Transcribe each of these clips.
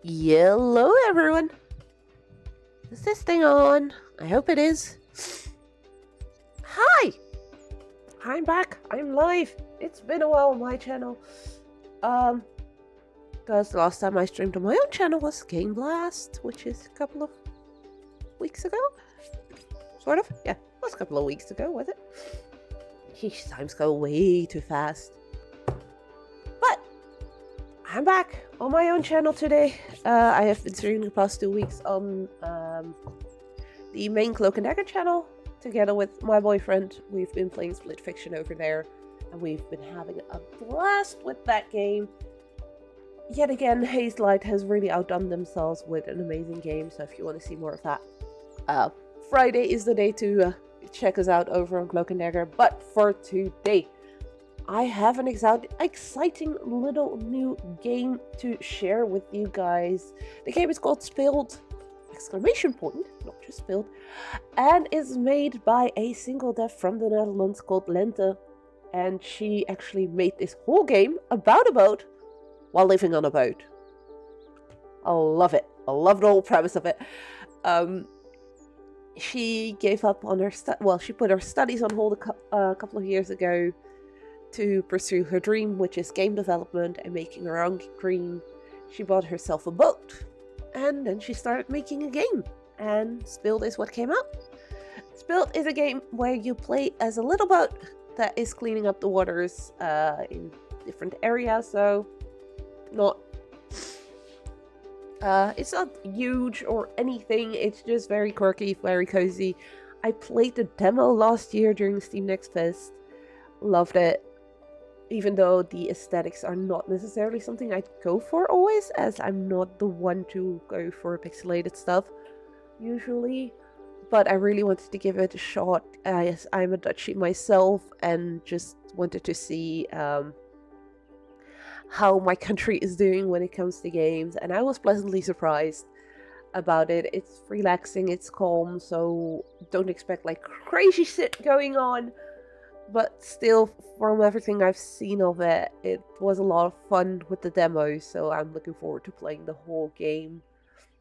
Hello, everyone. Is this thing on? I hope it is. Hi! I'm back. I'm live. It's been a while on my channel. Um, because the last time I streamed on my own channel was Game Blast, which is a couple of weeks ago. Sort of. Yeah, it was a couple of weeks ago, was it? Sheesh, times go way too fast. But I'm back on my own channel today. I have been streaming the past 2 weeks on the main Cloak and Dagger channel together with my boyfriend. We've been playing Split Fiction over there, and we've been having a blast with that game. Yet again, Haze Light has really outdone themselves with an amazing game, so if you want to see more of that, Friday is the day to check us out over on Cloak and Dagger. But for today, I have an exciting little new game to share with you guys. The game is called Spilled! Exclamation point, not just Spilled, and is made by a single dev from the Netherlands called Lente, and she actually made this whole game about a boat while living on a boat. I love it. I love the whole premise of it. She gave up on her she put her studies on hold a couple of years ago to pursue her dream, which is game development and making her own game. She bought herself a boat, and then she started making a game, and Spilled is what came out. Spilled is a game where you play as a little boat that is cleaning up the waters in different areas, so it's not huge or anything, it's just very quirky, very cozy. I played the demo last year during Steam Next Fest, loved it, even though the aesthetics are not necessarily something I'd go for always, as I'm not the one to go for pixelated stuff usually, but I really wanted to give it a shot as I'm a Dutchie myself and just wanted to see how my country is doing when it comes to games, and I was pleasantly surprised about it. It's relaxing, it's calm, so don't expect like crazy shit going on, but still, from everything I've seen of it, it was a lot of fun with the demo, so I'm looking forward to playing the whole game.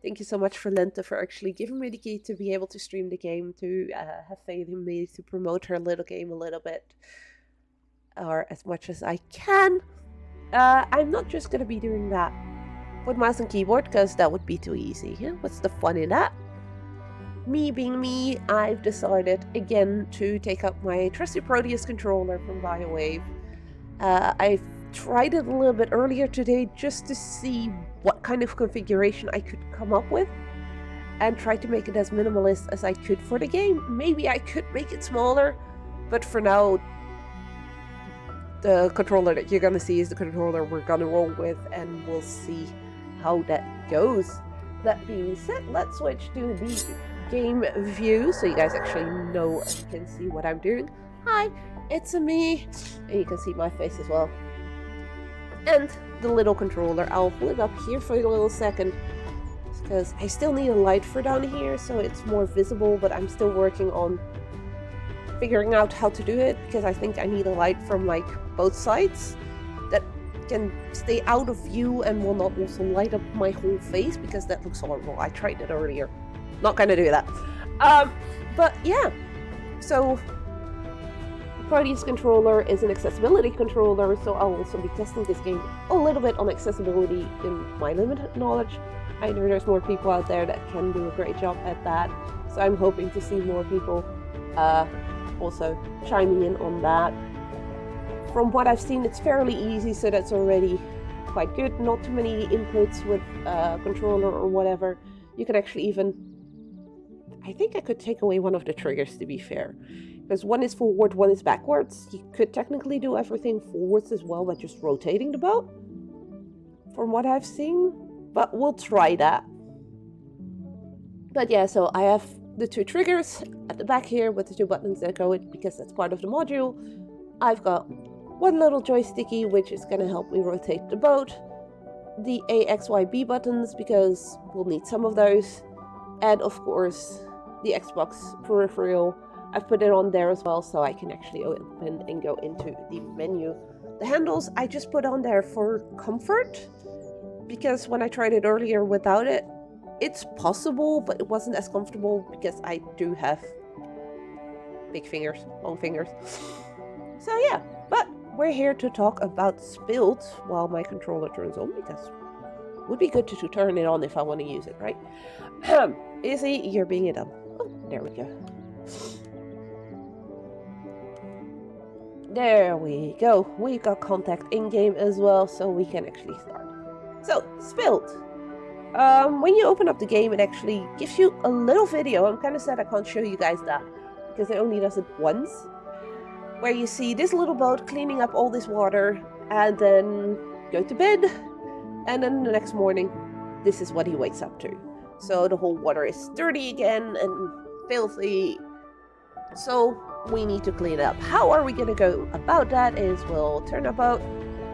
Thank you so much for Lente for actually giving me the key to be able to stream the game, to have faith in me to promote her little game a little bit, or as much as I can. I'm not just gonna be doing that with mouse and keyboard, because that would be too easy. Yeah? What's the fun in that? Me being me, I've decided again to take up my trusty Proteus controller from BioWave. I've tried it a little bit earlier today just to see what kind of configuration I could come up with, and try to make it as minimalist as I could for the game. Maybe I could make it smaller, but for now, the controller that you're gonna see is the controller we're gonna roll with, and we'll see how that goes. That being said, let's switch to the game view so you guys actually know and can see what I'm doing. Hi, it's me, and you can see my face as well. And the little controller. I'll pull it up here for a little second, because I still need a light for down here so it's more visible, but I'm still working on figuring out how to do it, because I think I need a light from like both sides that can stay out of view and will not also light up my whole face, because that looks horrible. I tried it earlier. Not gonna do that. But yeah, so the Proteus controller is an accessibility controller, so I'll also be testing this game a little bit on accessibility in my limited knowledge. I know there's more people out there that can do a great job at that, so I'm hoping to see more people also chiming in on that. From what I've seen, it's fairly easy, so that's already quite good. Not too many inputs with controller or whatever. You can actually even, I think I could take away one of the triggers, to be fair, because one is forward, one is backwards. You could technically do everything forwards as well by just rotating the boat, from what I've seen, but we'll try that. But yeah, so I have the two triggers at the back here with the two buttons that go in, because that's part of the module. I've got one little joysticky, which is going to help me rotate the boat, the A, X, Y, B buttons, because we'll need some of those, and of course the Xbox peripheral. I've put it on there as well, so I can actually open and go into the menu. The handles I just put on there for comfort, because when I tried it earlier without it, it's possible, but it wasn't as comfortable because I do have big fingers, long fingers. So yeah, but we're here to talk about Spilled while my controller turns on, because it would be good to turn it on if I want to use it, right? Izzy, you're being a dumb. Oh, there we go. There we go. We've got contact in-game as well, so we can actually start. So, Spilled. When you open up the game, it actually gives you a little video. I'm kind of sad I can't show you guys that, because it only does it once. Where you see this little boat cleaning up all this water, and then go to bed, and then the next morning, this is what he wakes up to. So the whole water is dirty again and filthy. So we need to clean it up. How are we gonna go about that is we'll turn our boat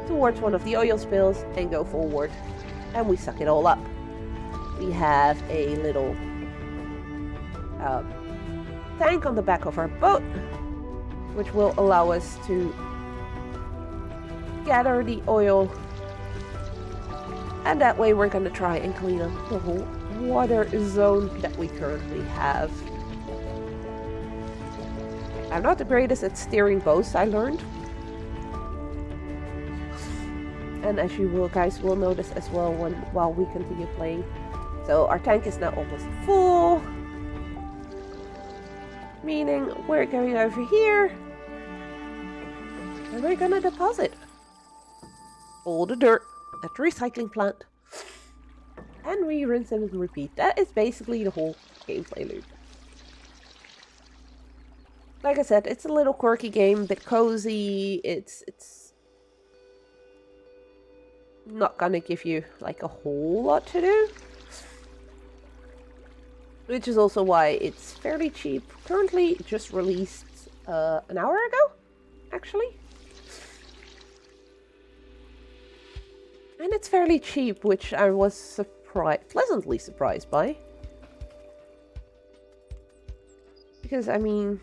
towards one of the oil spills and go forward, and we suck it all up. We have a little tank on the back of our boat, which will allow us to gather the oil, and that way we're gonna try and clean up the whole water zone that we currently have. I'm not the greatest at steering boats, I learned. And as you guys will notice as well while we continue playing. So our tank is now almost full, meaning we're going over here and we're gonna deposit all the dirt at the recycling plant, and we rinse and repeat. That is basically the whole gameplay loop. Like I said, it's a little quirky game, a bit cozy. It's not gonna give you like a whole lot to do, which is also why it's fairly cheap. Currently just released an hour ago, actually. And it's fairly cheap, which I was pleasantly surprised by. Because, I mean,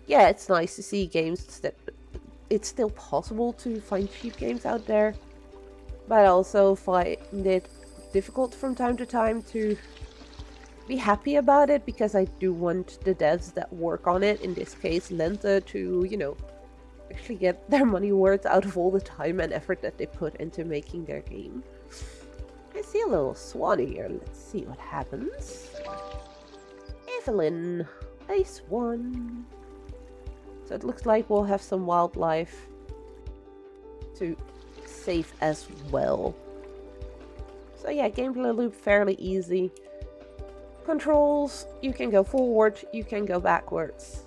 yeah, it's nice to see games that it's still possible to find cheap games out there. But I also find it difficult from time to time to be happy about it, because I do want the devs that work on it, in this case Lente, to, you know, actually get their money worth out of all the time and effort that they put into making their game. I see a little swan here. Let's see what happens. Evelyn, a swan. So it looks like we'll have some wildlife to save as well. So yeah, gameplay loop fairly easy. Controls, you can go forward, you can go backwards.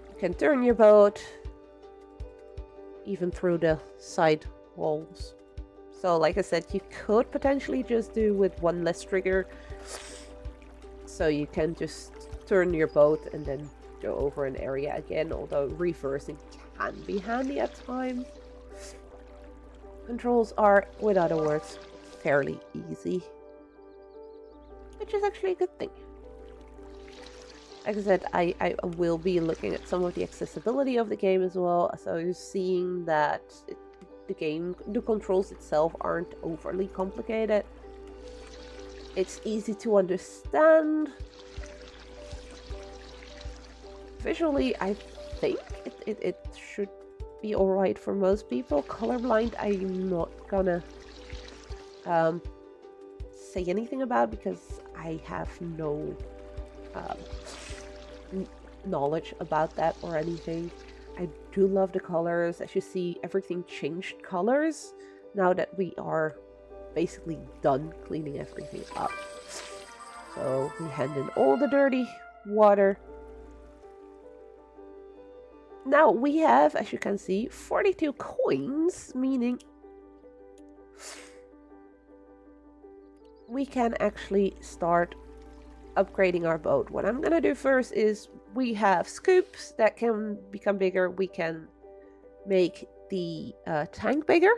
You can turn your boat even through the side walls. So like I said, you could potentially just do with one less trigger. So you can just turn your boat and then go over an area again, although reversing can be handy at times. Controls are, with other words, fairly easy, which is actually a good thing. Like I said, I will be looking at some of the accessibility of the game as well, so you're seeing that the controls itself aren't overly complicated. It's easy to understand. Visually, I think it should be alright for most people. Colorblind, I'm not gonna say anything about, because I have no knowledge about that or anything. I do love the colors. As you see, everything changed colors now that we are basically done cleaning everything up. So we hand in all the dirty water. Now we have, as you can see, 42 coins, meaning we can actually start upgrading our boat. What I'm gonna do first is, we have scoops that can become bigger. We can make the tank bigger,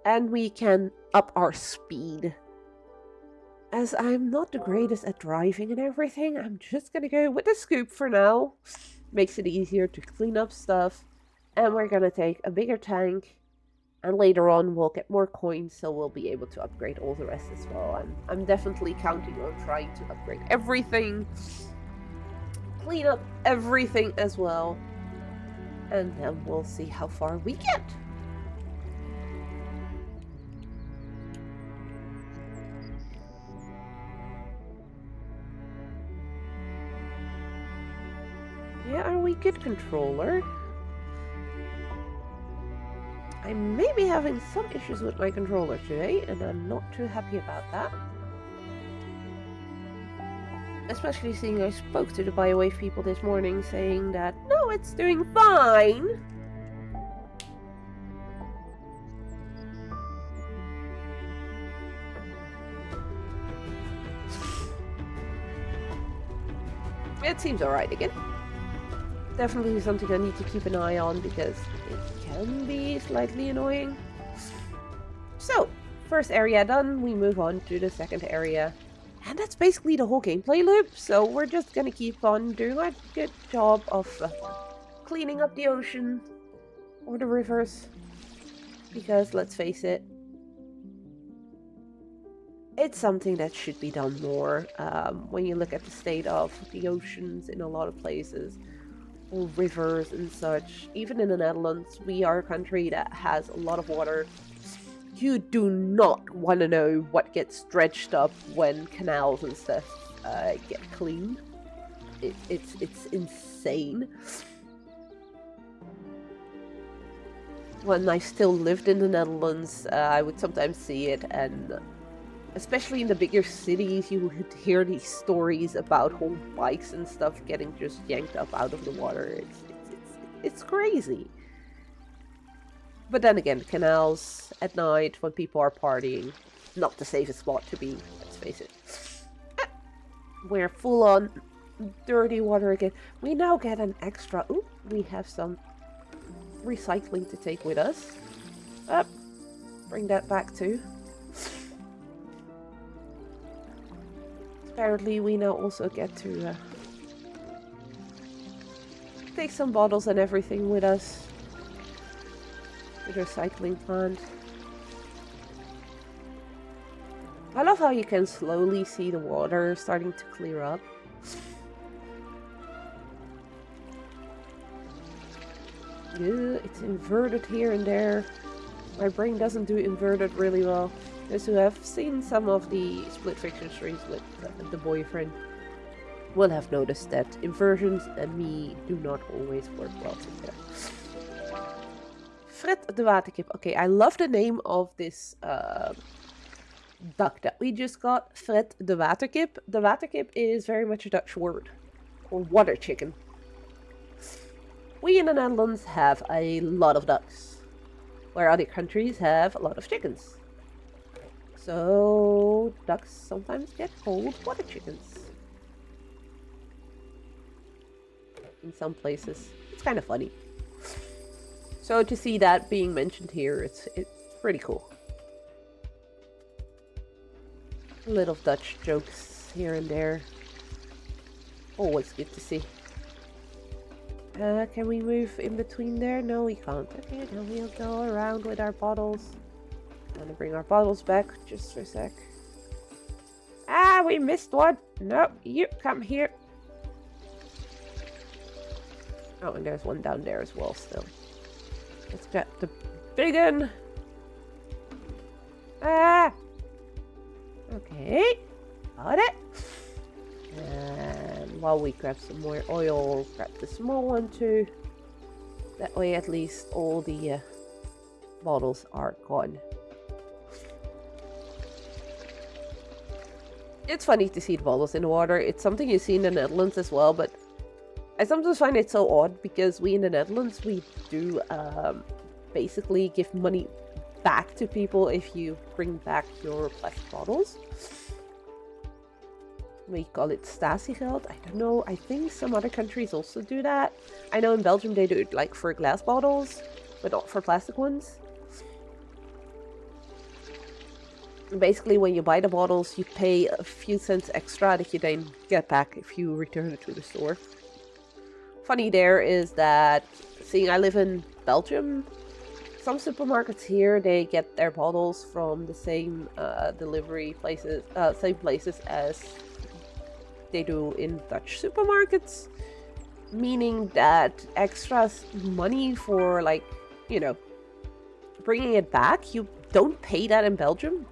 and we can up our speed. As I'm not the greatest at driving and everything, I'm just gonna go with the scoop for now. Makes it easier to clean up stuff. And we're gonna take a bigger tank And later on, we'll get more coins, so we'll be able to upgrade all the rest as well. And I'm definitely counting on trying to upgrade everything, clean up everything as well, and then we'll see how far we get. Yeah, are we good, controller? I may be having some issues with my controller today, and I'm not too happy about that. Especially seeing I spoke to the BioWave people this morning saying that, no, it's doing fine. It seems alright again. Definitely something I need to keep an eye on because it can be slightly annoying. So, first area done, we move on to the second area. And that's basically the whole gameplay loop, so we're just gonna keep on doing a good job of cleaning up the ocean or the rivers. Because, let's face it, it's something that should be done more when you look at the state of the oceans in a lot of places. Or rivers and such. Even in the Netherlands, we are a country that has a lot of water. You do not want to know what gets dredged up when canals and stuff get cleaned. It's insane. When I still lived in the Netherlands, I would sometimes see it, and especially in the bigger cities, you would hear these stories about whole bikes and stuff getting just yanked up out of the water. It's crazy. But then again, canals at night when people are partying, not the safest spot to be, let's face it. We're full on dirty water again. We now get an extra... Ooh, we have some recycling to take with us. Bring that back too. Apparently we now also get to take some bottles and everything with us to the recycling plant. I love how you can slowly see the water starting to clear up. Yeah, it's inverted here and there. My brain doesn't do inverted really well. Those who have seen some of the split fiction streams with the boyfriend will have noticed that inversions and me do not always work well together. Fred de Waterkip. Okay, I love the name of this duck that we just got. Fred de Waterkip. De Waterkip is very much a Dutch word for water chicken. We in the Netherlands have a lot of ducks, where other countries have a lot of chickens. So, ducks sometimes get called water chickens. In some places. It's kind of funny. So to see that being mentioned here, it's pretty cool. A little Dutch jokes here and there. Always good to see. Can we move in between there? No, we can't. Okay, now we'll go around with our bottles. I'm gonna bring our bottles back just for a sec. Ah, we missed one. No, you come here. Oh, and there's one down there as well still. Let's get the big one. Ah! Okay. Got it. And while we grab some more oil, grab the small one too. That way at least all the bottles are gone. It's funny to see the bottles in the water. It's something you see in the Netherlands as well, but I sometimes find it so odd because we in the Netherlands, we do basically give money back to people if you bring back your plastic bottles. We call it statiegeld. I don't know. I think some other countries also do that. I know in Belgium they do it like for glass bottles, but not for plastic ones. Basically, when you buy the bottles, you pay a few cents extra that you then get back if you return it to the store. Funny there is that, seeing I live in Belgium, some supermarkets here, they get their bottles from the same delivery places, same places as they do in Dutch supermarkets, meaning that extra money for, like, you know, bringing it back, you don't pay that in Belgium,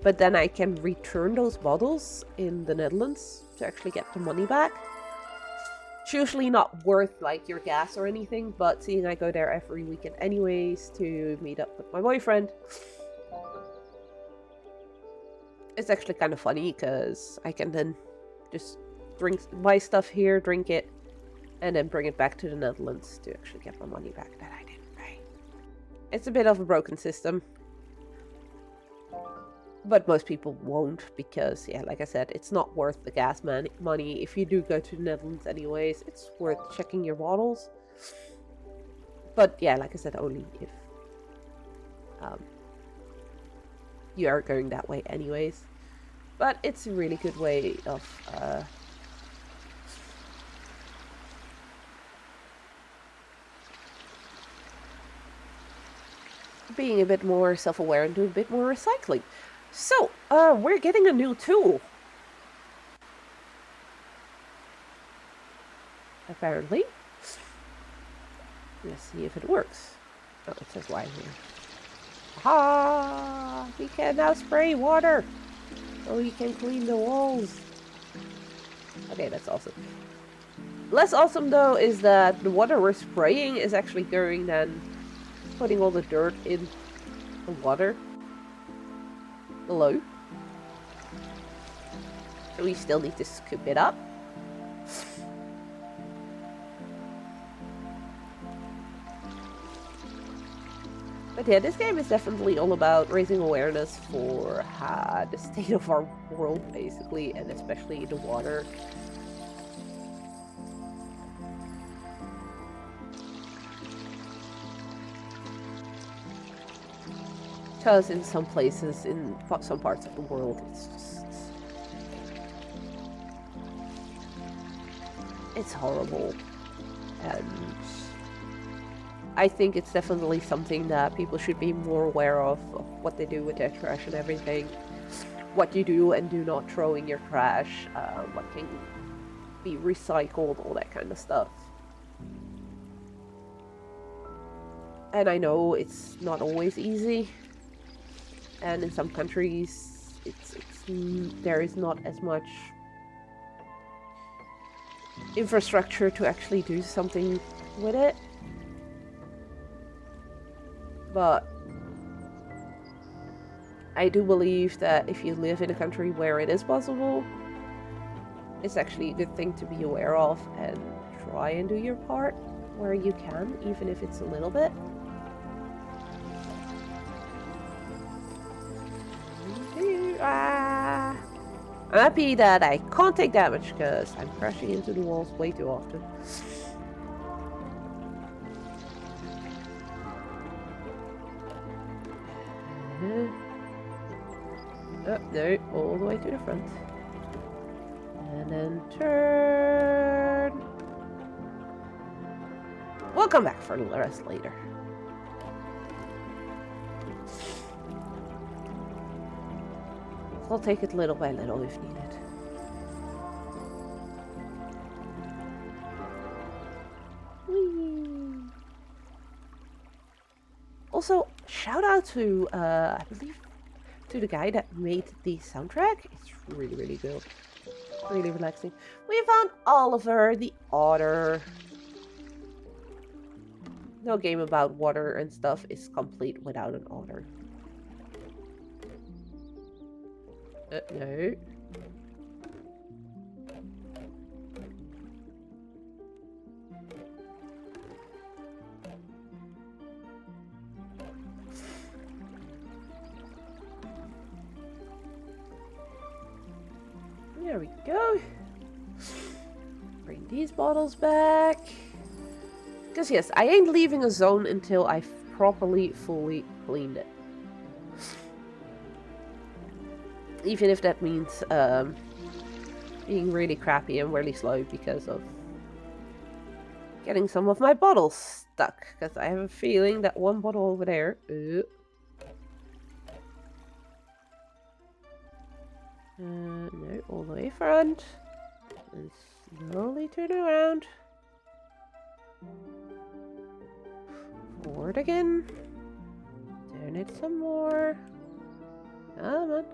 but then I can return those bottles in the Netherlands to actually get the money back. It's usually not worth like your gas or anything, but seeing I go there every weekend anyways to meet up with my boyfriend, it's actually kind of funny because I can then just buy stuff here, drink it, and then bring it back to the Netherlands to actually get my money back that I didn't pay. It's a bit of a broken system, but most people won't because, yeah, like I said, it's not worth the gas money. If you do go to the Netherlands anyways, it's worth checking your bottles. But yeah, like I said, only if you are going that way anyways. But it's a really good way of being a bit more self-aware and doing a bit more recycling. So, we're getting a new tool. Apparently. Let's see if it works. Oh, it says why here. Ah, we can now spray water. So we can clean the walls. Okay, that's awesome. Less awesome though is that the water we're spraying is actually going then putting all the dirt in the water below. So we still need to scoop it up. But yeah, this game is definitely all about raising awareness for the state of our world, basically, and especially the water. Because in some places, in some parts of the world, it's just... it's horrible. And I think it's definitely something that people should be more aware of what they do with their trash and everything. What you do and do not throw in your trash, what can be recycled, all that kind of stuff. And I know it's not always easy. And in some countries, there is not as much infrastructure to actually do something with it. But I do believe that if you live in a country where it is possible, it's actually a good thing to be aware of and try and do your part where you can, even if it's a little bit. I'm happy that I can't take damage because I'm crashing into the walls way too often. Oh, no, all the way to the front. And then turn. We'll come back for the rest later. I'll take it little by little if needed. Whee! Also, shout out to, I believe, to the guy that made the soundtrack. It's really, really good. Really relaxing. We found Oliver the Otter. No game about water and stuff is complete without an otter. No. There we go. Bring these bottles back. Because yes, I ain't leaving a zone until I've properly, fully cleaned it. Even if that means being really crappy and really slow because of getting some of my bottles stuck, because I have a feeling that one bottle over there... no, all the way front. And slowly turn around. Forward again. Turn it some more. Come on.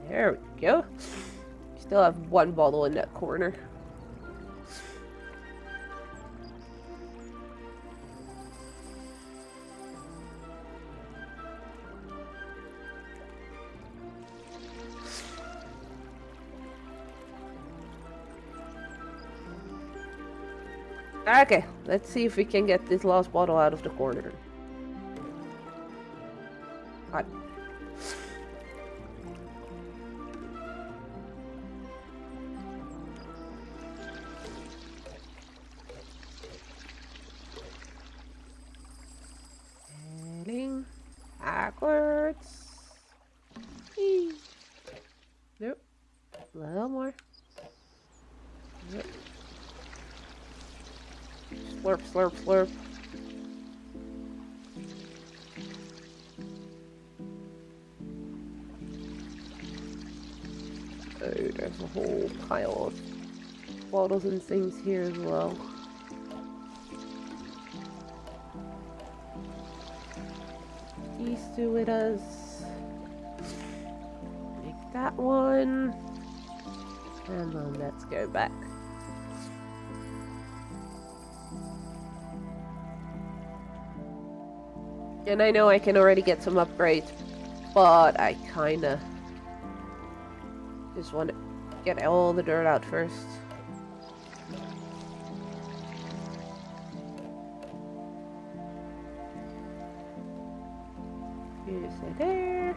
There we go. Still have one bottle in that corner. Okay, let's see if we can get this last bottle out of the corner. Right. Heading backwards. Eee. Nope. A little more. Yep. Slurp, slurp, slurp. Oh, there's a whole pile of bottles and things here as well. These two with us. Make that one. And then let's go back. And I know I can already get some upgrades, but I kinda just want to get all the dirt out first. Here's it there.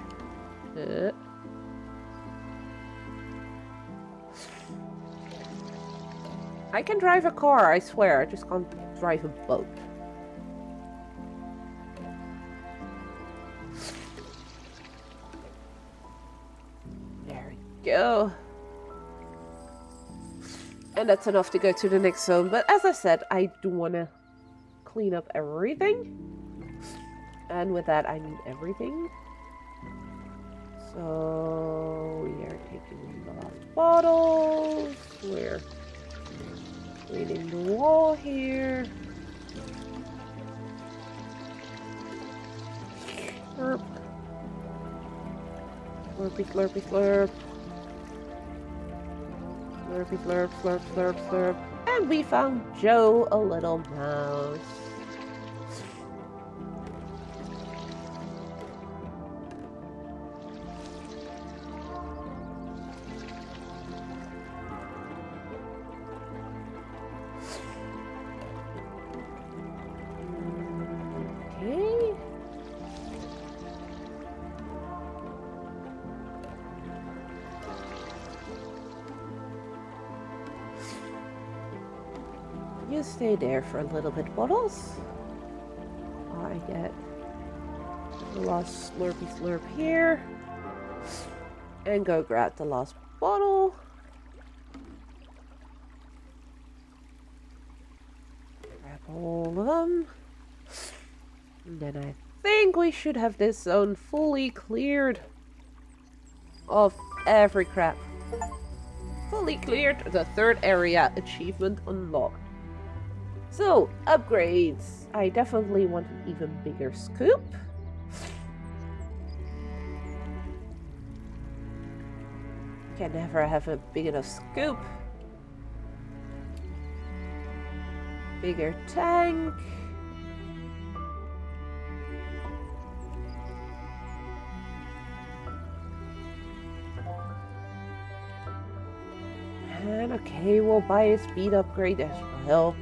I can drive a car, I swear. I just can't drive a boat. Go. And that's enough to go to the next zone. But as I said, I do want to clean up everything. And with that, I need everything. So we are taking the last bottles. We're cleaning the wall here. Slurp. Slurpy, slurpy, slurp. Slurpy, slurp, slurp, slurp, slurp. And we found Joe, a little mouse. Okay. You stay there for a little bit, Bottles. I get the last slurpy slurp here. And go grab the last bottle. Grab all of them. And then I think we should have this zone fully cleared of every crap. Fully cleared. The third area achievement unlocked. So, upgrades. I definitely want an even bigger scoop. Can never have a big enough scoop. Bigger tank. And okay, we'll buy a speed upgrade as well.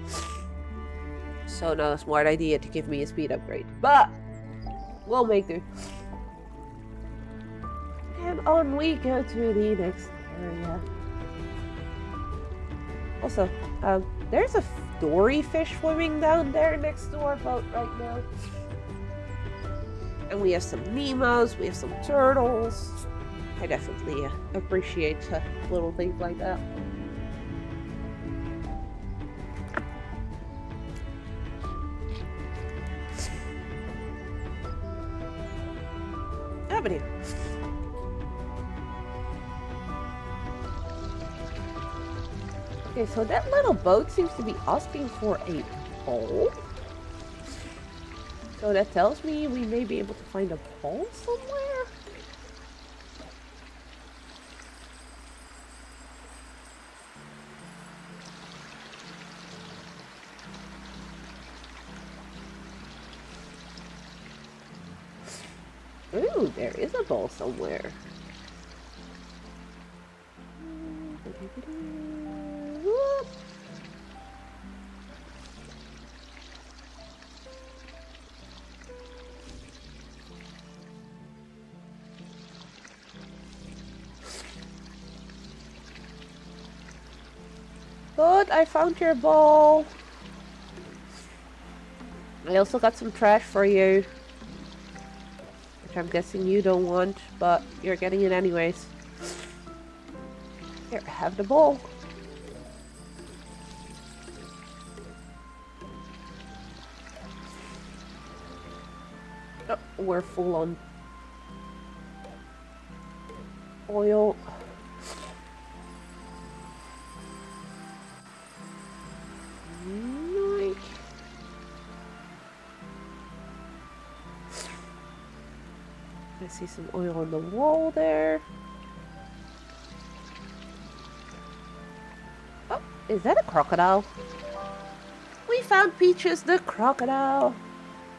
So not a smart idea to give me a speed upgrade, but we'll make do. And on we go to the next area. Also, there's a dory fish swimming down there next to our boat right now. And we have some Nemos, we have some turtles. I definitely appreciate little things like that. happening? Okay, so that little boat seems to be asking for a bowl. So that tells me we may be able to find a bowl somewhere. Ooh, there is a bowl somewhere. Whoop. But I found your bowl. I also got some trash for you. Which I'm guessing you don't want, but you're getting it anyways. Here, have the bowl. Oh, we're full on oil. Nice. I see some oil on the wall there. Oh, is that a crocodile? We found Peaches the crocodile.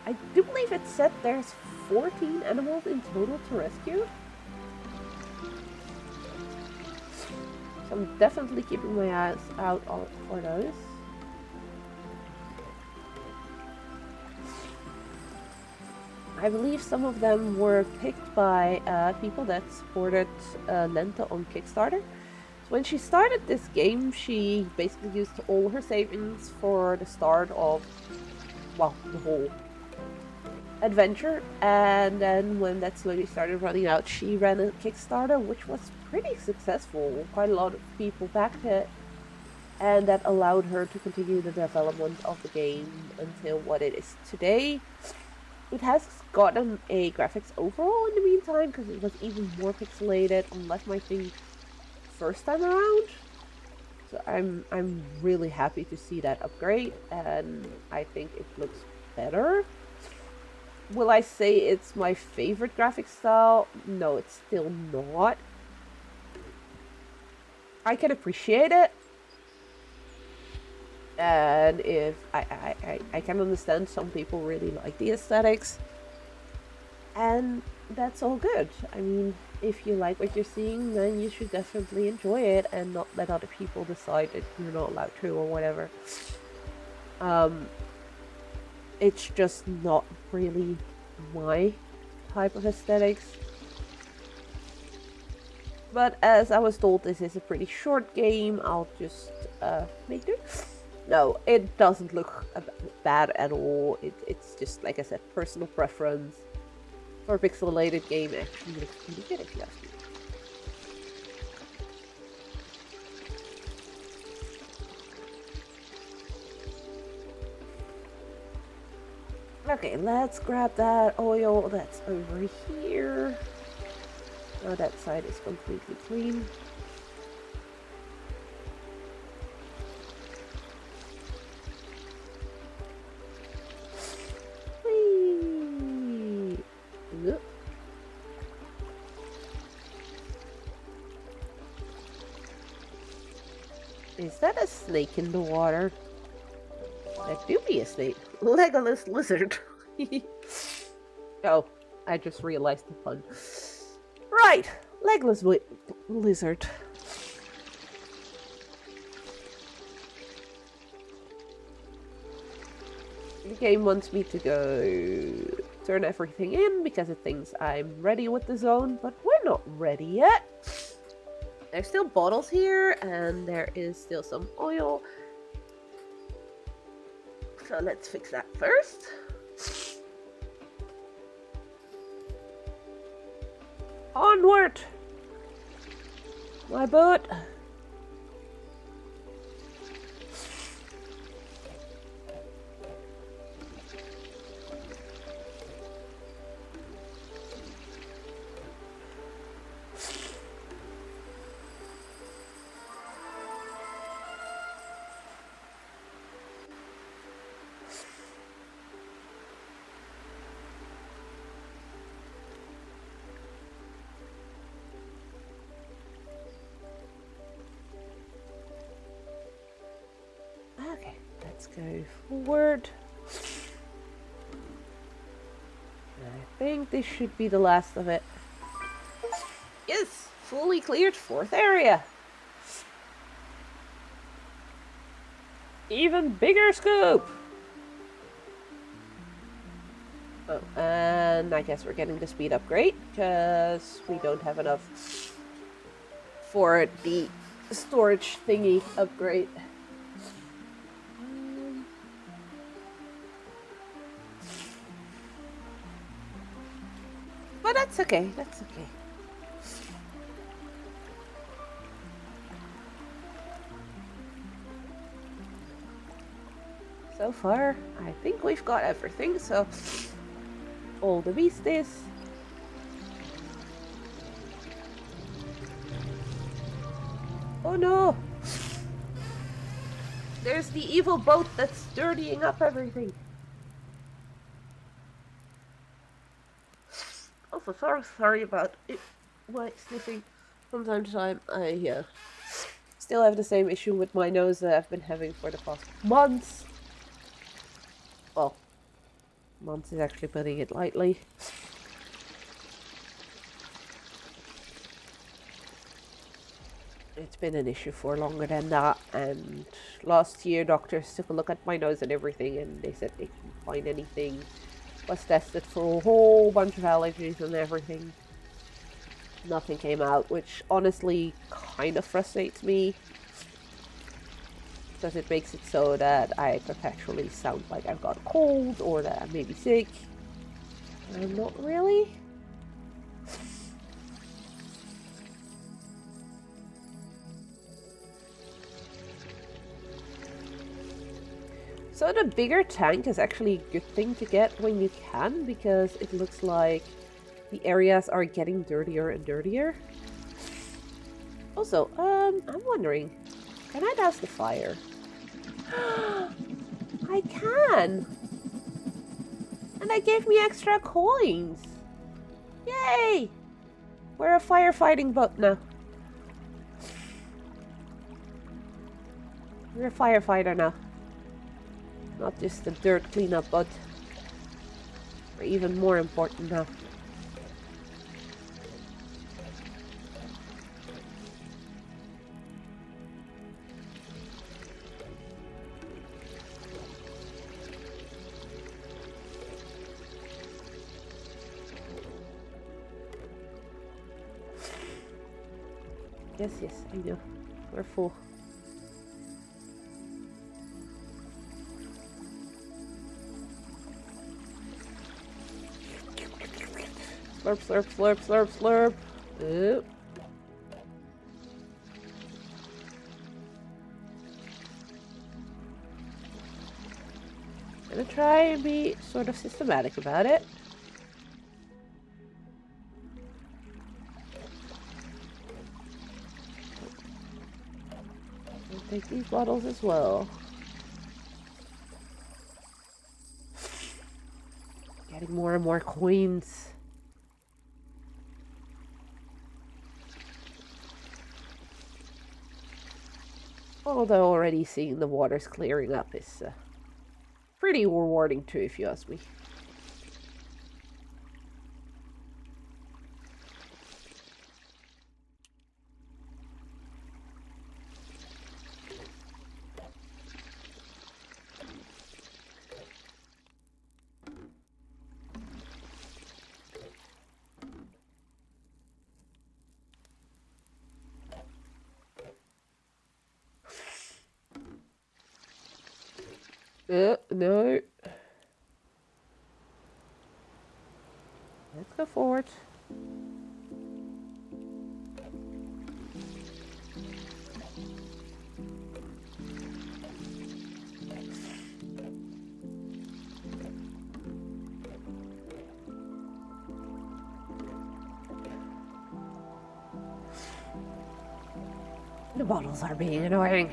I do believe it said there's 14 animals in total to rescue. So I'm definitely keeping my eyes out for those. I believe some of them were picked by people that supported Lenta on Kickstarter. So when she started this game, she basically used all her savings for the start of, well, the whole adventure. And then when that slowly started running out, she ran a Kickstarter, which was pretty successful. Quite a lot of people backed it. And that allowed her to continue the development of the game until what it is today. It has gotten a graphics overhaul in the meantime, because it was even more pixelated, unlike my thing first time around. So I'm really happy to see that upgrade, and I think it looks better. Will I say it's my favorite graphic style? No, it's still not. I can appreciate it. And if I can understand some people really like the aesthetics, and that's all good. I mean, if you like what you're seeing, then you should definitely enjoy it and not let other people decide that you're not allowed to or whatever. It's just not really my type of aesthetics. But as I was told, this is a pretty short game. I'll just make do. No, it doesn't look bad at all. It's just, like I said, personal preference. For a pixelated game, actually looks pretty good if you ask me. Okay, let's grab that oil that's over here. Now that side is completely clean. Is that a snake in the water? That do be a snake. Legolas lizard. Oh, I just realized the pun. Right, Legolas lizard. The game wants me to go turn everything in because it thinks I'm ready with the zone, but we're not ready yet. There's still bottles here, and there is still some oil. So let's fix that first. Onward! My boat! let's go forward. I think this should be the last of it. Yes, fully cleared 4th area. Even bigger scoop. Oh, and I guess we're getting the speed upgrade because we don't have enough for the storage thingy upgrade. But that's okay, that's okay. So far, I think we've got everything, so all the beasties. Oh no! There's the evil boat that's dirtying up everything. Also, sorry about it. My sniffing from time to time. I still have the same issue with my nose that I've been having for the past months. Well, months is actually putting it lightly. It's been an issue for longer than that, and last year doctors took a look at my nose and everything, and they said they couldn't find anything. Was tested for a whole bunch of allergies and everything. Nothing came out, which honestly kind of frustrates me, because it makes it so that I perpetually sound like I've got a cold or that I may be sick. And I'm not really. So the bigger tank is actually a good thing to get when you can, because it looks like the areas are getting dirtier and dirtier. Also, I'm wondering, can I douse the fire? I can! And that gave me extra coins! Yay! We're a firefighting boat now. We're a firefighter now. Not just a dirt cleanup boat. We're even more important now. Yes, I know. We're full. Slurp, slurp, slurp, slurp, slurp. Oop. Gonna try and be sort of systematic about it. I'll take these bottles as well. Getting more and more coins. Although already seeing the waters clearing up is pretty rewarding too, if you ask me. No. Let's go forward. The bottles are being annoying.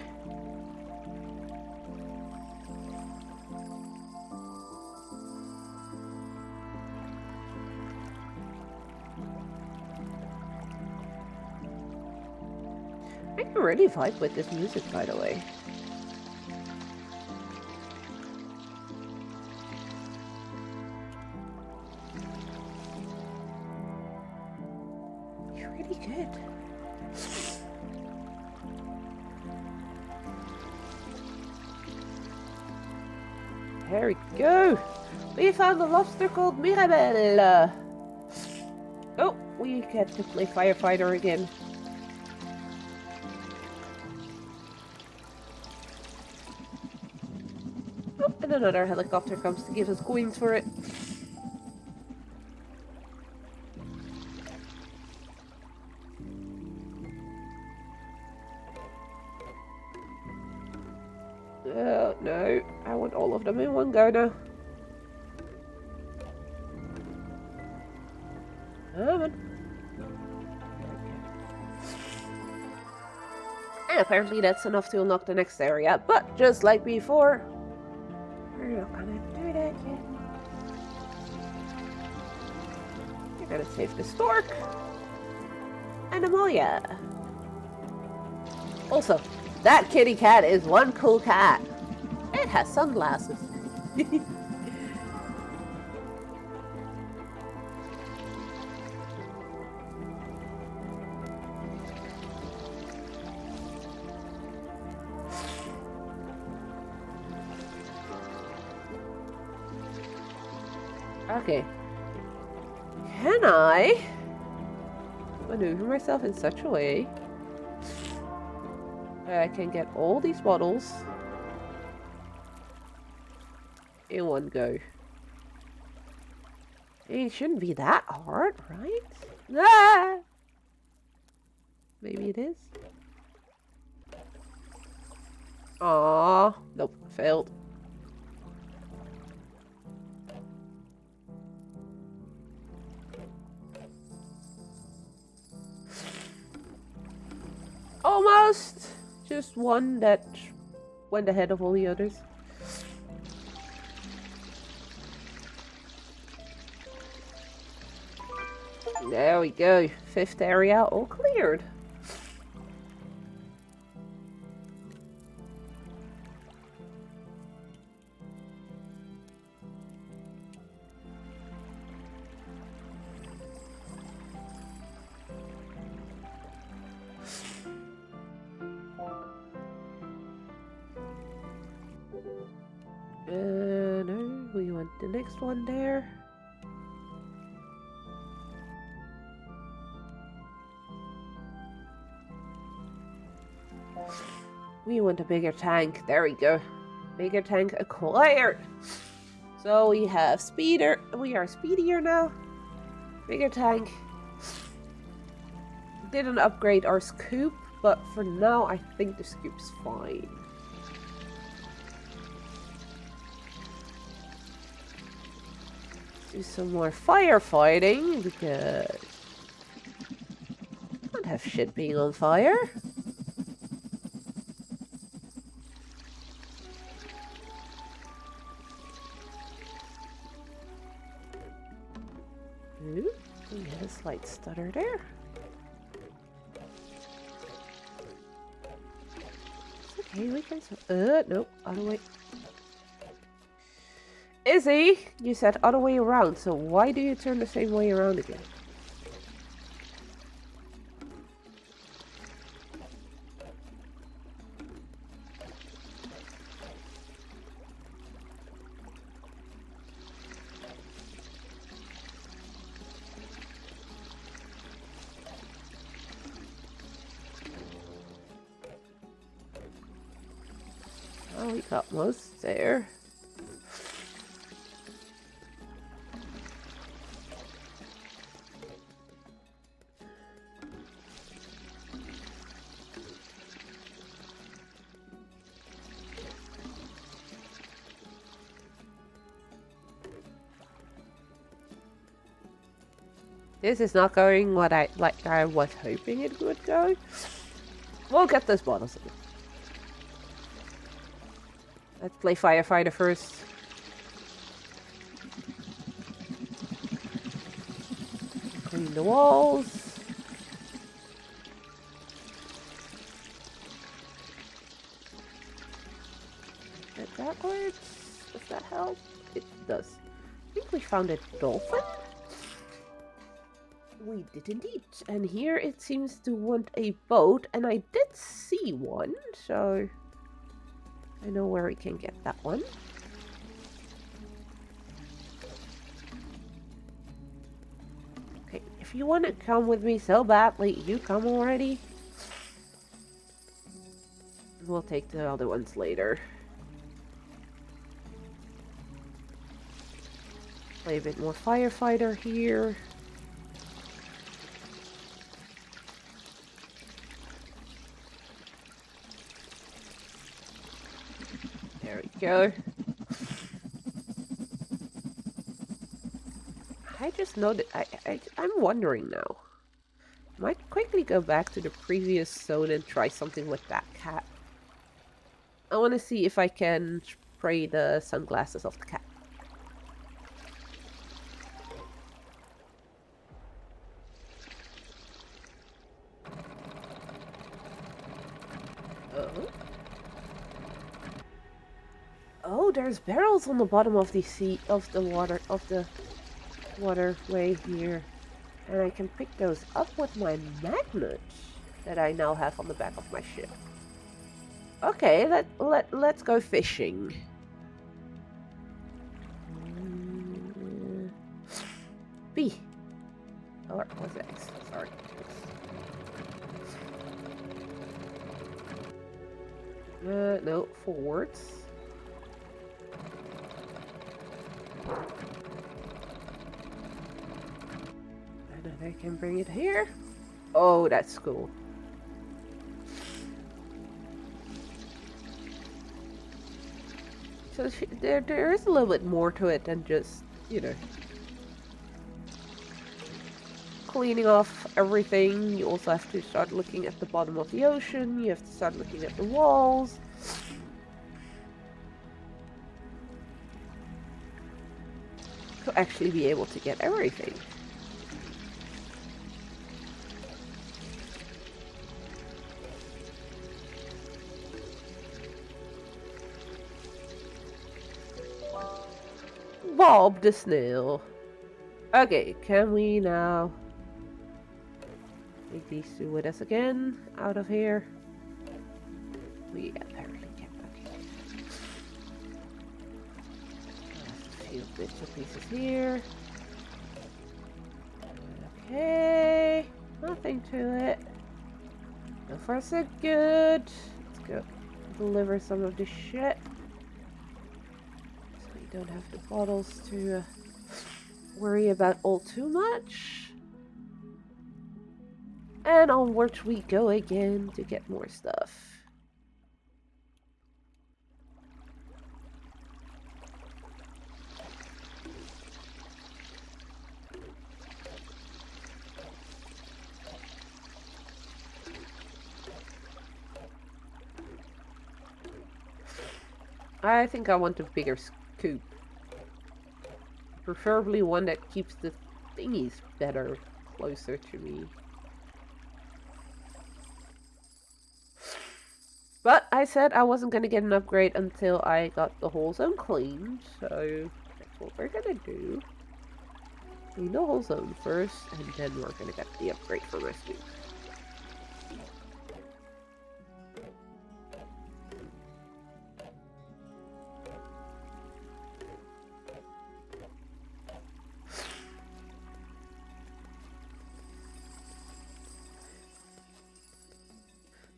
I can really vibe with this music, by the way. There we go. We found a lobster called Mirabelle. Oh, we get to play firefighter again. Oh, and another helicopter comes to give us coins for it. Oh, no. I want all of them in one go now. Come on. And apparently that's enough to unlock the next area, but just like before, we're not gonna do that yet. We're gonna save the stork and Amelia. Also, that kitty cat is one cool cat. It has sunglasses. Okay. Can I maneuver myself in such a way that I can get all these bottles in one go? It shouldn't be that hard, right? Ah! Maybe it is. Aww. Nope, failed. Almost! Just one that went ahead of all the others. There we go. 5th area all cleared. No, we want the next one there. We want a bigger tank. There we go. Bigger tank acquired. So we have speeder. We are speedier now. Bigger tank. Didn't upgrade our scoop, but for now I think the scoop's fine. Do some more firefighting because I don't have shit being on fire. Ooh, we had a slight stutter there. It's okay, we can. Nope, other way. Izzy, you said other way around, so why do you turn the same way around again? Oh, we got most there. This is not going what I was hoping it would go. We'll get those bottles in. Let's play firefighter first. Clean the walls. Get backwards. Does that help? It does. I think we found a dolphin. We did indeed. And here it seems to want a boat, and I did see one, so I know where we can get that one. if you want to come with me so badly, you come already. We'll take the other ones later. Play a bit more firefighter here. There we go. I just know that I'm wondering now. Might quickly go back to the previous zone and try something with that cat. I want to see if I can spray the sunglasses off the cat. Oh, there's barrels on the bottom of the waterway here. And I can pick those up with my magnets that I now have on the back of my ship. Okay, let's go fishing. B. Or was it X? Sorry. No, forwards. And then I can bring it here. Oh, that's cool. So there is a little bit more to it than just, you know, cleaning off everything. You also have to start looking at the bottom of the ocean. You have to start looking at the walls. To actually be able to get everything. Bob the snail. Okay, can we now take these two with us again out of here? We apparently can. Okay. Just a few bits and pieces here. Okay, nothing to it. So far so good. Let's go deliver some of this shit. Don't have the bottles to worry about all too much. And onwards we go again to get more stuff. I think I want a bigger scoop. Preferably one that keeps the thingies better closer to me. But I said I wasn't going to get an upgrade until I got the whole zone cleaned, so that's what we're going to do. Clean the whole zone first, and then we're going to get the upgrade for my scoop.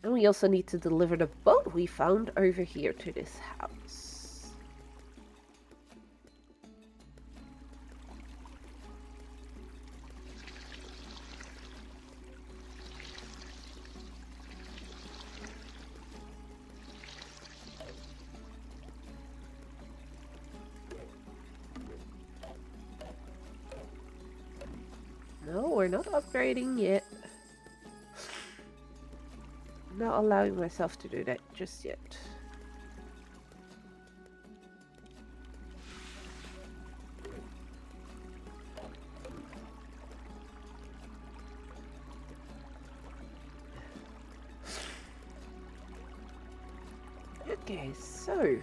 And we also need to deliver the boat we found over here to this house. No, we're not upgrading yet. Not allowing myself to do that just yet. Okay, so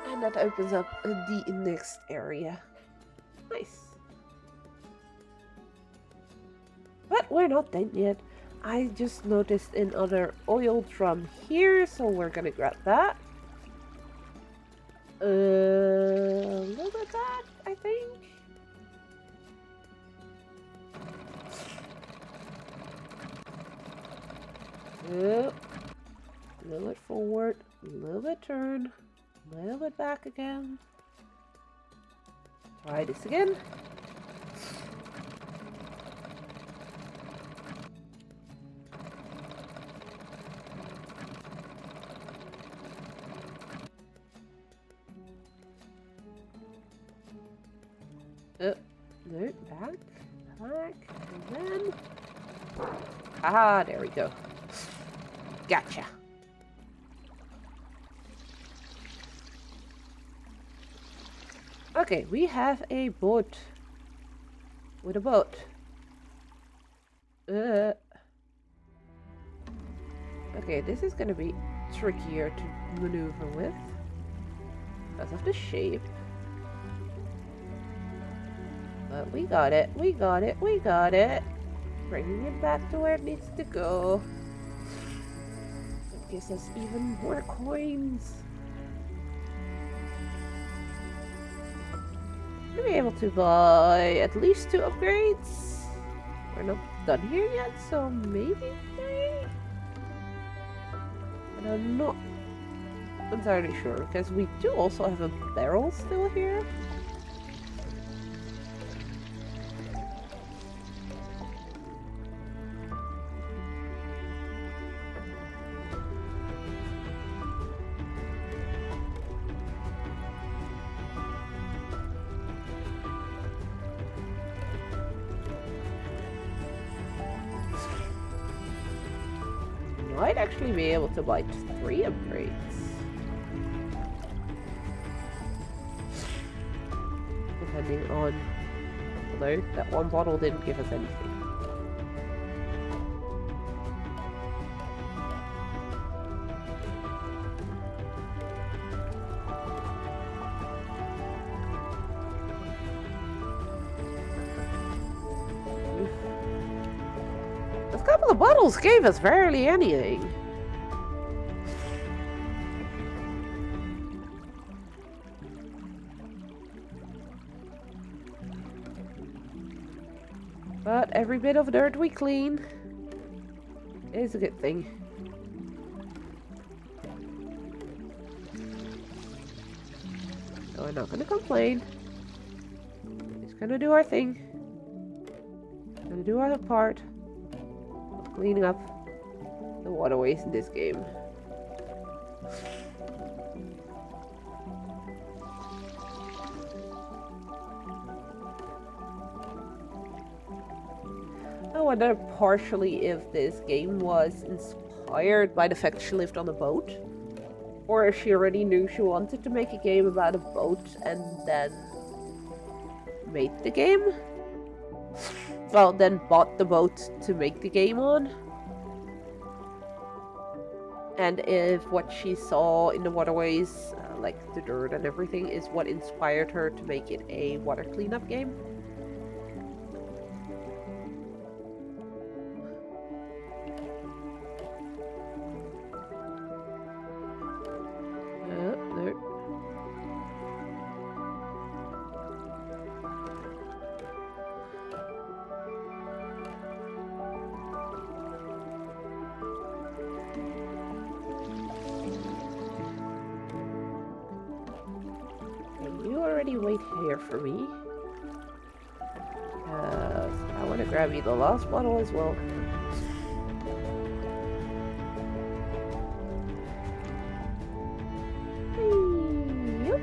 and that opens up the next area. Nice. But we're not done yet. I just noticed another oil drum here, so we're gonna grab that. A little bit of that, I think. Yep. A little bit forward, a little bit turn, a little bit back again. Try this again. No, back, and then... Ah, there we go. Gotcha. Okay, we have a boat. With a boat. Okay, this is gonna be trickier to maneuver with. Because of the shape. But we got it, we got it, we got it. Bringing it back to where it needs to go. That gives us even more coins. We'll be able to buy at least 2 upgrades. We're not done here yet, so maybe 3? But I'm not entirely sure, because we do also have a barrel still here. Might actually be able to buy 3 upgrades. Depending on... Although, that one bottle didn't give us anything. A couple of bottles gave us barely anything. But every bit of dirt we clean is a good thing. So we're not gonna complain. We're just gonna do our thing. Gonna do our part. Cleaning up the waterways in this game. I wonder partially if this game was inspired by the fact she lived on a boat, or if she already knew she wanted to make a game about a boat and then made the game. Well, then bought the boat to make the game on. And if what she saw in the waterways, like the dirt and everything, is what inspired her to make it a water cleanup game. No. You already wait here for me. I want to grab you the last bottle as well. Yep.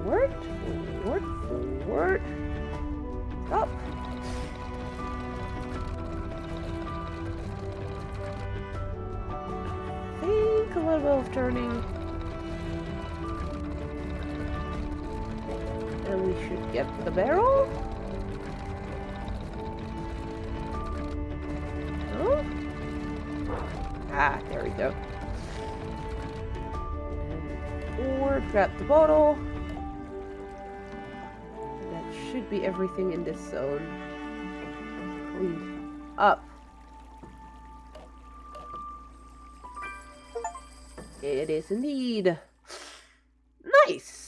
Forward, forward, forward. Up. Think a little bit of turning. And we should get the barrel. Oh. Ah, there we go. Or grab the bottle. That should be everything in this zone. Cleaned up. It is indeed. Nice!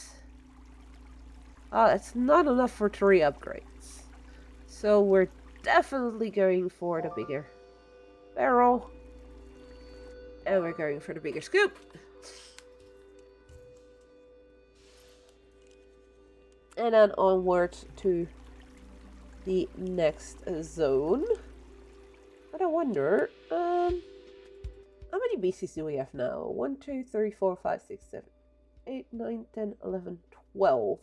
That's not enough for 3 upgrades. So we're definitely going for the bigger barrel. And we're going for the bigger scoop. And then onward to the next zone. But I wonder, how many BCs do we have now? 1, 2, 3, 4, 5, 6, 7, 8, 9, 10, 11, 12.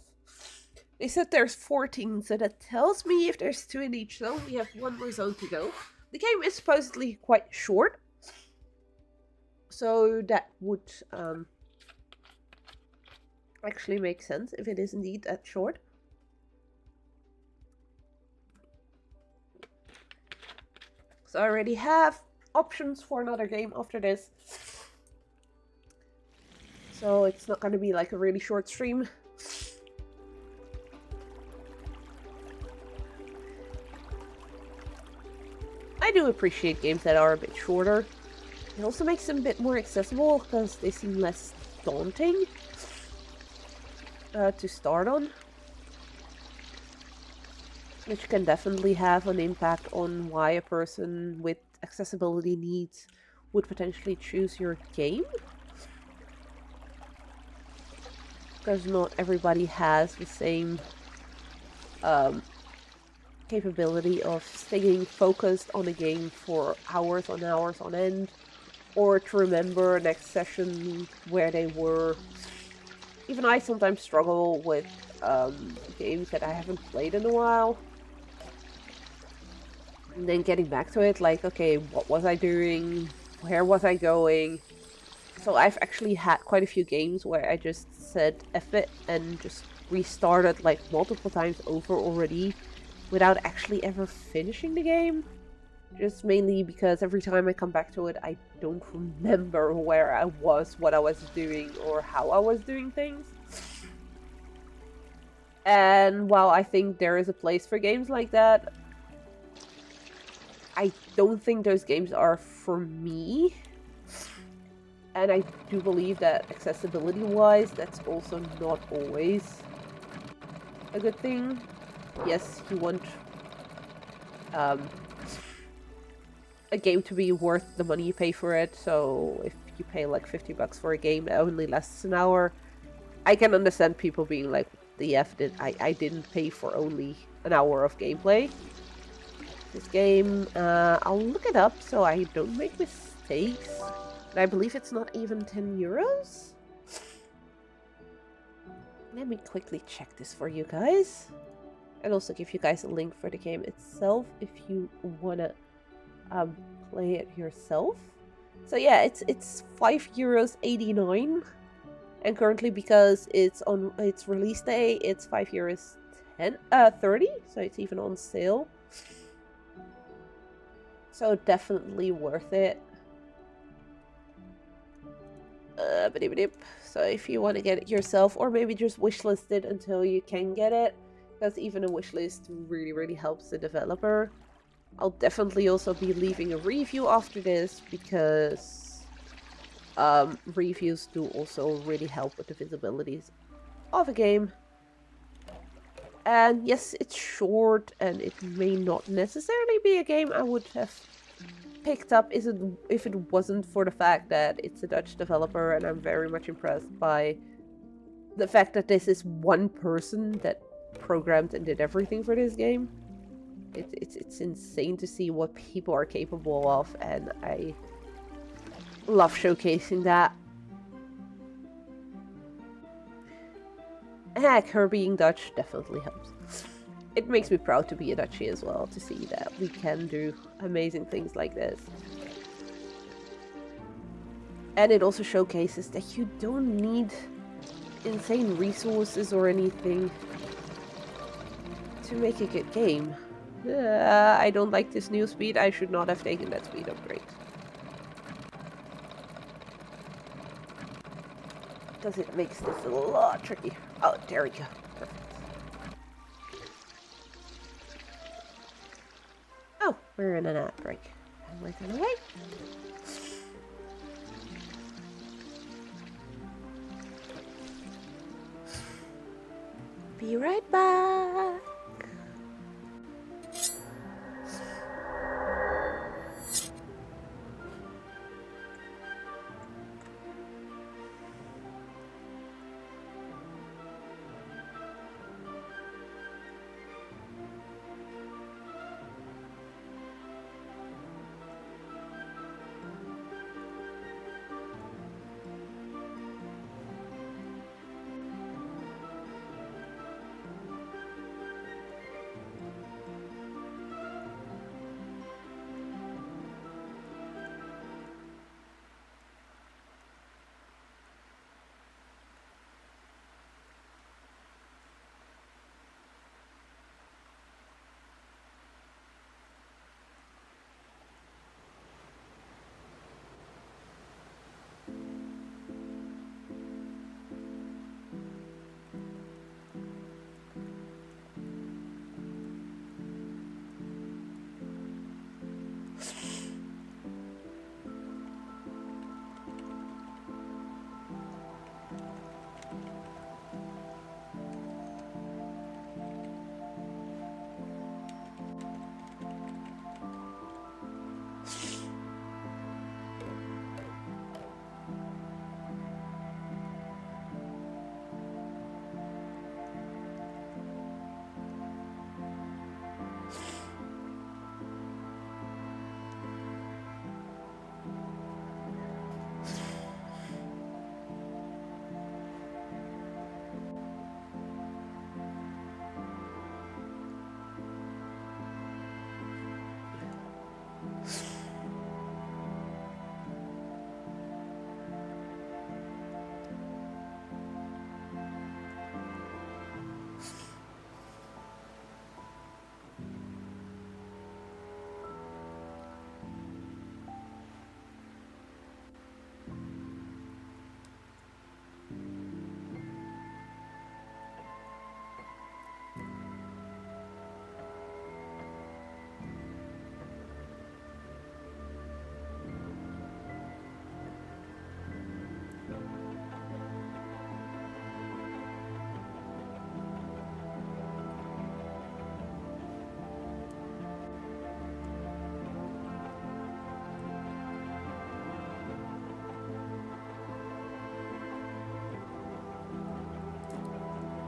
They said there's 14, so that tells me if there's 2 in each zone, we have 1 more zone to go. The game is supposedly quite short, so that would actually make sense if it is indeed that short. So I already have options for another game after this. So it's not going to be like a really short stream. I do appreciate games that are a bit shorter. It also makes them a bit more accessible because they seem less daunting to start on. Which can definitely have an impact on why a person with accessibility needs would potentially choose your game. Because not everybody has the same capability of staying focused on a game for hours on hours on end, or to remember next session where they were. Even I sometimes struggle with games that I haven't played in a while. And then getting back to it, like, okay, what was I doing? Where was I going? So I've actually had quite a few games where I just said F it and just restarted like multiple times over already without actually ever finishing the game. Just mainly because every time I come back to it, I don't remember where I was, what I was doing, or how I was doing things. And while I think there is a place for games like that, I don't think those games are for me. And I do believe that accessibility-wise, that's also not always a good thing. Yes, you want a game to be worth the money you pay for it, so if you pay like $50 for a game that only lasts an hour, I can understand people being like, the F did I didn't pay for only an hour of gameplay. This game, I'll look it up so I don't make mistakes. And I believe it's not even 10 euros? Let me quickly check this for you guys. And also give you guys a link for the game itself if you wanna play it yourself. So yeah, it's €5.89. And currently, because it's on its release day, it's €5.30, so it's even on sale. So definitely worth it. So if you want to get it yourself, or maybe just wishlist it until you can get it, because even a wishlist really helps the developer. I'll definitely also be leaving a review after this, because reviews do also really help with the visibilities of a game. And yes, it's short, and it may not necessarily be a game I would have picked up if it wasn't for the fact that it's a Dutch developer, and I'm very much impressed by the fact that this is one person that programmed and did everything for this game. It's insane to see what people are capable of, and I love showcasing that. Heck, her being Dutch definitely helps. It makes me proud to be a Dutchie as well, to see that we can do amazing things like this. And it also showcases that you don't need insane resources or anything to make a good game. I don't like this new speed. I should not have taken that speed upgrade. Because it makes this a lot tricky. Oh, there we go. Perfect. Oh, we're in an ad break. And we're gonna wait. Be right back.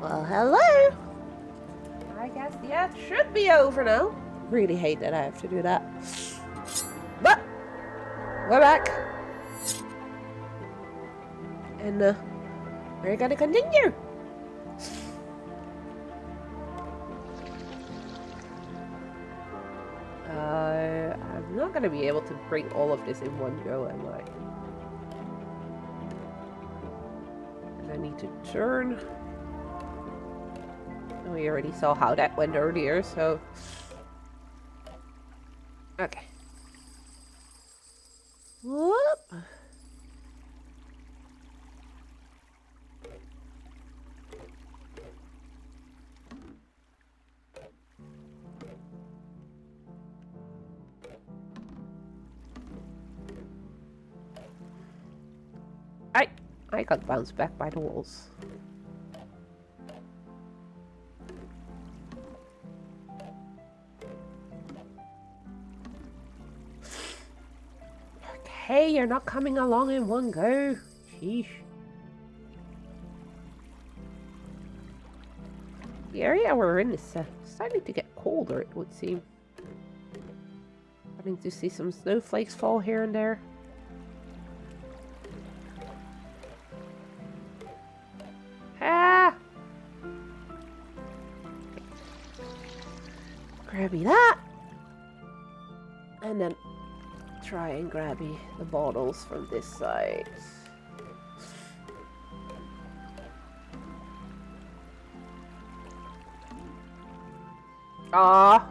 Well, hello. I guess the ad should be over now. Really hate that I have to do that. But we're back. And we're gonna continue. I'm not gonna be able to bring all of this in one go, am I? And I need to turn. Oh, we already saw how that went earlier, so... Okay. Whoop! I got bounced back by the walls. Okay, you're not coming along in one go. Sheesh. The area we're in is starting to get colder, it would seem. Starting to see some snowflakes fall here and there. Ah! Grabby that! And then try and grabby the bottles from this side. Ah!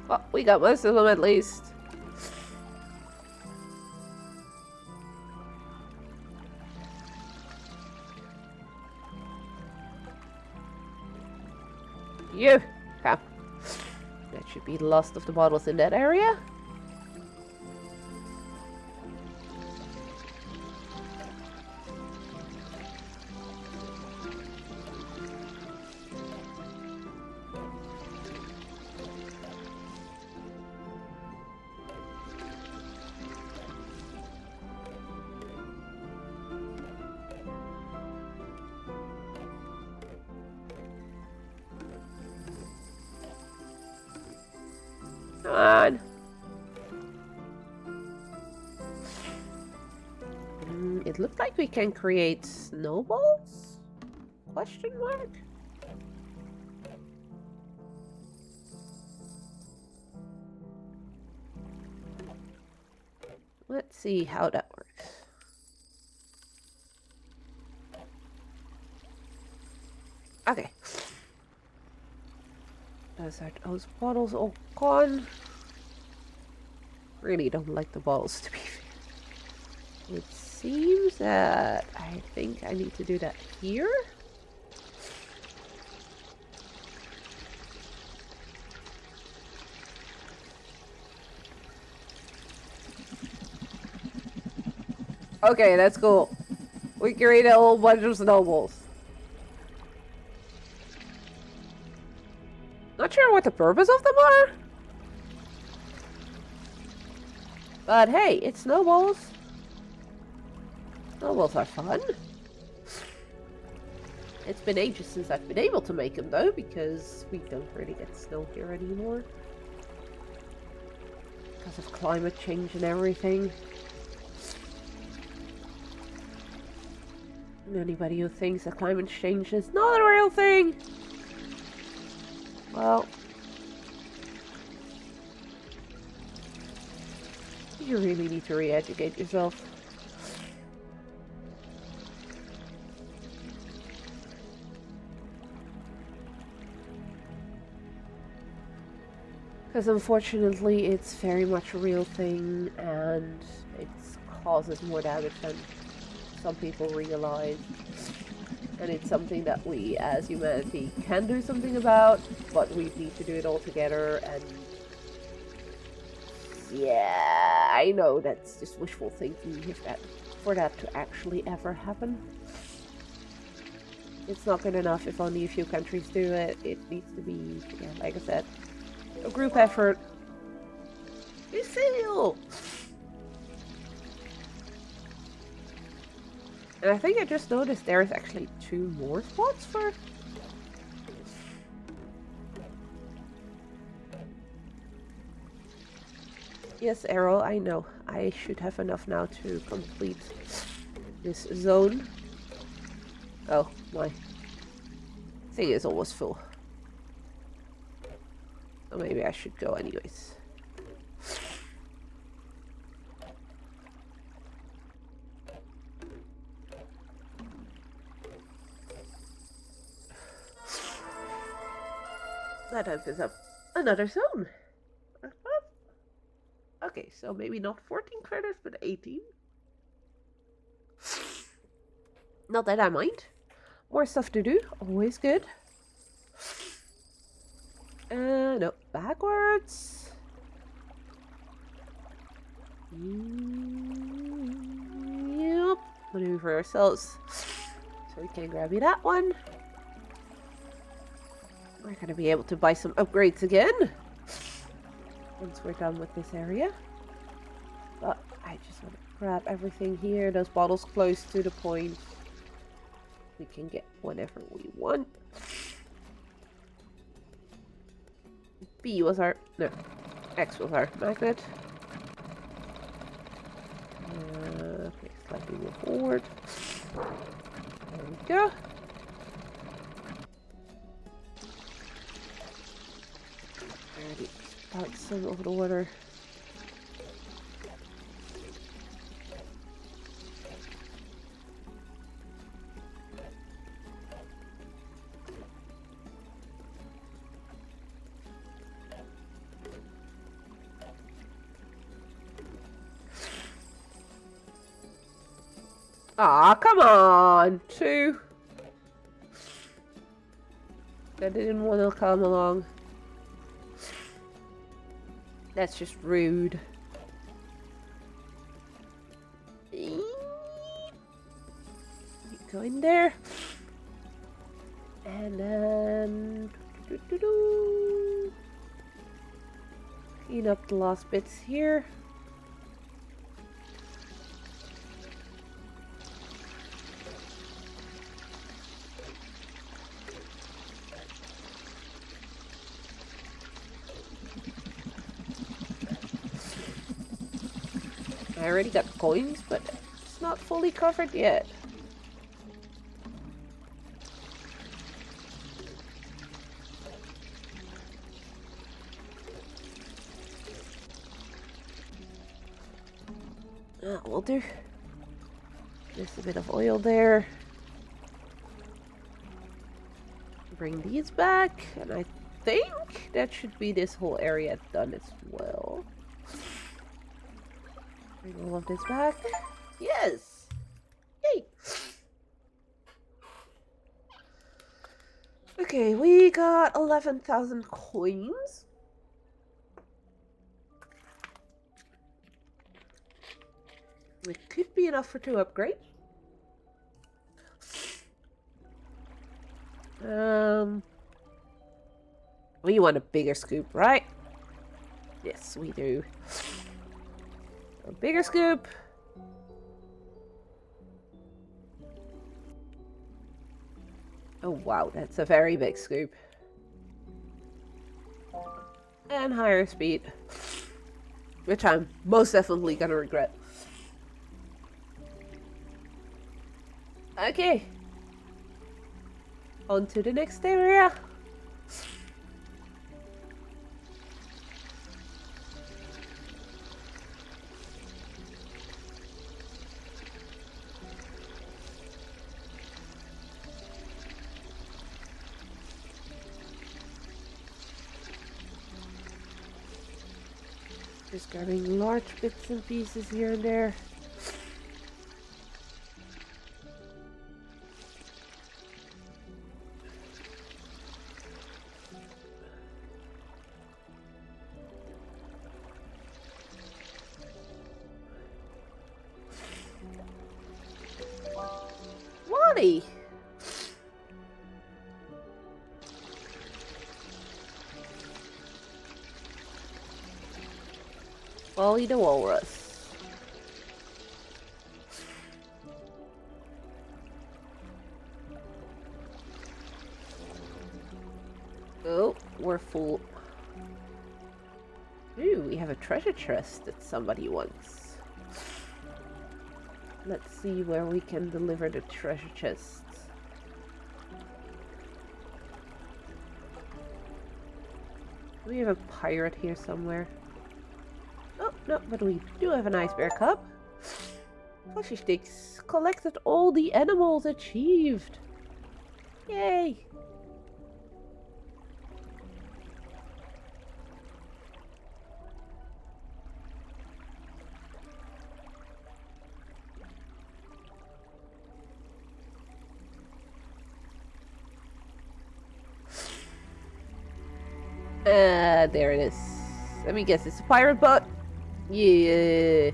Well, we got most of them at least. You! Okay. That should be the last of the bottles in that area. Come on. It looked like we can create snowballs? Question mark? Let's see how that works. Okay. Those bottles all gone. Really don't like the balls, to be fair. It seems that I think I need to do that here. Okay, that's cool. We created a whole bunch of snowballs. Not sure what the purpose of them are. But hey, it's snowballs. Snowballs are fun. It's been ages since I've been able to make them though, because we don't really get snow here anymore. Because of climate change and everything. And anybody who thinks that climate change is not a real thing, well, you really need to re-educate yourself. Because unfortunately it's very much a real thing and it causes more damage than some people realize. And it's something that we as humanity can do something about, but we need to do it all together. And yeah, I know that's just wishful thinking for that to actually ever happen. It's not good enough if only a few countries do it. It needs to be, yeah, like I said, a group effort. Lucille! And I think I just noticed there is actually 2 more spots for... Yes, Arrow, I know. I should have enough now to complete this zone. Oh, my thing is almost full. So maybe I should go anyways. That opens up another zone. Okay, so maybe not 14 credits, but 18. Not that I mind. More stuff to do, always good. No, backwards. Yep, maneuver ourselves. So we can grab you that one. We're gonna be able to buy some upgrades again once we're done with this area. But I just want to grab everything here. Those bottles close to the point. We can get whatever we want. B was our... no. X was our magnet. Okay, slightly move forward. There we go. Already sparked some of the water. Ah, come on! 2. I didn't want to come along. That's just rude. You go in there. And then... clean up the last bits here. I already got coins, but it's not fully covered yet. Will do. Just a bit of oil there. Bring these back, and I think that should be this whole area done as well. Bring all of this back. Yes! Yay! Okay, we got 11,000 coins. It could be enough for 2 upgrades. We want a bigger scoop, right? Yes, we do. A bigger scoop. Oh wow, that's a very big scoop. And higher speed. Which I'm most definitely gonna regret. Okay. On to the next area. Just grabbing large bits and pieces here and there. Wally! Wally the Walrus. we're full. Ooh, we have a treasure chest that somebody wants. Let's see where we can deliver the treasure chests. Do we have a pirate here somewhere? Oh, no, but we do have an ice bear cup. Flashy sticks. Collected all the animals achieved. Yay! There it is. Let me guess, it's a pirate boat? Yeah.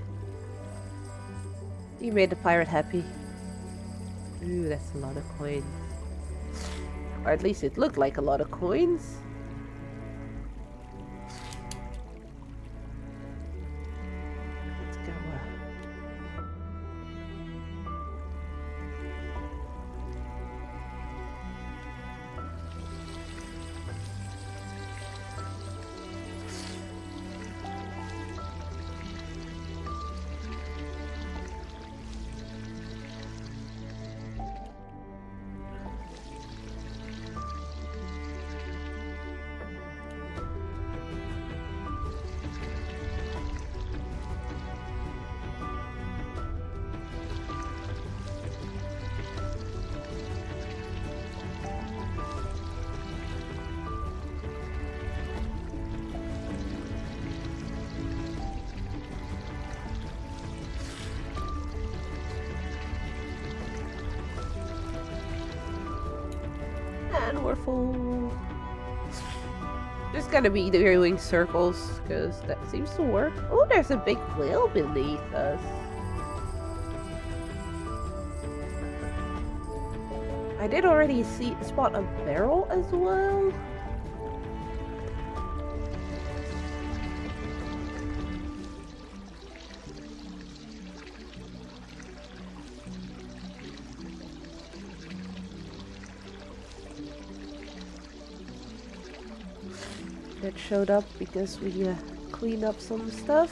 You made the pirate happy. Ooh, that's a lot of coins. Or at least it looked like a lot of coins. Let's go. And we're full. Just gotta be doing circles, because that seems to work. Oh, there's a big whale beneath us. I did already spot a barrel as well. That showed up because we cleaned up some stuff.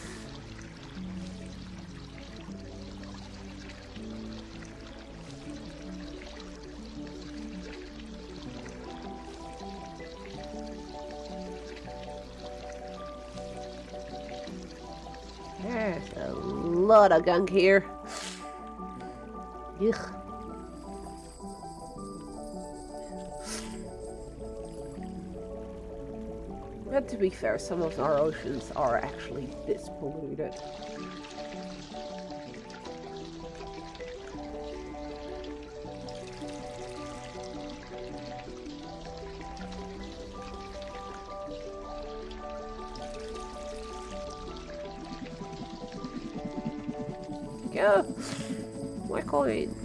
There's a lot of gunk here. Ugh. But to be fair, some of our oceans are actually this polluted. Yeah, more coins.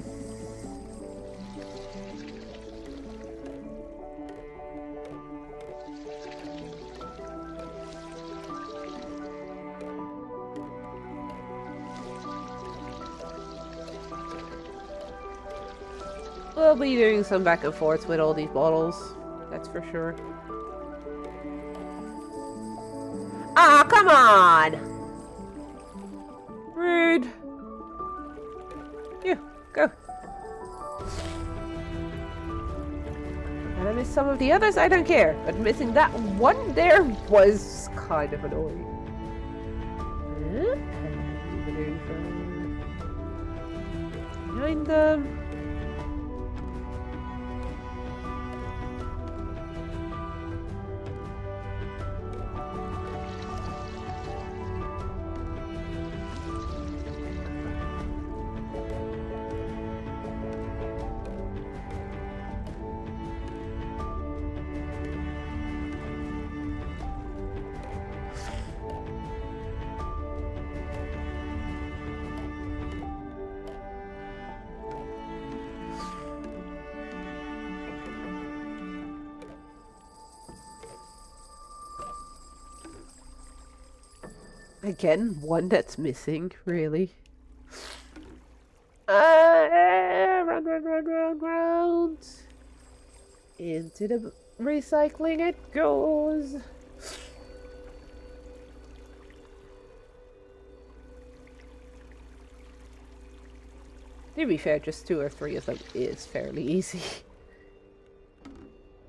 We'll be doing some back and forth with all these bottles, that's for sure. Ah, come on! Rude. You, go. And I missed some of the others, I don't care. But missing that one there was kind of annoying. Behind them. Again, one that's missing, really. Round. Into the recycling it goes. To be fair, just 2 or 3 of them is fairly easy.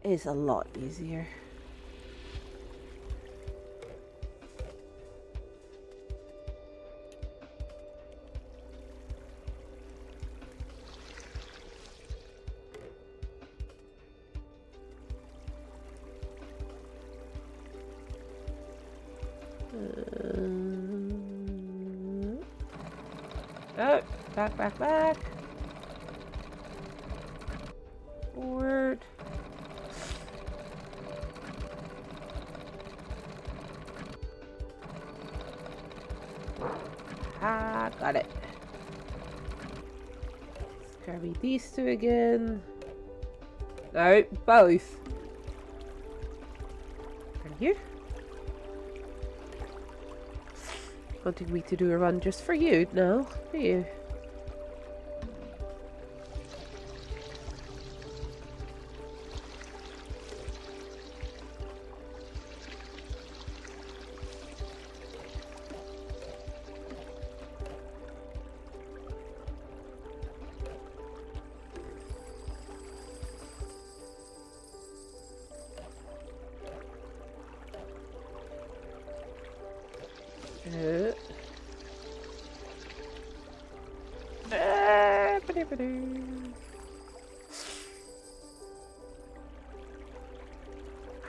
It's a lot easier. Oh, back. Forward. Ah, got it. Let's grab these 2 again. No, both. Right here. Wanting me to do a run just for you now, do you?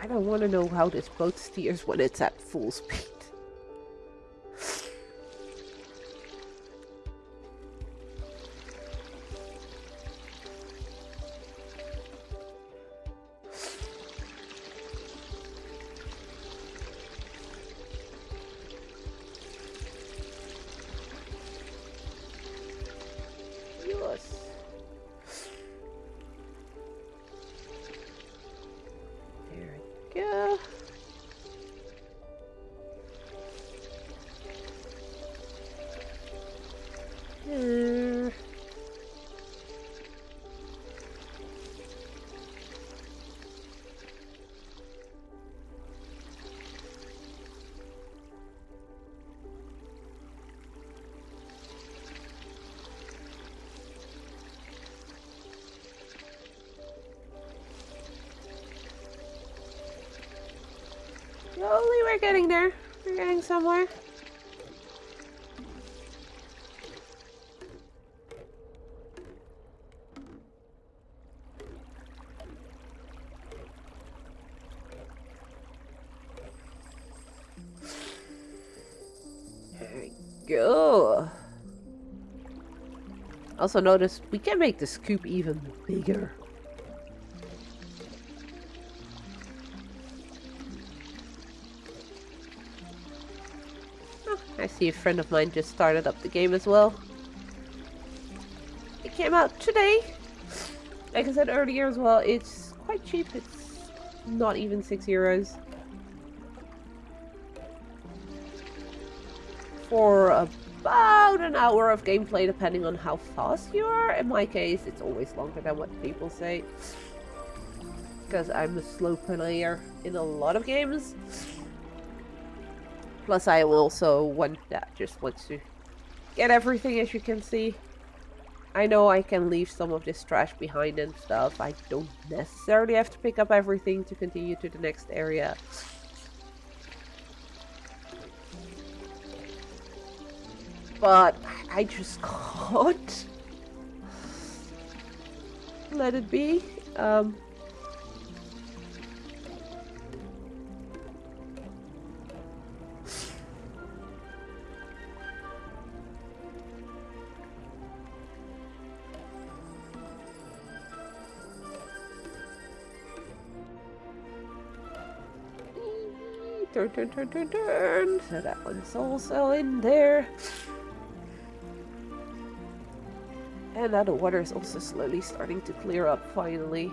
I don't want to know how this boat steers when it's at full speed. Yes. There we go. There. Slowly we're getting there. We're getting somewhere. There we go. Also notice we can make the scoop even bigger. I see a friend of mine just started up the game as well. It came out today. Like I said earlier as well, it's quite cheap. It's not even €6. For about an hour of gameplay, depending on how fast you are. In my case, it's always longer than what people say. Because I'm a slow player in a lot of games. Plus, I am also one that just wants to get everything, as you can see. I know I can leave some of this trash behind and stuff. I don't necessarily have to pick up everything to continue to the next area. But I just can't let it be. Turn. So that one's also in there. And now the water is also slowly starting to clear up finally.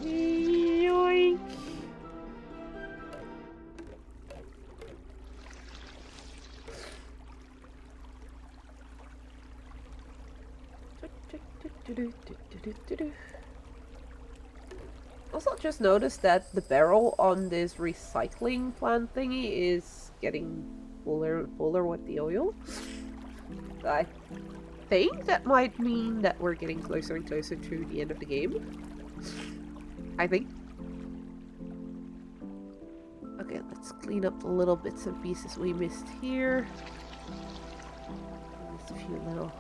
Yoink! Also, just noticed that the barrel on this recycling plant thingy is getting fuller and fuller with the oil. I think that might mean that we're getting closer and closer to the end of the game. I think. Okay, let's clean up the little bits and pieces we missed here. Just a few little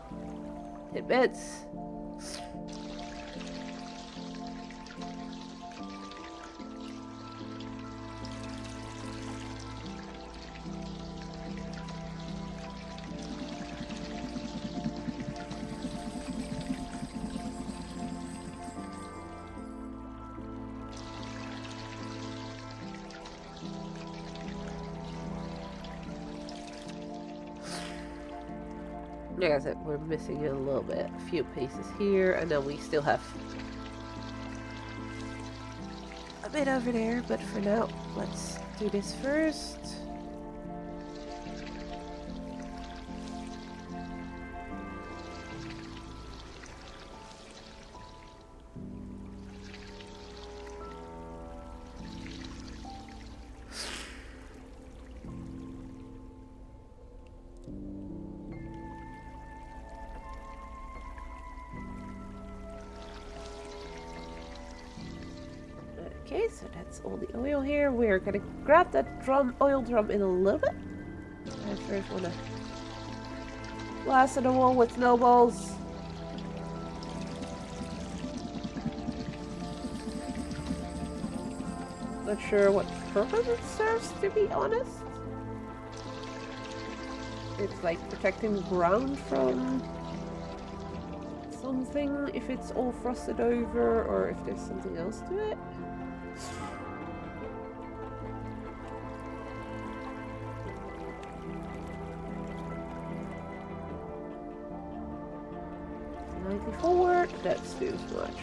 tidbits. Like I said, we're missing a little bit, a few pieces here, and then we still have a bit over there, but for now, let's do this first. Okay, so that's all the oil here. We're gonna grab that oil drum in a little bit. I first wanna blast at the wall with snowballs. Not sure what purpose it serves, to be honest. It's like protecting the ground from something, if it's all frosted over, or if there's something else to it. Forward, that's too much.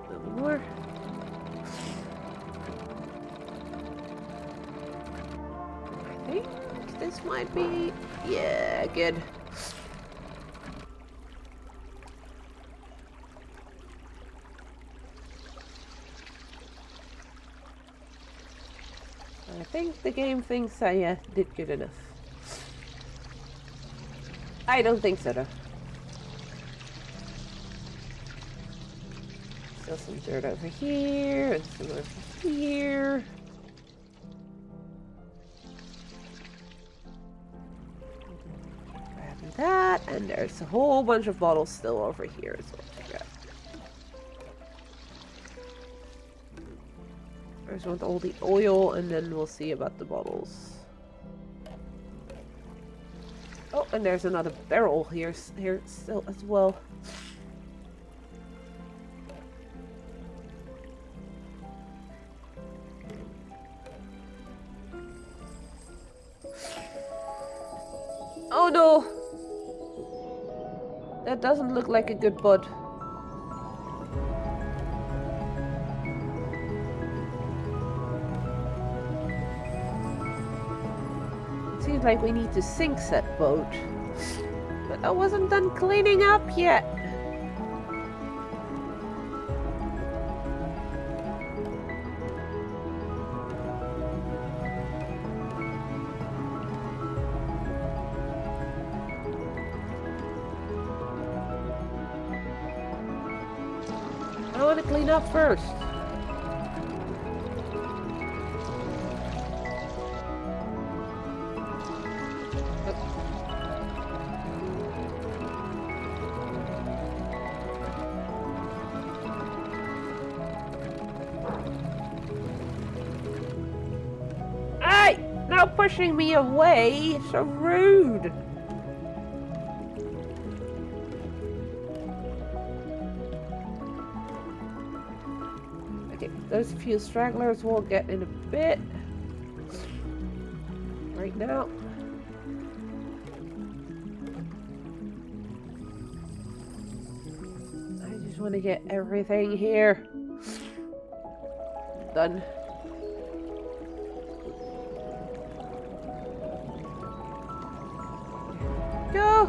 A little more. I think this might be, yeah, good. I think the game thinks I did good enough. I don't think so, though. Still some dirt over here, and some over here. Grab that, and there's a whole bunch of bottles still over here as well to grab. First want all the oil, and then we'll see about the bottles. Oh, and there's another barrel here still as well. Oh no! That doesn't look like a good bud. Seems like we need to sink that boat. But I wasn't done cleaning up yet. I want to clean up first. Pushing me away, so rude. Okay, those few stragglers we'll get in a bit. Right now. I just want to get everything here done. Go!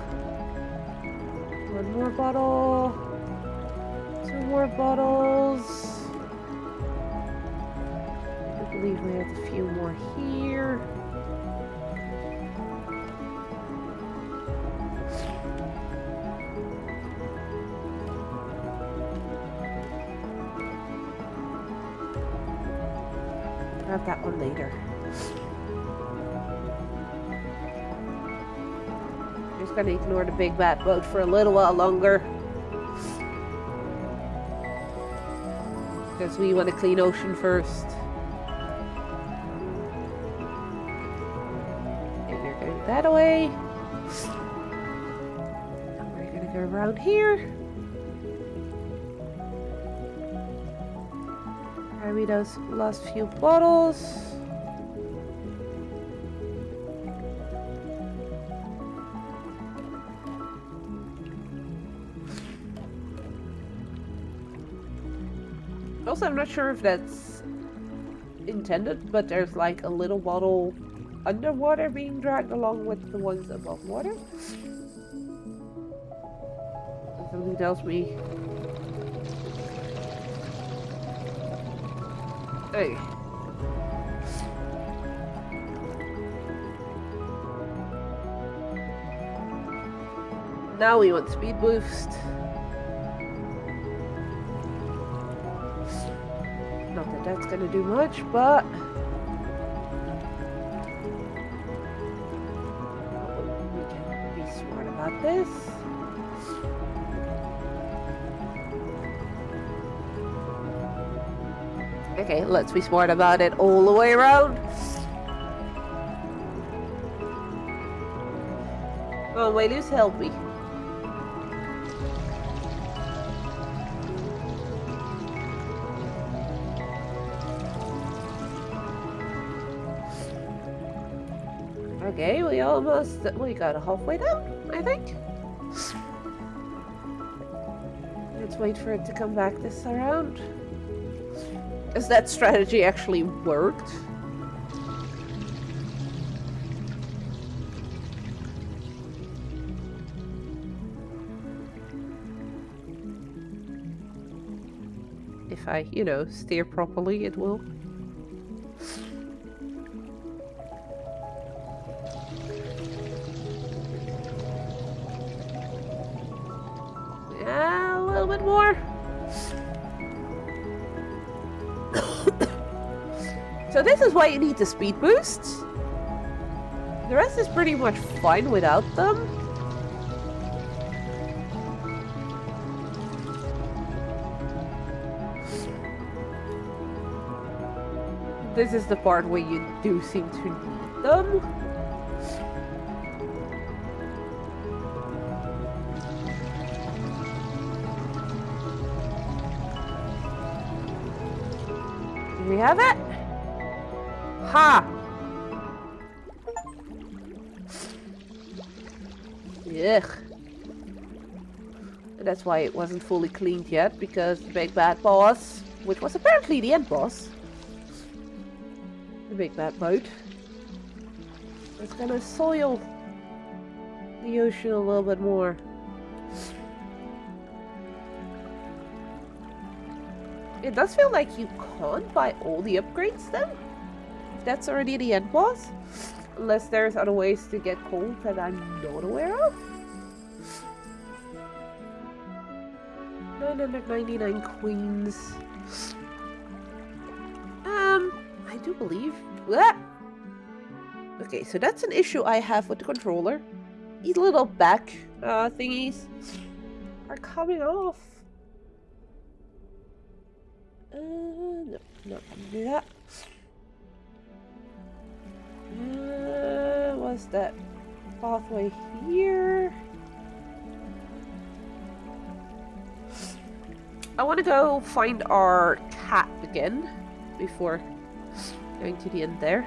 One more bottle. Two more bottles. I believe we have a few more here. Grab that one later. Just gonna ignore the big bad boat for a little while longer. Because we want to clean ocean first. And you're going that away. And we're gonna go around here. Carry those last few bottles. Also, I'm not sure if that's intended, but there's like a little bottle underwater being dragged along with the ones above water. Something tells me. Hey. Now we want speed boost. Not that that's gonna do much, but we can be smart about this. Okay, let's be smart about it all the way around. Oh, Wailus, help me. Okay, we got halfway down, I think. Let's wait for it to come back this around. As that strategy actually worked. If I, steer properly, it will. Yeah, a little bit more. So this is why you need the speed boosts. The rest is pretty much fine without them. This is the part where you do seem to need them. Do we have it? Ha! Ugh. And that's why it wasn't fully cleaned yet, because the big bad boss, which was apparently the end boss, the big bad boat, is gonna soil the ocean a little bit more. It does feel like you can't buy all the upgrades then. If that's already the end boss. Unless there's other ways to get gold that I'm not aware of. 999 queens. I do believe. What? Okay, so that's an issue I have with the controller. These little back thingies are coming off. No, not gonna do that. Was that pathway here? I want to go find our cat again before going to the end there.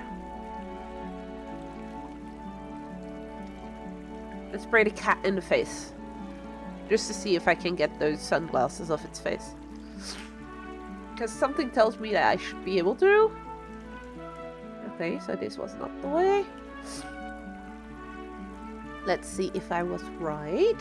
Let's spray the cat in the face. Just to see if I can get those sunglasses off its face. Because something tells me that I should be able to. Okay, so this was not the way. Let's see if I was right.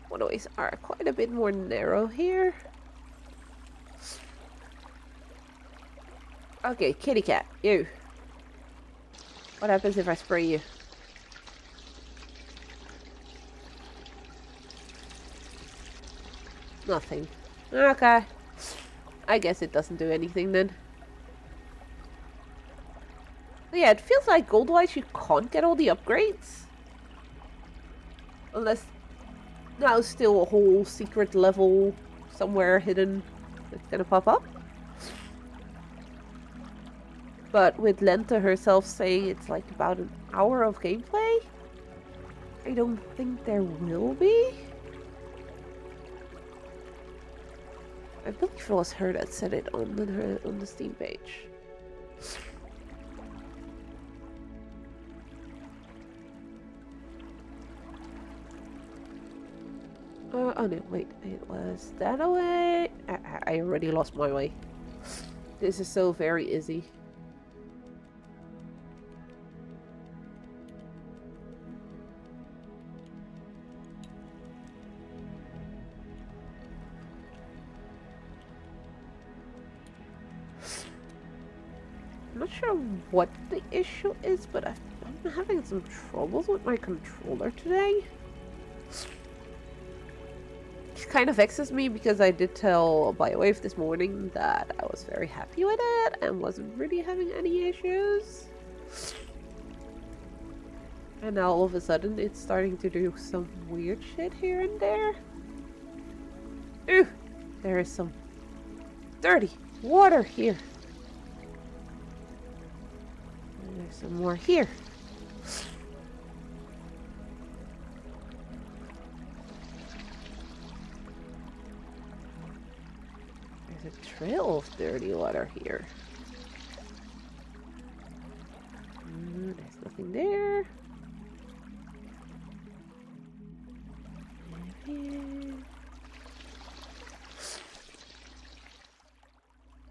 Waterways are quite a bit more narrow here. Okay, kitty cat, you. What happens if I spray you? Nothing. Okay. I guess it doesn't do anything then. But yeah, it feels like gold-wise you can't get all the upgrades. Unless now still a whole secret level somewhere hidden that's gonna pop up. But with Lenta herself saying it's like about an hour of gameplay, I don't think there will be. I believe it was her that said it on the Steam page. Oh no, wait, it was that way? I already lost my way. This is so very easy. I'm not sure what the issue is, but I'm having some troubles with my controller today. It kind of vexes me because I did tell BioWave this morning that I was very happy with it and wasn't really having any issues. And now all of a sudden it's starting to do some weird shit here and there. Ooh, there is some dirty water here. And there's some more here. There's a trail of dirty water here. There's nothing there.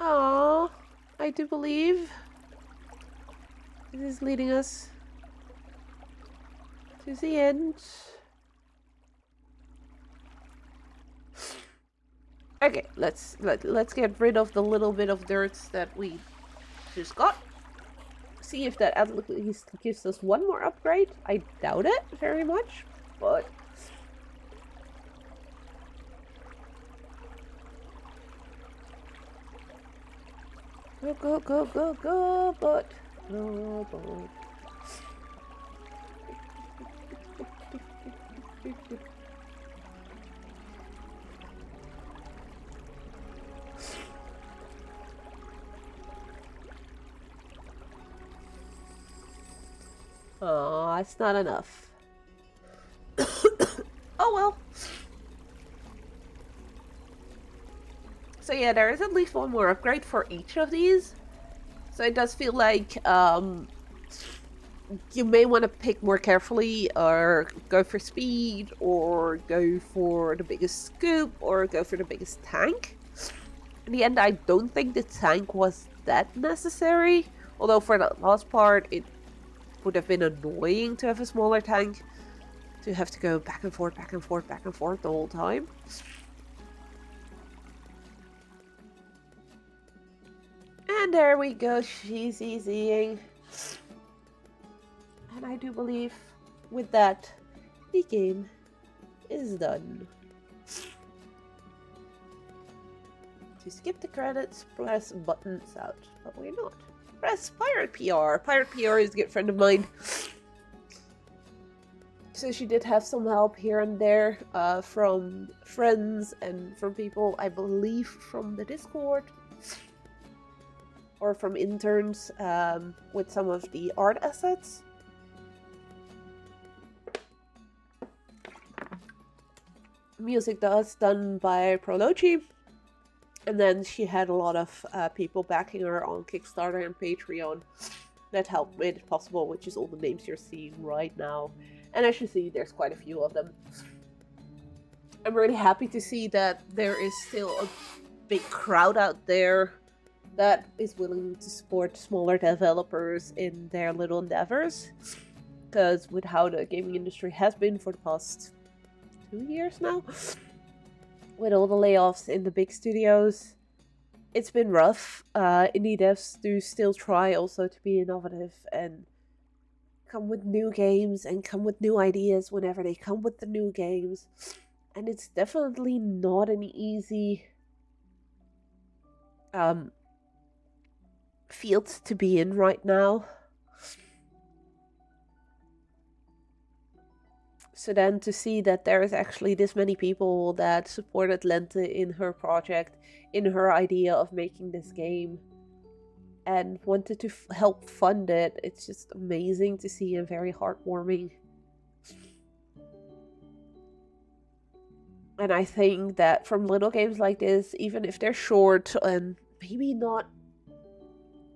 Oh, I do believe this is leading us to the end. Okay, let's get rid of the little bit of dirt that we just got. See if that at least gives us one more upgrade. I doubt it very much, but go, but no, but. Oh, it's not enough. Oh well. So yeah, there is at least one more upgrade for each of these. So it does feel like you may want to pick more carefully, or go for speed, or go for the biggest scoop, or go for the biggest tank. In the end, I don't think the tank was that necessary. Although for the last part, it would have been annoying to have a smaller tank. To have to go back and forth, back and forth, back and forth the whole time. And there we go, she's easying. And I do believe with that, the game is done. To skip the credits, press buttons out. But we're not. Press Pirate PR. Pirate PR is a good friend of mine. So she did have some help here and there from friends and from people, I believe, from the Discord. Or from interns with some of the art assets. Music done by Prology. And then she had a lot of people backing her on Kickstarter and Patreon that helped made it possible, which is all the names you're seeing right now. And as you see, there's quite a few of them. I'm really happy to see that there is still a big crowd out there that is willing to support smaller developers in their little endeavors. Because with how the gaming industry has been for the past 2 years now, with all the layoffs in the big studios, it's been rough. Indie devs do still try also to be innovative and come with new games and come with new ideas whenever they come with the new games. And it's definitely not an easy field to be in right now. So then to see that there is actually this many people that supported Lente in her project, in her idea of making this game, and wanted to help fund it, it's just amazing to see and very heartwarming. And I think that from little games like this, even if they're short and maybe not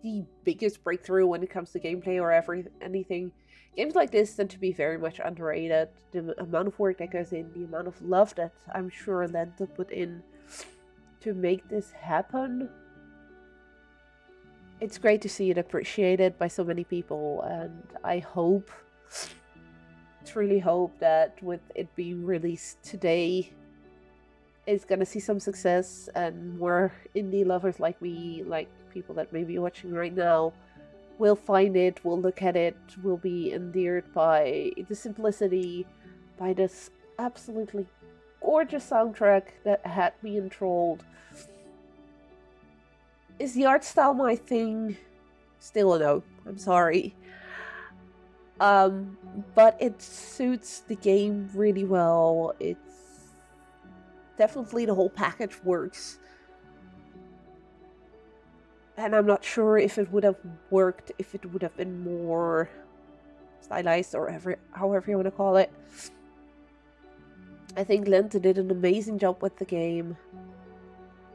the biggest breakthrough when it comes to gameplay or anything, games like this tend to be very much underrated. The amount of work that goes in, the amount of love that I'm sure Lente put in to make this happen. It's great to see it appreciated by so many people, and I truly hope that with it being released today, it's gonna see some success and more indie lovers like me, like people that may be watching right now, will find it, will look at it, will be endeared by the simplicity, by this absolutely gorgeous soundtrack that had me enthralled. Is the art style my thing? Still a no. I'm sorry. But it suits the game really well. It's definitely the whole package works. And I'm not sure if it would have worked if it would have been more stylized or however you want to call it. I think Lente did an amazing job with the game.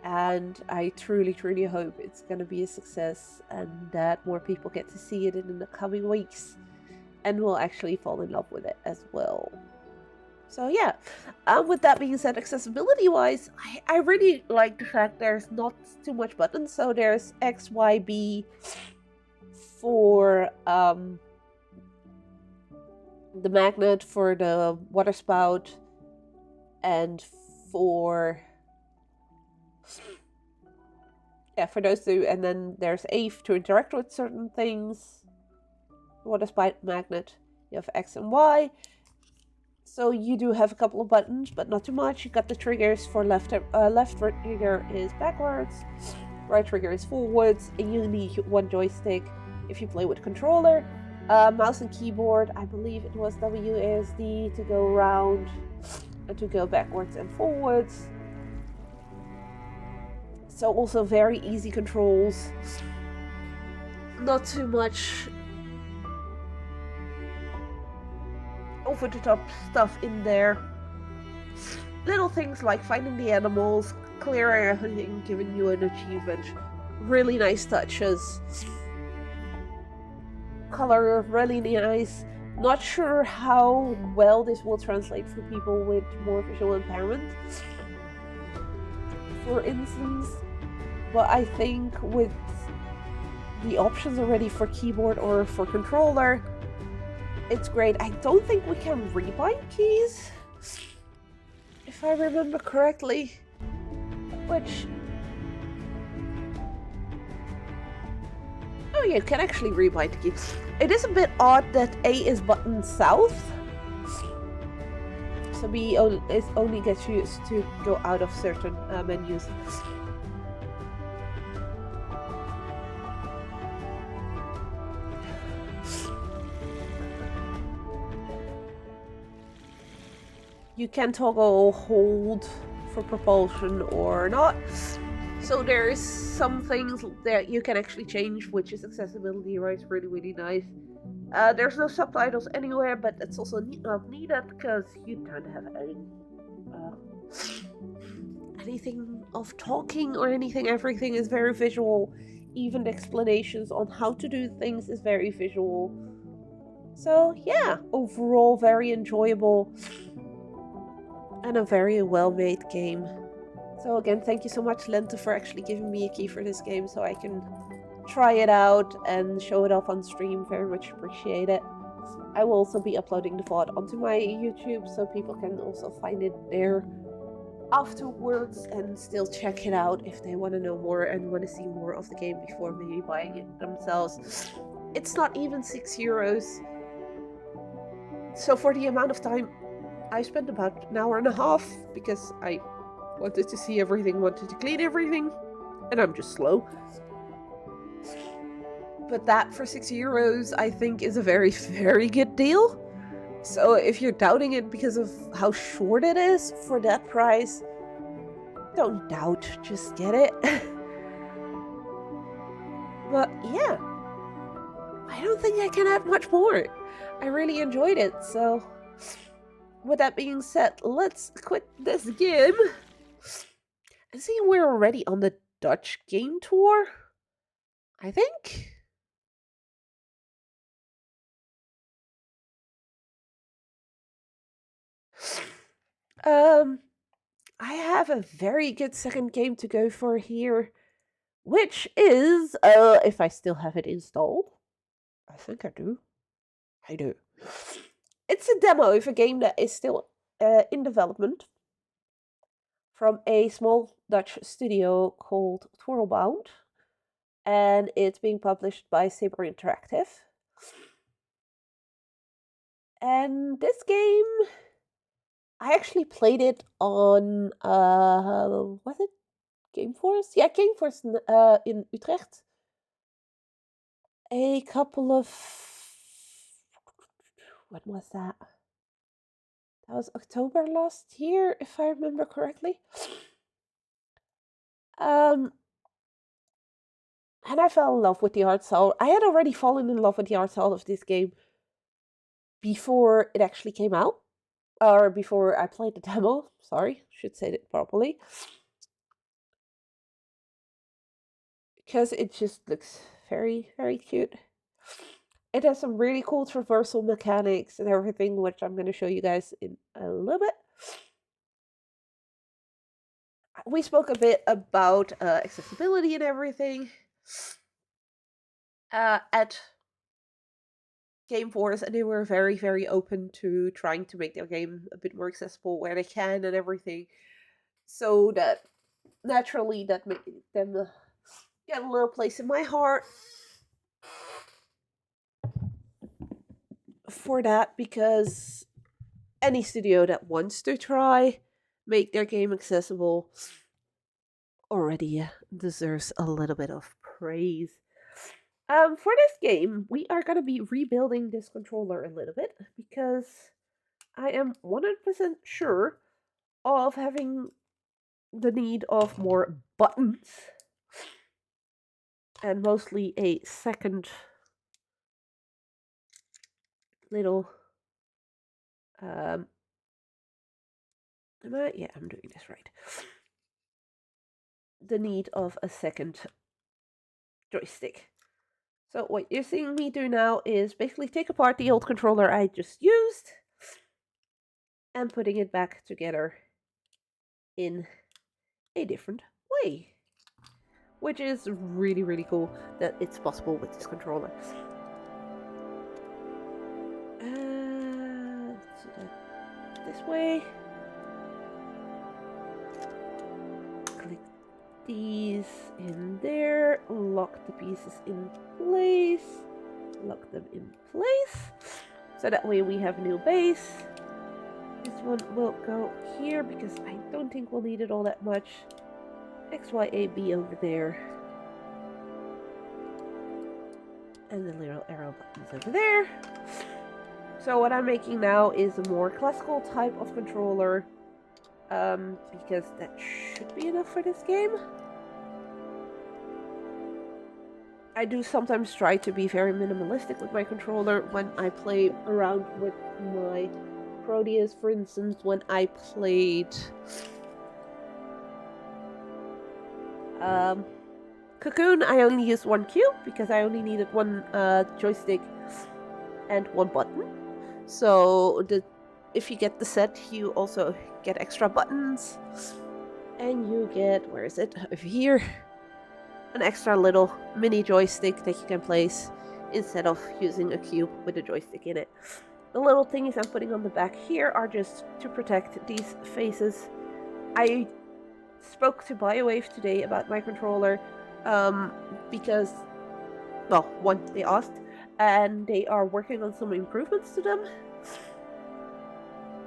And I truly, truly hope it's going to be a success and that more people get to see it in the coming weeks and will actually fall in love with it as well. So yeah, with that being said, accessibility-wise, I really like the fact there's not too much buttons. So there's X, Y, B for the magnet, for the water spout, and for those two. And then there's A to interact with certain things, water spout, magnet. You have X and Y. So you do have a couple of buttons, but not too much. You got the triggers for left trigger is backwards, right trigger is forwards, and you need one joystick if you play with controller. Mouse and keyboard, I believe it was WASD to go around and to go backwards and forwards. So also very easy controls. Not too much over the top stuff in there. Little things like finding the animals, clearing everything, giving you an achievement. Really nice touches. Color, really nice. Not sure how well this will translate for people with more visual impairment, for instance. But I think with the options already for keyboard or for controller, it's great. I don't think we can rebind keys, if I remember correctly, which... Oh yeah, you can actually rebind keys. It is a bit odd that A is button south, so B only gets used to go out of certain menus. You can toggle hold for propulsion or not. So there's some things that you can actually change, which is accessibility, right? It's really, really nice. There's no subtitles anywhere, but it's also not needed because you don't have anything of talking or anything. Everything is very visual. even the explanations on how to do things is very visual. So yeah, overall very enjoyable and a very well made game. So again, thank you so much, Lente, for actually giving me a key for this game so I can try it out and show it off on stream. Very much appreciate it. I will also be uploading the VOD onto my YouTube so people can also find it there afterwards and still check it out if they want to know more and want to see more of the game before maybe buying it themselves. It's not even €6. So for the amount of time, I spent about an hour and a half because I wanted to see everything, wanted to clean everything, and I'm just slow. But that for €6 I think is a very, very good deal. So if you're doubting it because of how short it is for that price, don't doubt, just get it. But yeah, I don't think I can add much more. I really enjoyed it, so with that being said, let's quit this game. And see, we're already on the Dutch game tour, I think. I have a very good second game to go for here, which is, if I still have it installed. I think I do. I do. It's a demo of a game that is still in development from a small Dutch studio called Twirlbound, and it's being published by Saber Interactive. And this game, I actually played it on, was it Gameforce? Yeah, Gameforce in Utrecht. A couple of, when was that? That was October last year, if I remember correctly. And I fell in love with the art style. I had already fallen in love with the art style of this game before it actually came out. Or before I played the demo. Sorry, should say it properly. Because it just looks very, very cute. It has some really cool traversal mechanics and everything, which I'm going to show you guys in a little bit. We spoke a bit about accessibility and everything at Gameforce, and they were very, very open to trying to make their game a bit more accessible where they can and everything. So that naturally that made them get a little place in my heart for that, because any studio that wants to try make their game accessible already deserves a little bit of praise. For this game, we are going to be rebuilding this controller a little bit because I am 100% sure of having the need of more buttons and mostly a second little yeah, I'm doing this right. The need of a second joystick. So what you're seeing me do now is basically take apart the old controller I just used and putting it back together in a different way. Which is really, really cool that it's possible with this controller. Let's do that this way. Click these in there, lock the pieces in place, lock them in place, so that way we have a new base. This one will go here because I don't think we'll need it all that much. X, Y, A, B over there. And the little arrow buttons over there. So what I'm making now is a more classical type of controller. Because that should be enough for this game. I do sometimes try to be very minimalistic with my controller when I play around with my Proteus, for instance, when I played Cocoon, I only used one cube because I only needed one joystick and one button. So if you get the set, you also get extra buttons. And you get, where is it? Over here. An extra little mini joystick that you can place instead of using a cube with a joystick in it. The little thingies I'm putting on the back here are just to protect these faces. I spoke to BioWave today about my controller because, well, one, they asked, and they are working on some improvements to them.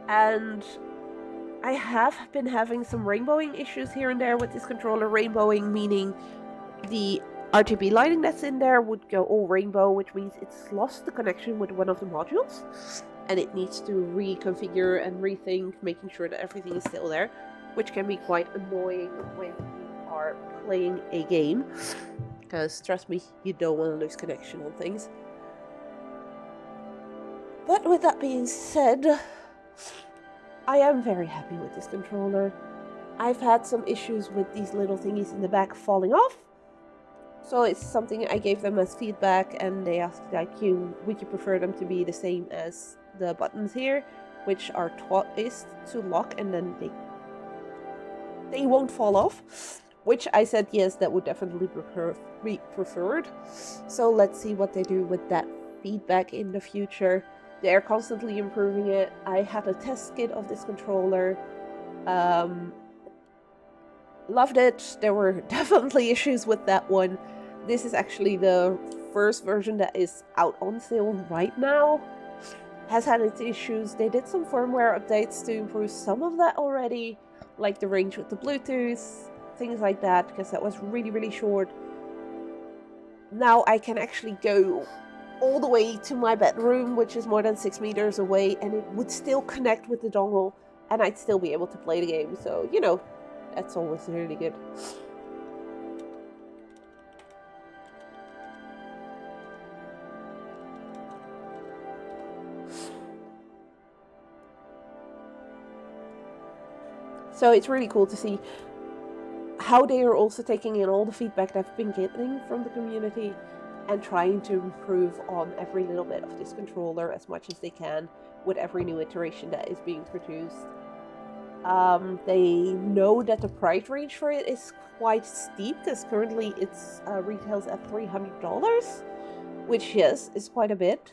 And I have been having some rainbowing issues here and there with this controller. Rainbowing meaning the RGB lighting that's in there would go all rainbow, which means it's lost the connection with one of the modules. And it needs to reconfigure and rethink, making sure that everything is still there, which can be quite annoying when you are playing a game. Because, trust me, you don't want to lose connection on things. But with that being said, I am very happy with this controller. I've had some issues with these little thingies in the back falling off. So it's something I gave them as feedback, and they asked, like, would you prefer them to be the same as the buttons here, which are twice to lock, and then they won't fall off. Which I said, yes, that would definitely be preferred. So let's see what they do with that feedback in the future. They're constantly improving it. I had a test kit of this controller. Loved it. There were definitely issues with that one. This is actually the first version that is out on sale right now. Has had its issues. They did some firmware updates to improve some of that already, like the range with the Bluetooth, things like that, because that was really, really short. Now I can actually go all the way to my bedroom, which is more than 6 meters away, and it would still connect with the dongle, and I'd still be able to play the game. So, you know, that's always really good. So it's really cool to see how they are also taking in all the feedback that I've been getting from the community and trying to improve on every little bit of this controller as much as they can with every new iteration that is being produced. They know that the price range for it is quite steep, because currently it's retails at $300, which, yes, is quite a bit.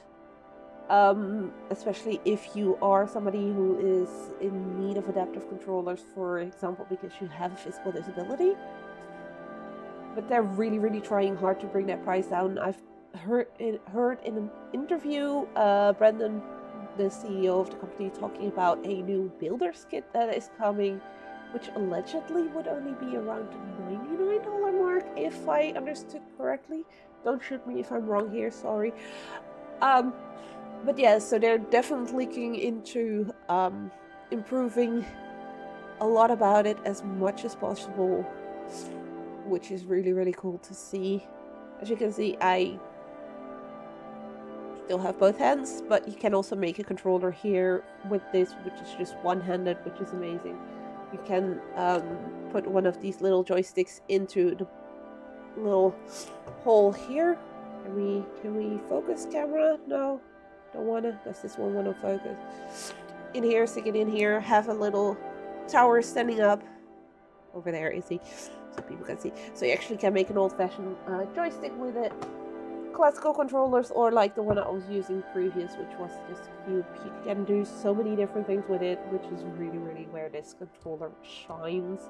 Especially if you are somebody who is in need of adaptive controllers, for example, because you have a physical disability. But they're really, really trying hard to bring that price down. I've heard in an interview, Brendan, the CEO of the company, talking about a new builder's kit that is coming, which allegedly would only be around the $99 mark, if I understood correctly. Don't shoot me if I'm wrong here, sorry. But yeah, so they're definitely looking into improving a lot about it as much as possible, which is really, really cool to see. As you can see, I still have both hands, but you can also make a controller here with this, which is just one-handed, which is amazing. You can put one of these little joysticks into the little hole here. Can we focus camera? No. Don't wanna. Does this one wanna focus? In here, stick it in here. Have a little tower standing up. Over there, you see, so people can see. So you actually can make an old-fashioned joystick with it. Classical controllers, or like the one I was using previous, which was just a cube. You can do so many different things with it, which is really, really where this controller shines.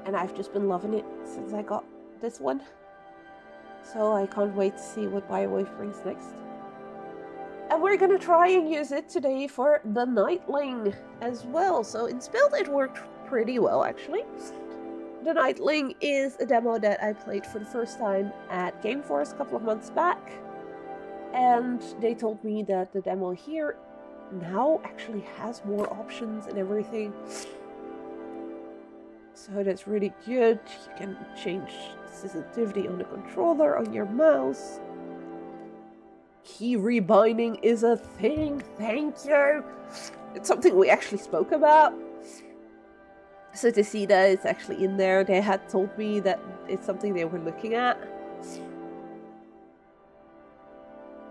And I've just been loving it since I got this one. So I can't wait to see what BioWave brings next. And we're gonna try and use it today for the Nightling as well. So in Spilled it worked pretty well, actually. The Nightling is a demo that I played for the first time at Gameforce a couple of months back. And they told me that the demo here now actually has more options and everything. So that's really good. You can change sensitivity on the controller, on your mouse. Key rebinding is a thing, thank you! It's something we actually spoke about. So to see that it's actually in there, they had told me that it's something they were looking at.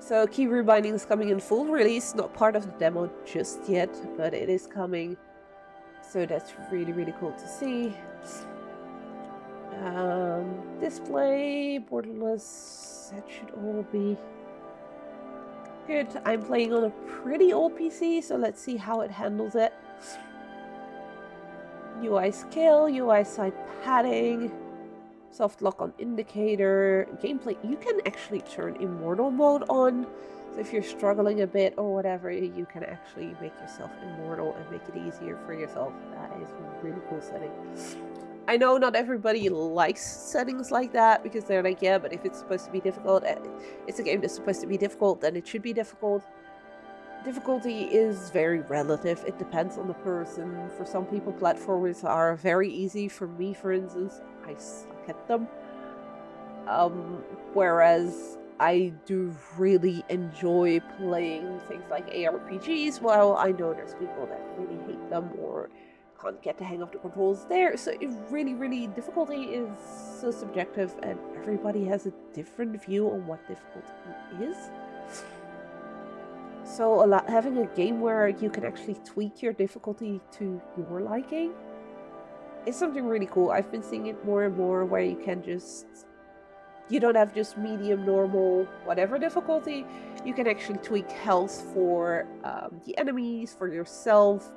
So Keyru Binding is coming in full release, not part of the demo just yet, but it is coming. So that's really, really cool to see. Display, borderless, that should all be good. I'm playing on a pretty old PC, so let's see how it handles it. UI scale, UI side padding, soft lock on indicator, gameplay. You can actually turn immortal mode on. So if you're struggling a bit or whatever, you can actually make yourself immortal and make it easier for yourself. That is a really cool setting. I know not everybody likes settings like that because they're like, yeah, but if it's supposed to be difficult, it's a game that's supposed to be difficult, then it should be difficult. Difficulty is very relative. It depends on the person. For some people, platformers are very easy. For me, for instance, I suck at them. Whereas I do really enjoy playing things like ARPGs. Well, I know there's people that really hate them or can't get the hang of the controls there. So it really, difficulty is so subjective, and everybody has a different view on what difficulty is. So having a game where you can actually tweak your difficulty to your liking is something really cool. I've been seeing it more and more where you can you don't have just medium, normal, whatever difficulty. You can actually tweak health for the enemies, for yourself.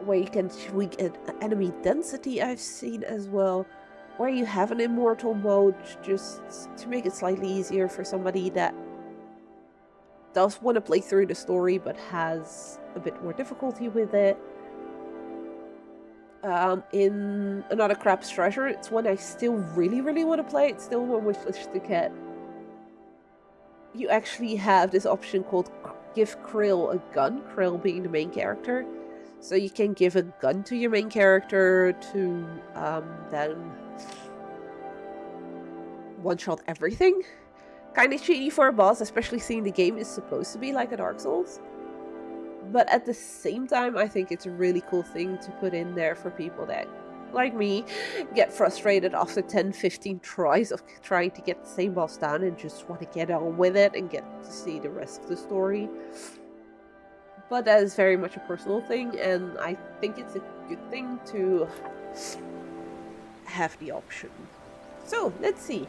Where you can tweak enemy density, I've seen as well. Where you have an immortal mode just to make it slightly easier for somebody that does want to play through the story but has a bit more difficulty with it. In Another Crap's Treasure, it's one I still really want to play. It's still on my wishlist to get. You actually have this option called Give Krill a Gun, Krill being the main character. So you can give a gun to your main character to then one-shot everything. Kind of cheaty for a boss, especially seeing the game is supposed to be like a Dark Souls. But at the same time, I think it's a really cool thing to put in there for people that, like me, get frustrated after 10-15 tries of trying to get the same boss down and just want to get on with it and get to see the rest of the story. But that is very much a personal thing, and I think it's a good thing to have the option. So, let's see.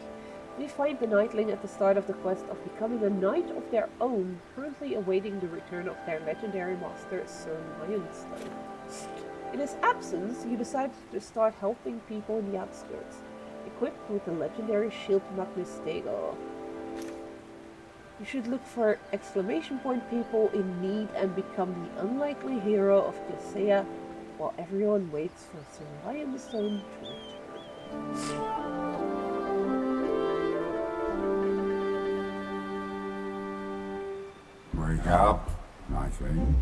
We find the Knightling at the start of the quest of becoming a knight of their own, currently awaiting the return of their legendary master, Sir Lionstone. In his absence, you decide to start helping people in the outskirts, equipped with the legendary shield Magnus Stegel. You should look for exclamation point people in need and become the unlikely hero of Glycea while everyone waits for Sir Lionstone to return. Wake up, my thing.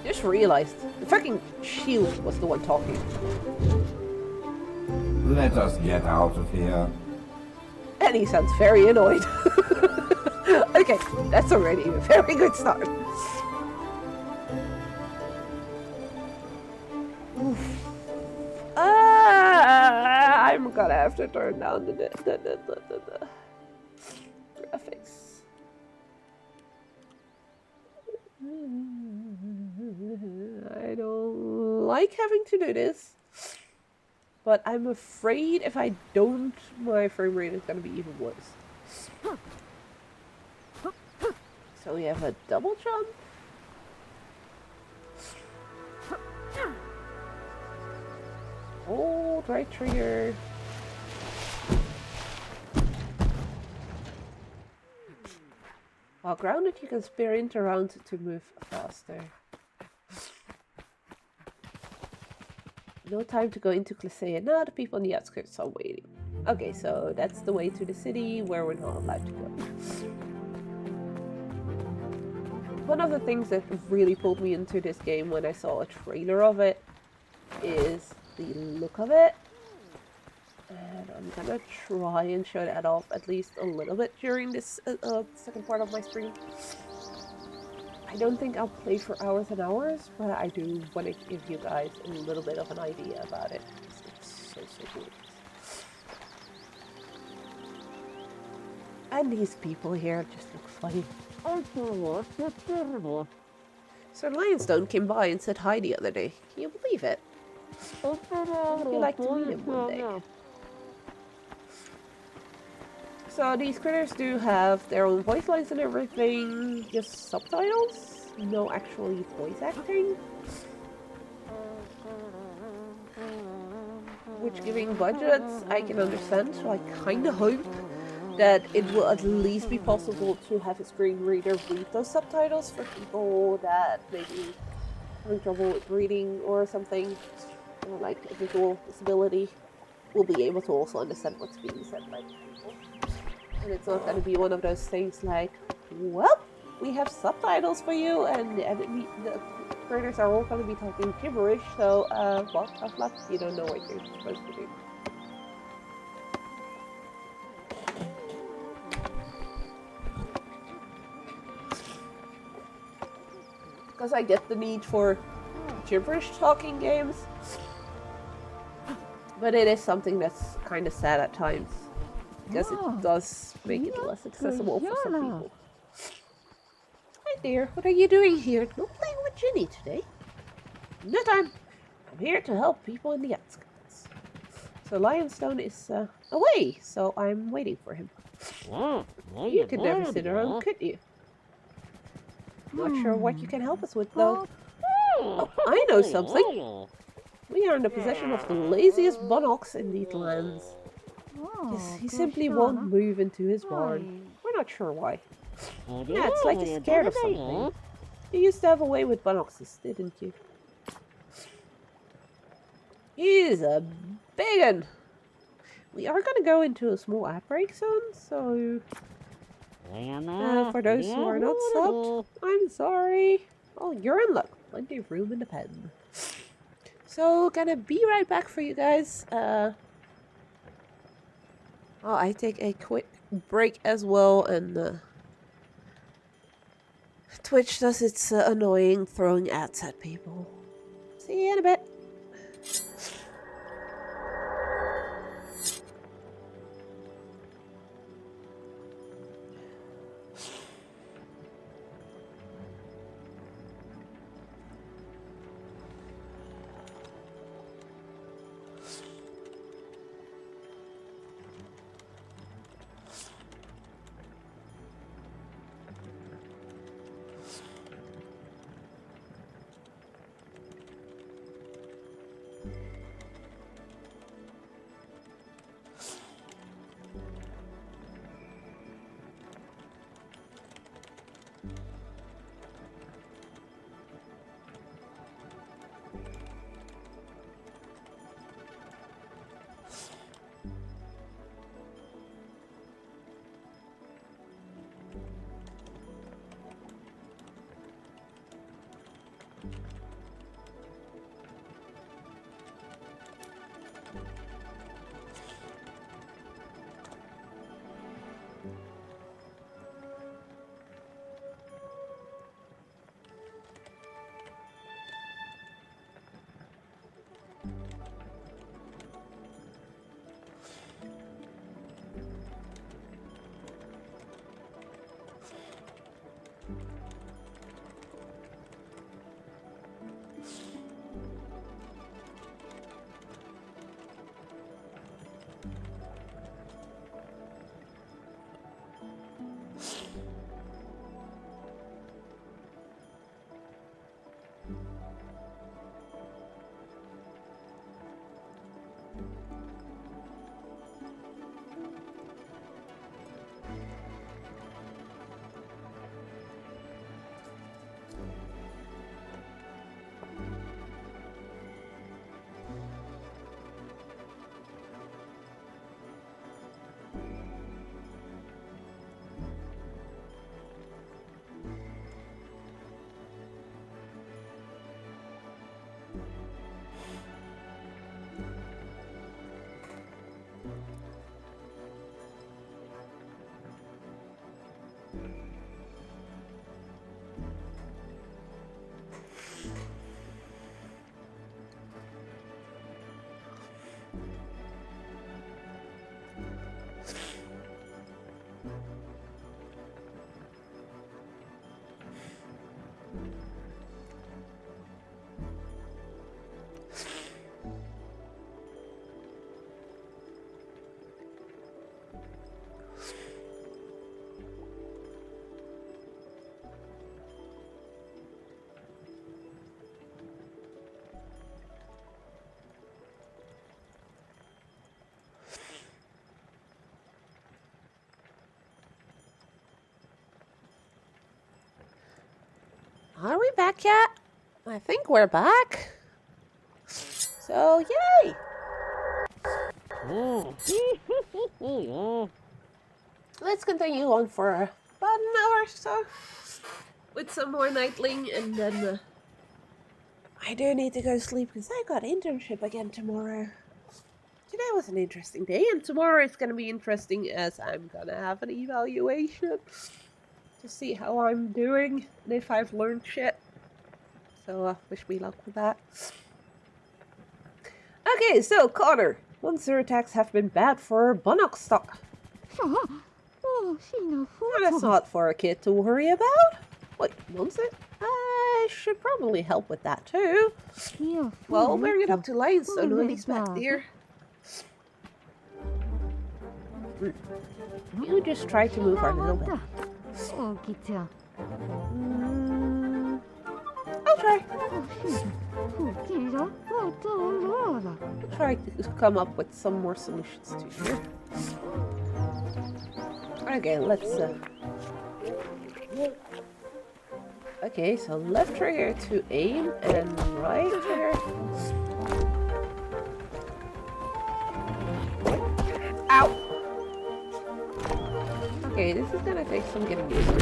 Just realized, the fucking shield was the one talking. Let us get out of here. And he sounds very annoyed. Okay, that's already a very good start. I'm gonna have to turn down the graphics. I don't like having to do this, but I'm afraid if I don't, my frame rate is gonna be even worse. So we have a double jump. Hold right trigger. While grounded, you can sprint around to move faster. No time to go into Glycea now, the people in the outskirts are waiting. Okay, so that's the way to the city where we're not allowed to go. One of the things that really pulled me into this game when I saw a trailer of it is the look of it. And I'm gonna try and show that off at least a little bit during this second part of my stream. I I don't think I'll play for hours and hours, but I do want to give you guys a little bit of an idea about it. It's so good. And these people here just look funny. Sir Lionstone came by and said hi the other day. Can you believe it? Would you like to meet him one day? So these critters do have their own voice lines and everything, just subtitles, no actually voice acting. Which, giving budgets, I can understand, so I kinda hope that it will at least be possible to have a screen reader read those subtitles for people that maybe having trouble with reading or something, or like a visual disability, will be able to also understand what's being said by the people. And it's not going to be one of those things like, well, we have subtitles for you, and the creators are all going to be talking gibberish, so, well, tough luck, you don't know what you're supposed to do. Because I get the need for gibberish talking games, but it is something that's kind of sad at times. Because it does make it less accessible for some people. Hi there, what are you doing here? No playing with Ginny today. No time. I'm here to help people in the outskirts. So Lionstone is away, so I'm waiting for him. You could never sit around, could you? Not sure what you can help us with, though. Oh, I know something. We are in the possession of the laziest bunnocks in these lands. Yes, he simply won't move into his barn. We're not sure why. Yeah, it's like he's scared of something. You used to have a way with bunnocks, didn't you? He's a big one. We are going to go into a small outbreak zone, so... for those who are not subbed, I'm sorry. Oh, you're in luck. Plenty of room in the pen. So, gonna be right back for you guys. I take a quick break as well, and Twitch does its annoying throwing ads at people. See you in a bit. Are we back yet? I think we're back. So, yay! Let's continue on for about an hour or so with some more nightling, and then I do need to go sleep because I got internship again tomorrow. Today was an interesting day, and tomorrow is going to be interesting as I'm going to have an evaluation to see how I'm doing and if I've learned shit. So, wish me luck with that. Okay, so Connor, monster attacks have been bad for Bunnock stock. That's not for a kid to worry about. Wait, monster? I should probably help with that too. Well, bring it up to Lionstone when he's back there. You just try to move our little bit. I'll try. I'll try to come up with some more solutions to here. Okay, let's okay, so left trigger to aim and right trigger. Ow! Okay, this is gonna take some getting used to.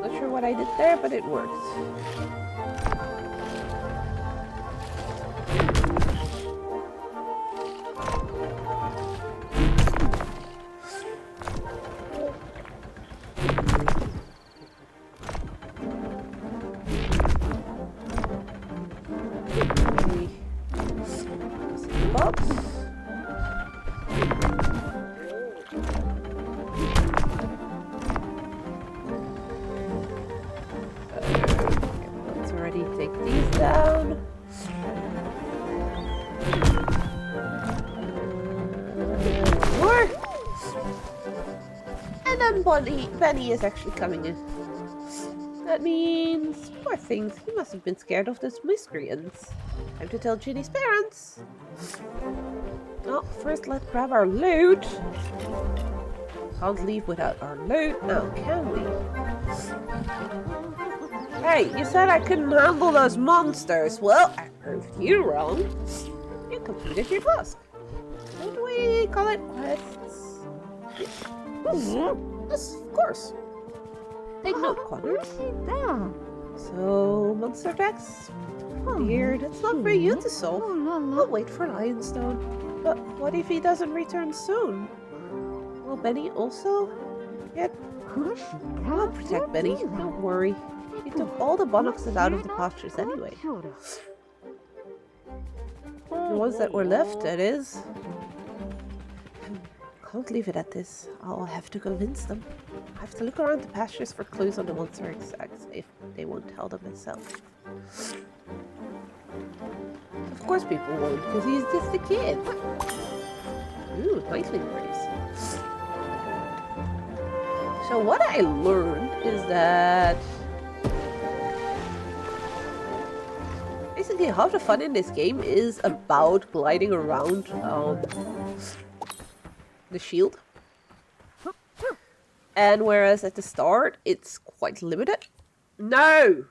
Not sure what I did there, but it worked. Benny is actually coming in. That means, poor things, he must have been scared of those miscreants. Time to tell Ginny's parents. Oh, first let's grab our loot. Can't leave without our loot now, can we? Hey, you said I couldn't handle those monsters. Well, I proved you wrong. You completed your task. What do we call it? Quests? Yes, of course. Take note, Connor. So, monster attacks? Weird. It's not for you to solve. We'll wait for Lionstone. But what if he doesn't return soon? Will Benny also get... We'll protect Benny. Don't worry. He took all the Bunnockses out of the pastures anyway. The ones that were left, that is. Can't leave it at this. I'll have to convince them. I have to look around the pastures for clues on the monster exacts if they won't tell them myself. Of course people won't, because he's just a kid. Ooh, nicely raised. So what I learned is that basically half the fun in this game is about gliding around the shield. And whereas at the start it's quite limited. No!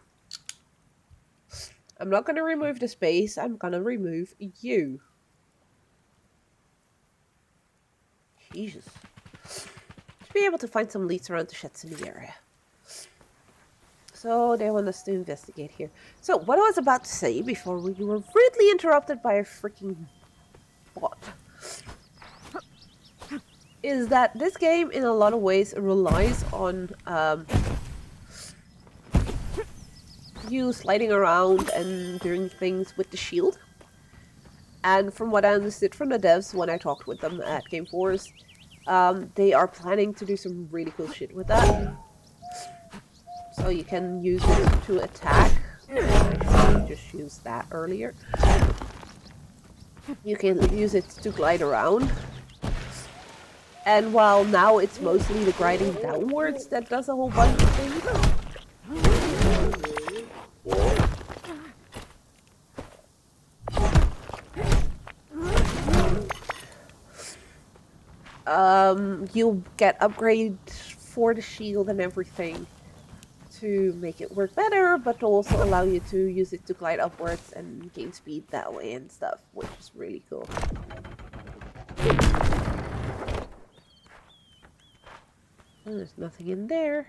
I'm not gonna remove the space, I'm gonna remove you. Jesus. Should be able to find some leads around the sheds in the area. So they want us to investigate here. So what I was about to say before we were rudely interrupted by a freaking bot is that this game in a lot of ways relies on you sliding around and doing things with the shield. And from what I understood from the devs when I talked with them at Game Force, they are planning to do some really cool shit with that. So you can use it to attack. I should just use that earlier. You can use it to glide around. And while now it's mostly the gliding downwards that does a whole bunch of things. You'll get upgrades for the shield and everything to make it work better, but to also allow you to use it to glide upwards and gain speed that way and stuff, which is really cool. Oh, there's nothing in there.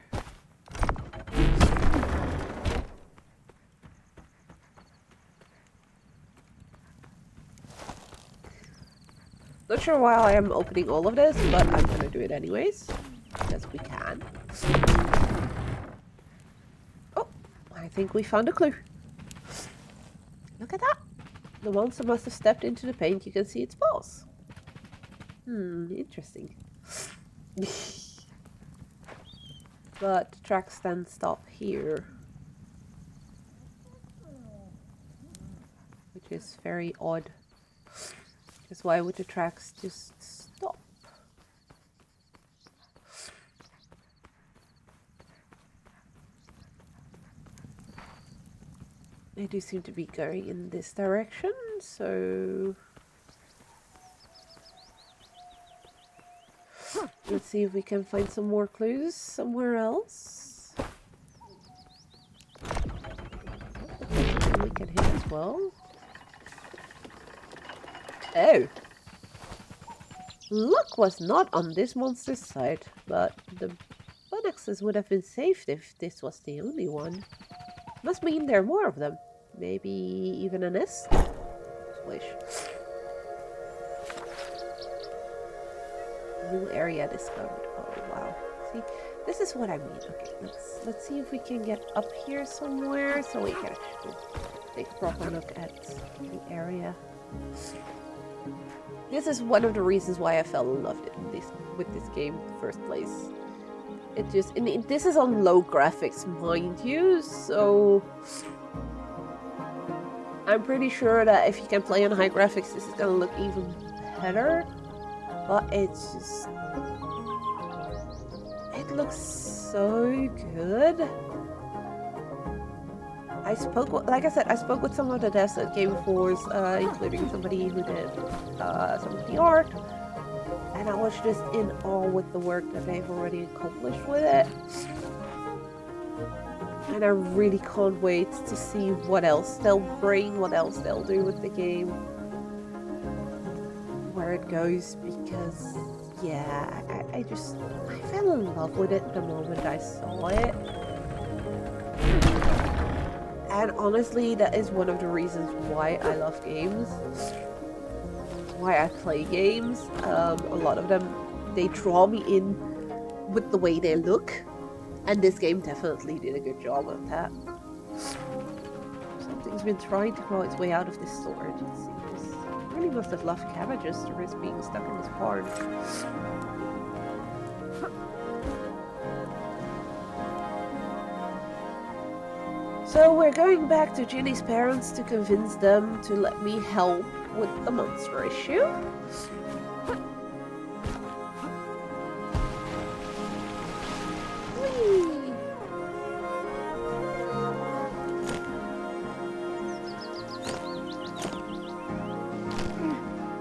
Not sure why I am opening all of this, but I'm gonna do it anyways, because we can. Oh, I think we found a clue. Look at that! The monster must have stepped into the paint. You can see its paws. Interesting. But the tracks then stop here. Which is very odd. Because why would the tracks just stop? They do seem to be going in this direction, so... Let's see if we can find some more clues somewhere else. We can hit as well. Oh! Luck was not on this monster's side, but the Bonaxes would have been saved if this was the only one. Must mean there are more of them. Maybe even a nest? Wish. New area discovered. Oh wow. See, this is what I mean. Okay, let's see if we can get up here somewhere so we can actually take a proper look at the area. This is one of the reasons why I fell in love with this game in the first place. It just, this is on low graphics, mind you, so I'm pretty sure that if you can play on high graphics, this is gonna look even better. But it's just, it looks so good. Like I said, I spoke with some of the devs at Game Force, including somebody who did some of the art, and I was just in awe with the work that they've already accomplished with it. And I really can't wait to see what else they'll bring, what else they'll do with the game, where it goes, because yeah, I fell in love with it the moment I saw it. And honestly, that is one of the reasons why I love games, why I play games. A lot of them, they draw me in with the way they look, and this game definitely did a good job of that. Something's been trying to claw its way out of this storage, it seems. It really must have loved cabbages to risk being stuck in this barn. So we're going back to Ginny's parents to convince them to let me help with the monster issue. Whee!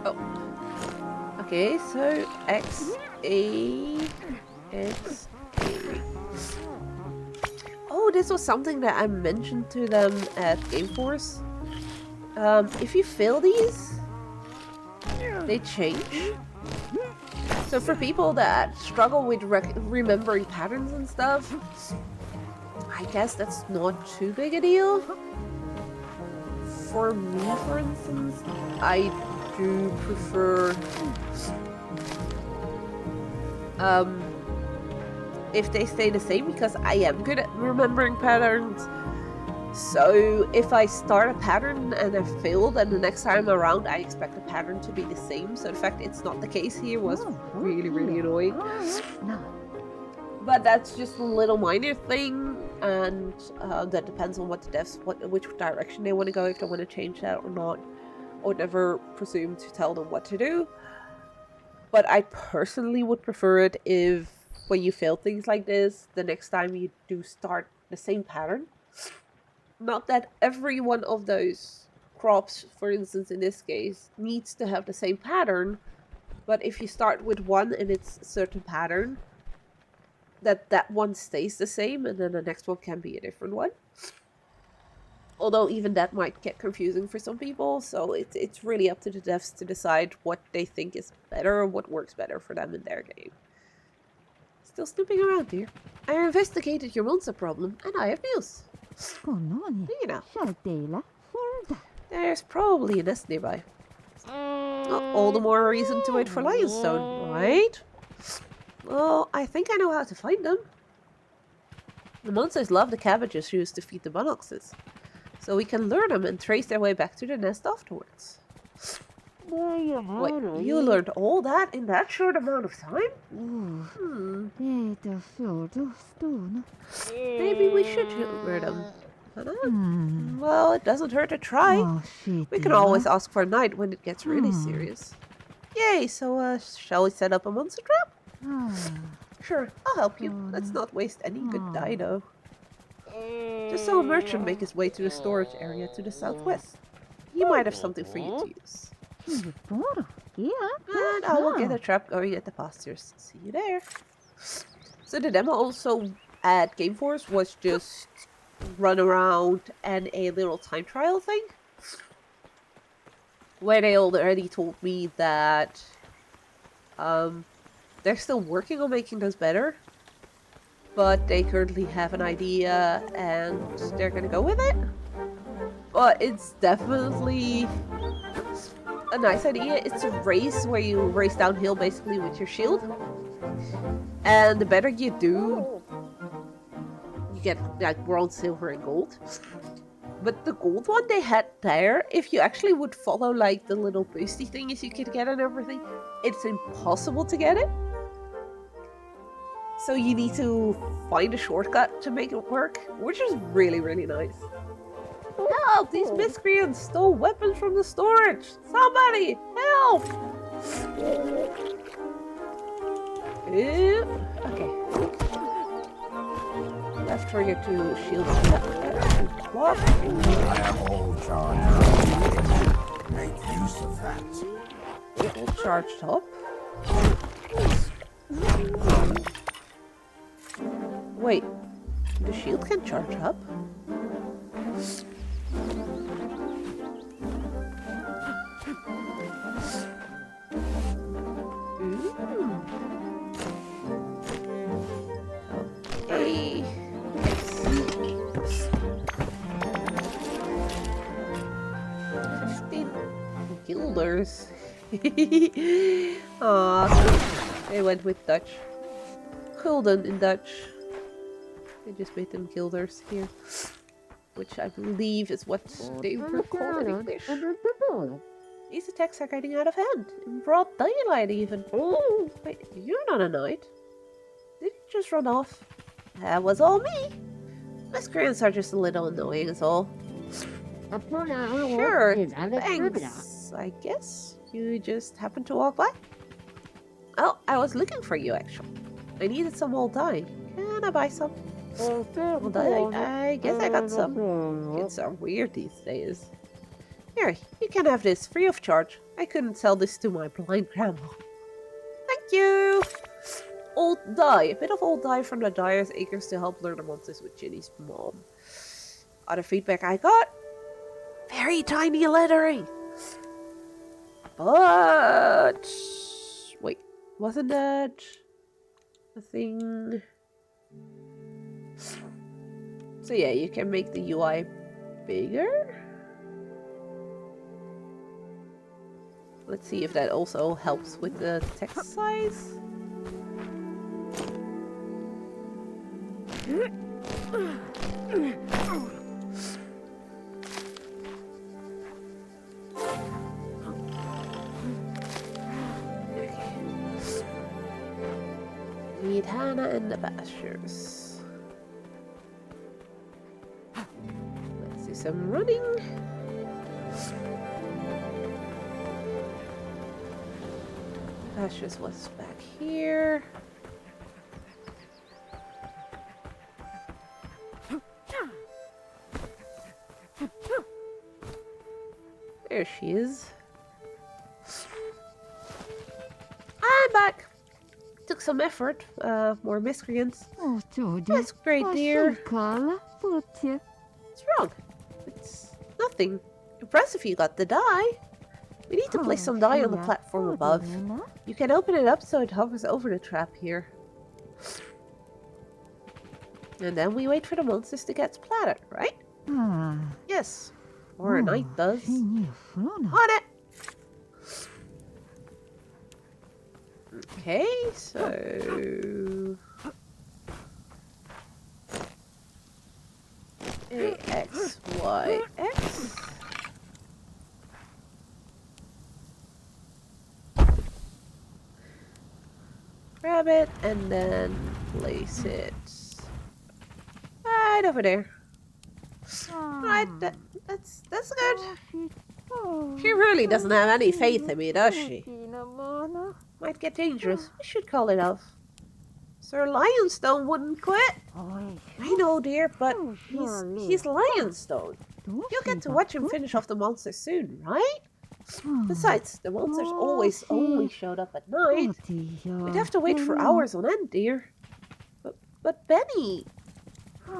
Oh. Okay, so X, A, X, A. Oh, this was something that I mentioned to them at Game Force. If you fail these, they change. So for people that struggle with remembering patterns and stuff, I guess that's not too big a deal. For me, for instance, I do prefer if they stay the same, because I am good at remembering patterns. So if I start a pattern and I fail, then the next time around I expect the pattern to be the same. So the fact it's not the case here was really, really annoying. But that's just a little minor thing, and that depends on what the devs, which direction they want to go, if they want to change that or not. I would never presume to tell them what to do. But I personally would prefer it if, when you fail things like this, the next time you do start the same pattern. Not that every one of those crops, for instance, in this case, needs to have the same pattern, but if you start with one and it's a certain pattern, that one stays the same, and then the next one can be a different one. Although even that might get confusing for some people, so it's really up to the devs to decide what they think is better or what works better for them in their game. Still snooping around here. I investigated your monster problem, and I have news. You know, there's probably a nest nearby. Well, all the more reason to wait for Lionstone, right? Well, I think I know how to find them. The monsters love the cabbages used to feed the bullocks, so we can lure them and trace their way back to the nest afterwards. Wait, you learned all that in that short amount of time? Maybe we should lure them. Well, it doesn't hurt to try. We can always ask for a night when it gets really serious. Yay, so shall we set up a monster trap? Sure, I'll help you. Let's not waste any good dye though. Just saw a merchant make his way to the storage area to the southwest. He might have something for you to use. And I will get a trap going at the pastures. See you there. So the demo also at Gameforce was just run around and a little time trial thing, where they already told me that they're still working on making those better, but they currently have an idea and they're gonna go with it. But it's definitely a nice idea. It's a race where you race downhill basically with your shield, and the better you do, you get like bronze, silver, and gold. But the gold one they had there, if you actually would follow like the little boosty thingies you could get and everything, it's impossible to get it. So you need to find a shortcut to make it work, which is really, really nice. Help! These miscreants stole weapons from the storage! Somebody! Help! Okay. Left trigger to shield block. I am all charged. Make use of that. All charged up. Wait, the shield can charge up? Okay. 15 guilders. Aww, they went with Dutch. Gulden in Dutch. They just made them guilders here, which I believe is what they were called in English. These attacks are getting out of hand, in broad daylight even. Wait, you're not a knight. Did you just run off? That was all me. Miscreants are just a little annoying is all. Sure, thanks, I guess. You just happened to walk by? Oh, I was looking for you actually. I needed some old dye. Can I buy some? Old dye? I guess I got some. Kids are weird these days. Here, you can have this free of charge. I couldn't sell this to my blind grandma. Thank you! Old dye. A bit of old dye from the Dyer's Acres to help learn the monsters with Ginny's mom. Other feedback I got? Very tiny lettering! But... wait, wasn't that a thing? So yeah, you can make the UI bigger? Let's see if that also helps with the text size. in the pastures. Let's do some running. Pastures was back here. There she is. I'm back. Took some effort. More miscreants. That's great, dear. What's wrong? It's nothing. Impressive you got the die. We need to place some dye on the platform above. You can open it up so it hovers over the trap here. And then we wait for the monsters to get splattered, right? Yes. Or a knight does. On it! Okay, so... A, X, Y, X. Grab it and then place it right over there. Right, that's good. She really doesn't have any faith in me, does she? Might get dangerous. We should call it off. Sir Lionstone wouldn't quit. I know, dear, but he's Lionstone. You'll get to watch him finish off the monsters soon, right? Besides, the monsters always only showed up at night. We'd have to wait for hours on end, dear. But Benny...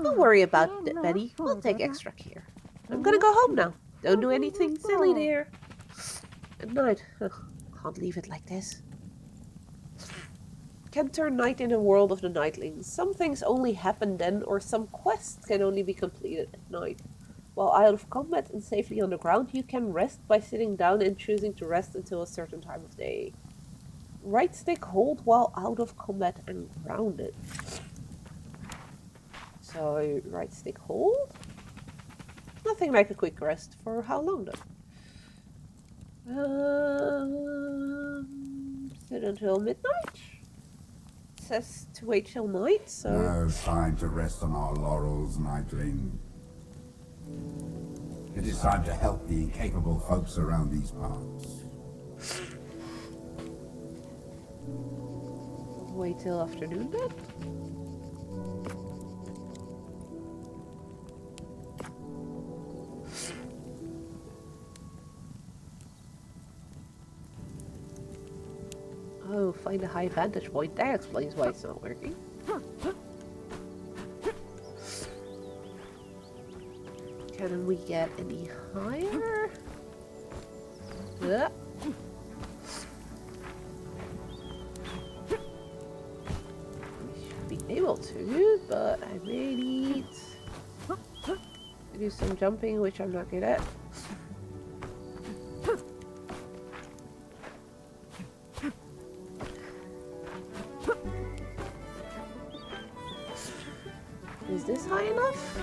Don't worry about it, Benny. We'll take extra care. I'm gonna go home now. Don't do anything silly, dear. Good night. Can't leave it like this. Can turn night in a world of the nightlings. Some things only happen then, or some quests can only be completed at night. While out of combat and safely on the ground, you can rest by sitting down and choosing to rest until a certain time of day. Right stick hold while out of combat and grounded. So, right stick hold? Nothing like a quick rest. For how long though? Sit until midnight? It says to wait till night, so... No time to rest on our laurels, Nightling. It is time to help the incapable folks around these parts. Wait till afternoon then? Oh, find a high vantage point. That explains why it's not working. Can we get any higher? Yeah. We should be able to, but I may need to do some jumping, which I'm not good at. Is this high enough?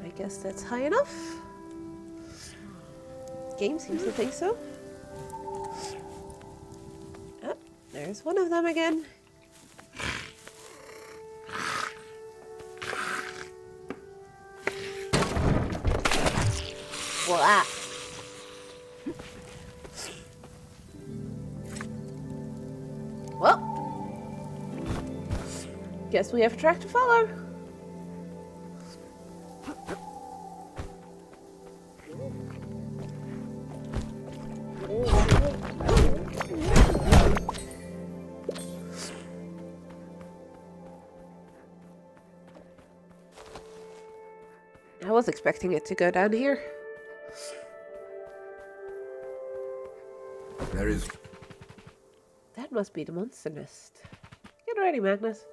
I guess that's high enough. Game seems to think so. Oh, there's one of them again. Voila! Well, guess we have a track to follow. I was expecting it to go down here. There is... That must be the monster nest. Get ready, Magnus.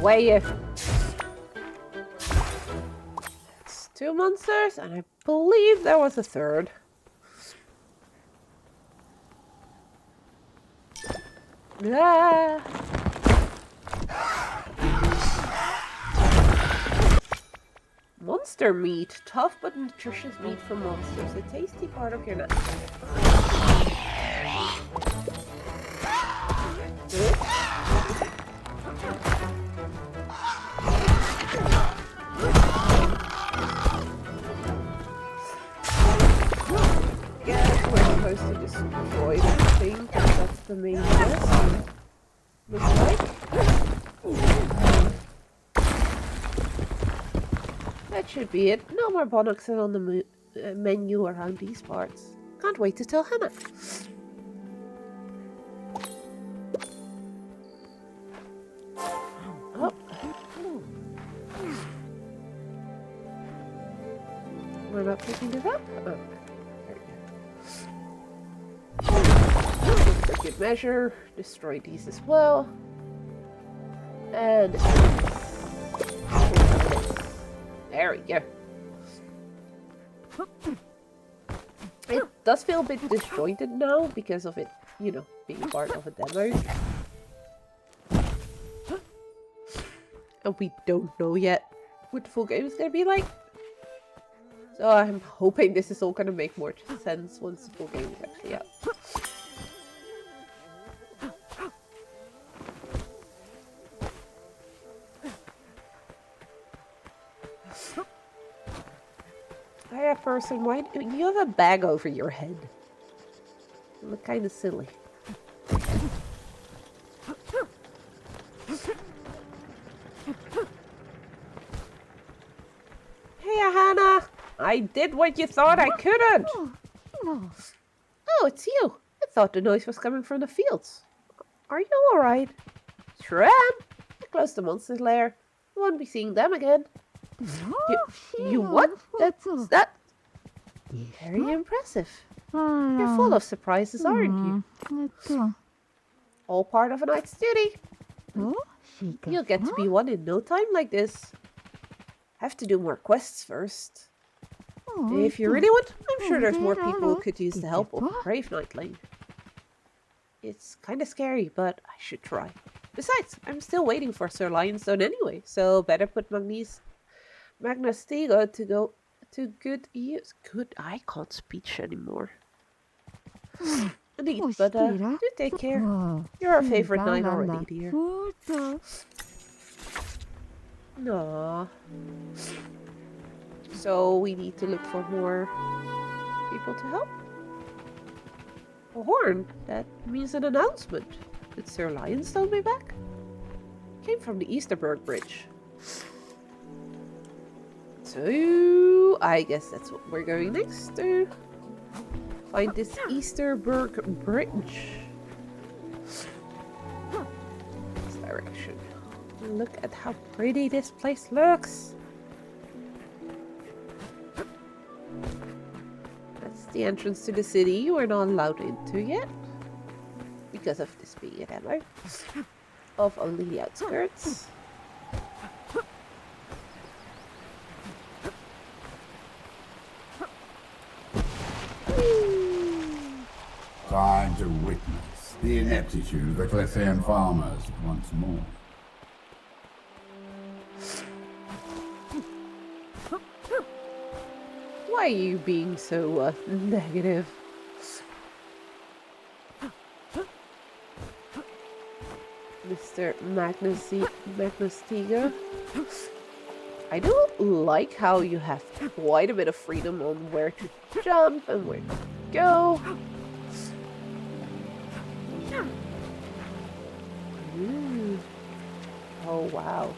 away, you. That's 2 monsters, and I believe there was a third. Ah. Monster meat. Tough but nutritious meat from monsters. A tasty part of your night. Yeah, we're supposed to destroy this thing, because that's the main quest. Looks like. That should be it. No more bonuses on the menu around these parts. Can't wait to tell Hannah. Oh. We're not picking it up? Oh, there we go. For good measure, destroy these as well. And there we go. It does feel a bit disjointed now because of it, you know, being part of a demo. And we don't know yet what the full game is going to be like. So I'm hoping this is all going to make more sense once the full game is actually out. Hiya person, why do you have a bag over your head? You look kind of silly. Hey Hannah! I did what you thought I couldn't! Oh, it's you! I thought the noise was coming from the fields. Are you alright? Sure am! I closed the monster's lair. I won't be seeing them again. You what? That's that? Very impressive. You're full of surprises, aren't you? All part of a knight's duty. You'll get to be one in no time like this. Have to do more quests first. If you really want, I'm sure there's more people who could use the help of a brave knightling. It's kind of scary, but I should try. Besides, I'm still waiting for Sir Lionstone anyway, so better put Magnus Stego to go to good use. Good, I can't speech anymore. Indeed, but do take care. You're our favorite knight already, dear. Aww. So we need to look for more people to help. A horn? That means an announcement. Did Sir Lionstone be back? Came from the Easterburg Bridge. So I guess that's what we're going next to. Find this Easterburg Bridge. This direction. Look at how pretty this place looks. That's the entrance to the city we're not allowed into yet. Because of this being a demo. Of only the outskirts. Time to witness the ineptitude of the Clethian farmers once more. Why are you being so negative? Mr. Magnus Tiga. I do like how you have quite a bit of freedom on where to jump and where to go. Ooh. Oh wow.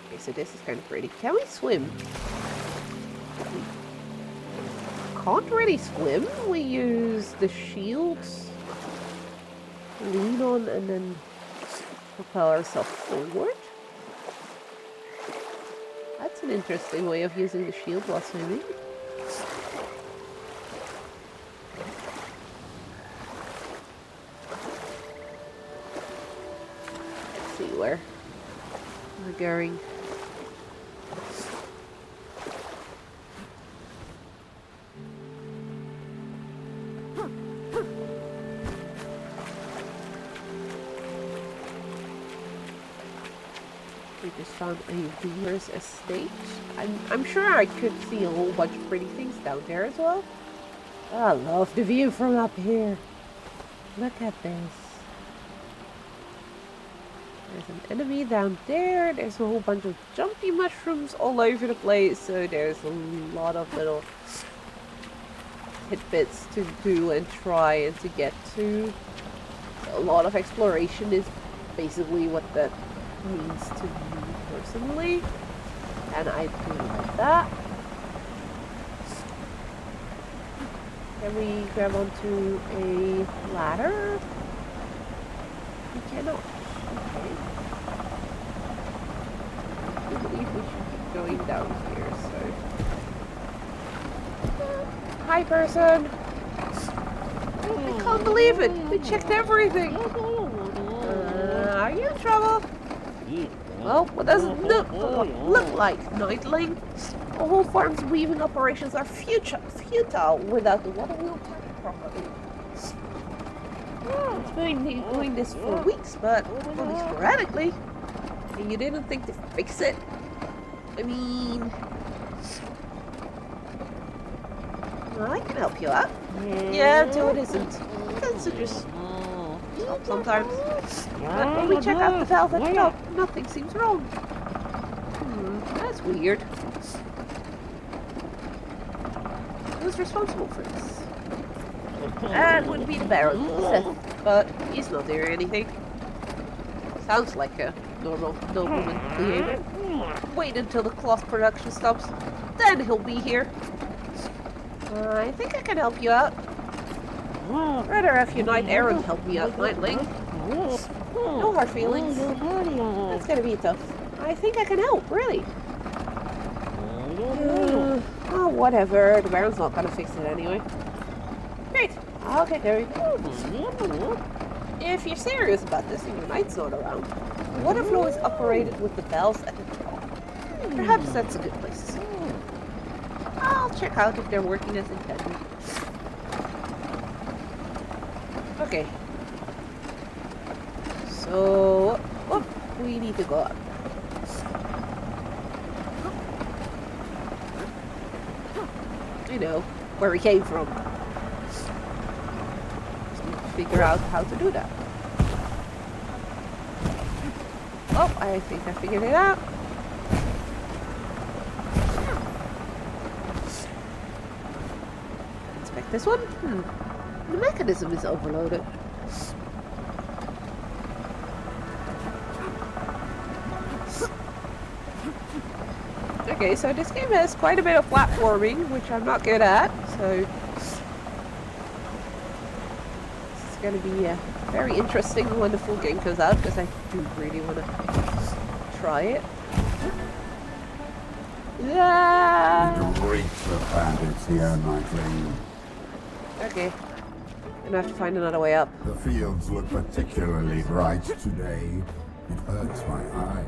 Okay, so this is kind of pretty. Can we swim? We can't really swim. We use the shields. Lean on and then propel ourselves forward. That's an interesting way of using the shield while swimming. Let's see where going. We just found a weaver's estate. I'm sure I could see a whole bunch of pretty things down there as well. I love the view from up here. Look at this. There's an enemy down there. There's a whole bunch of jumpy mushrooms all over the place. So there's a lot of little tidbits to do and try and to get to. A lot of exploration is basically what that means to me personally. And I do like that. Can we grab onto a ladder? We cannot. Okay. I believe we should keep going down here, so. Hi, person! I can't believe it! We checked everything! Are you in trouble? Well, what does it look like, Nightling? The whole farm's weaving operations are futile without the water wheel turning properly. It's been doing this for weeks, but only sporadically. And you didn't think to fix it? I mean... Well, I can help you out. Yeah, until it isn't. It tends to just stop sometimes. But when we check out the valve at the top, nothing seems wrong. That's weird. Who's responsible for this? That would be the Baron, Seth, but he's not doing anything. Sounds like a normal nobleman behavior. Wait until the cloth production stops, then he'll be here. I think I can help you out. Rather have your knight errant help me out, Nightling. No hard feelings. That's gonna be tough. I think I can help, really. Oh, whatever. The Baron's not gonna fix it anyway. Great. I'll get going. If you're serious about this and your knight's not around, the water flow is operated with the valves at the top. Perhaps that's a good place. I'll check out if they're working as intended. Okay. So, we need to go up. You know, where we came from. Just need to figure out how to do that. Oh, I think I figured it out. Inspect this one. The mechanism is overloaded. Okay, so this game has quite a bit of platforming, which I'm not good at, so this is going to be very interesting when the full game comes out, because I do really want to try it. Yeah. We reach the bandits here, Nightling. Okay. I'm gonna have to find another way up. The fields look particularly bright today. It hurts my eyes.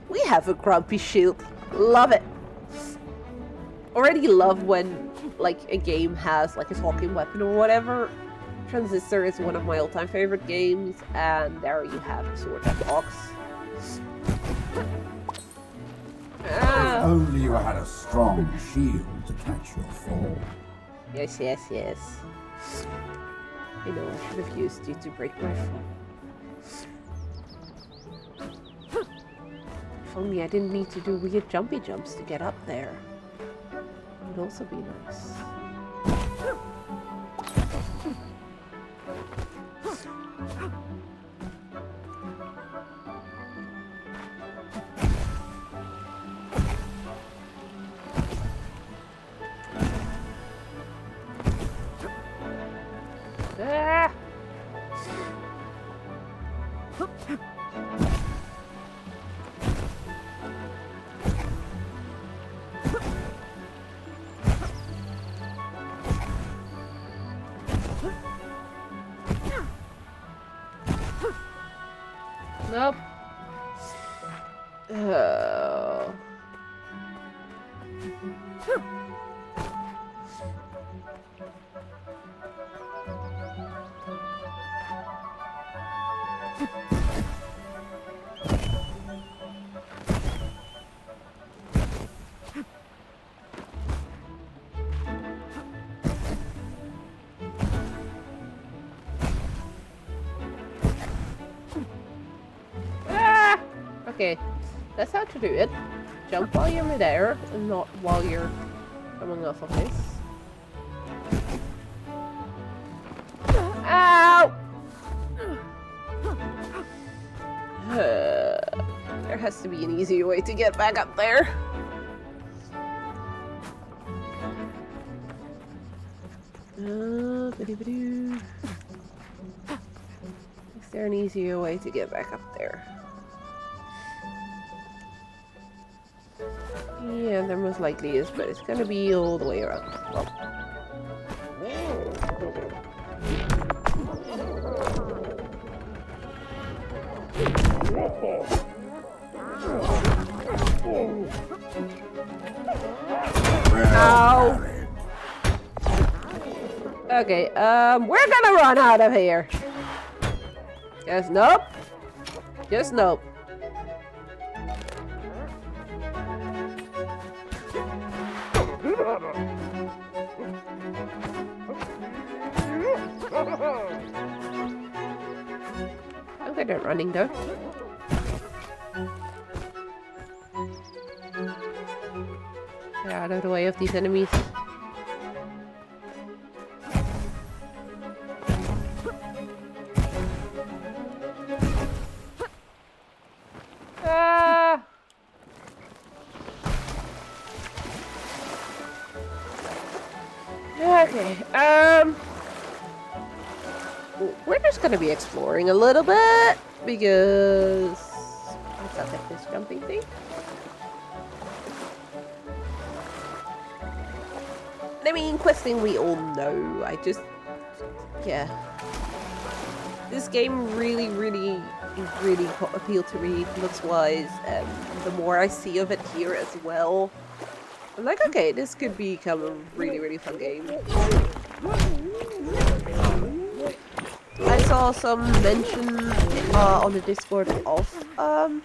We have a grumpy shield. Love it. Already love when, like, a game has, like, a talking weapon or whatever. Transistor is one of my all-time favorite games, and there you have a sword that talks. If only you had a strong shield to catch your fall. Yes, yes, yes. I know, I should have used you to break my fall. If only I didn't need to do weird jumpy jumps to get up there. It would also be nice. Ah! Nope. Oh. Ah! Okay, that's how to do it. Jump while you're midair, and not while you're coming off of this. Ow! There has to be an easier way to get back up there. Ba-doo-ba-doo. Is there an easier way to get back up there? Yeah, there most likely is, but it's gonna be all the way around. Well. Ow! Okay, we're gonna run out of here. Yes, nope. Just nope. I'm good at running though. Get out of the way of these enemies. Ah! Okay, we're just gonna be exploring a little bit because let's not hit this jumping thing. I mean, questing we all know. Yeah. This game really appealed to me looks-wise, and the more I see of it here as well, I'm like, okay, this could become a really fun game. I saw some mention on the Discord of the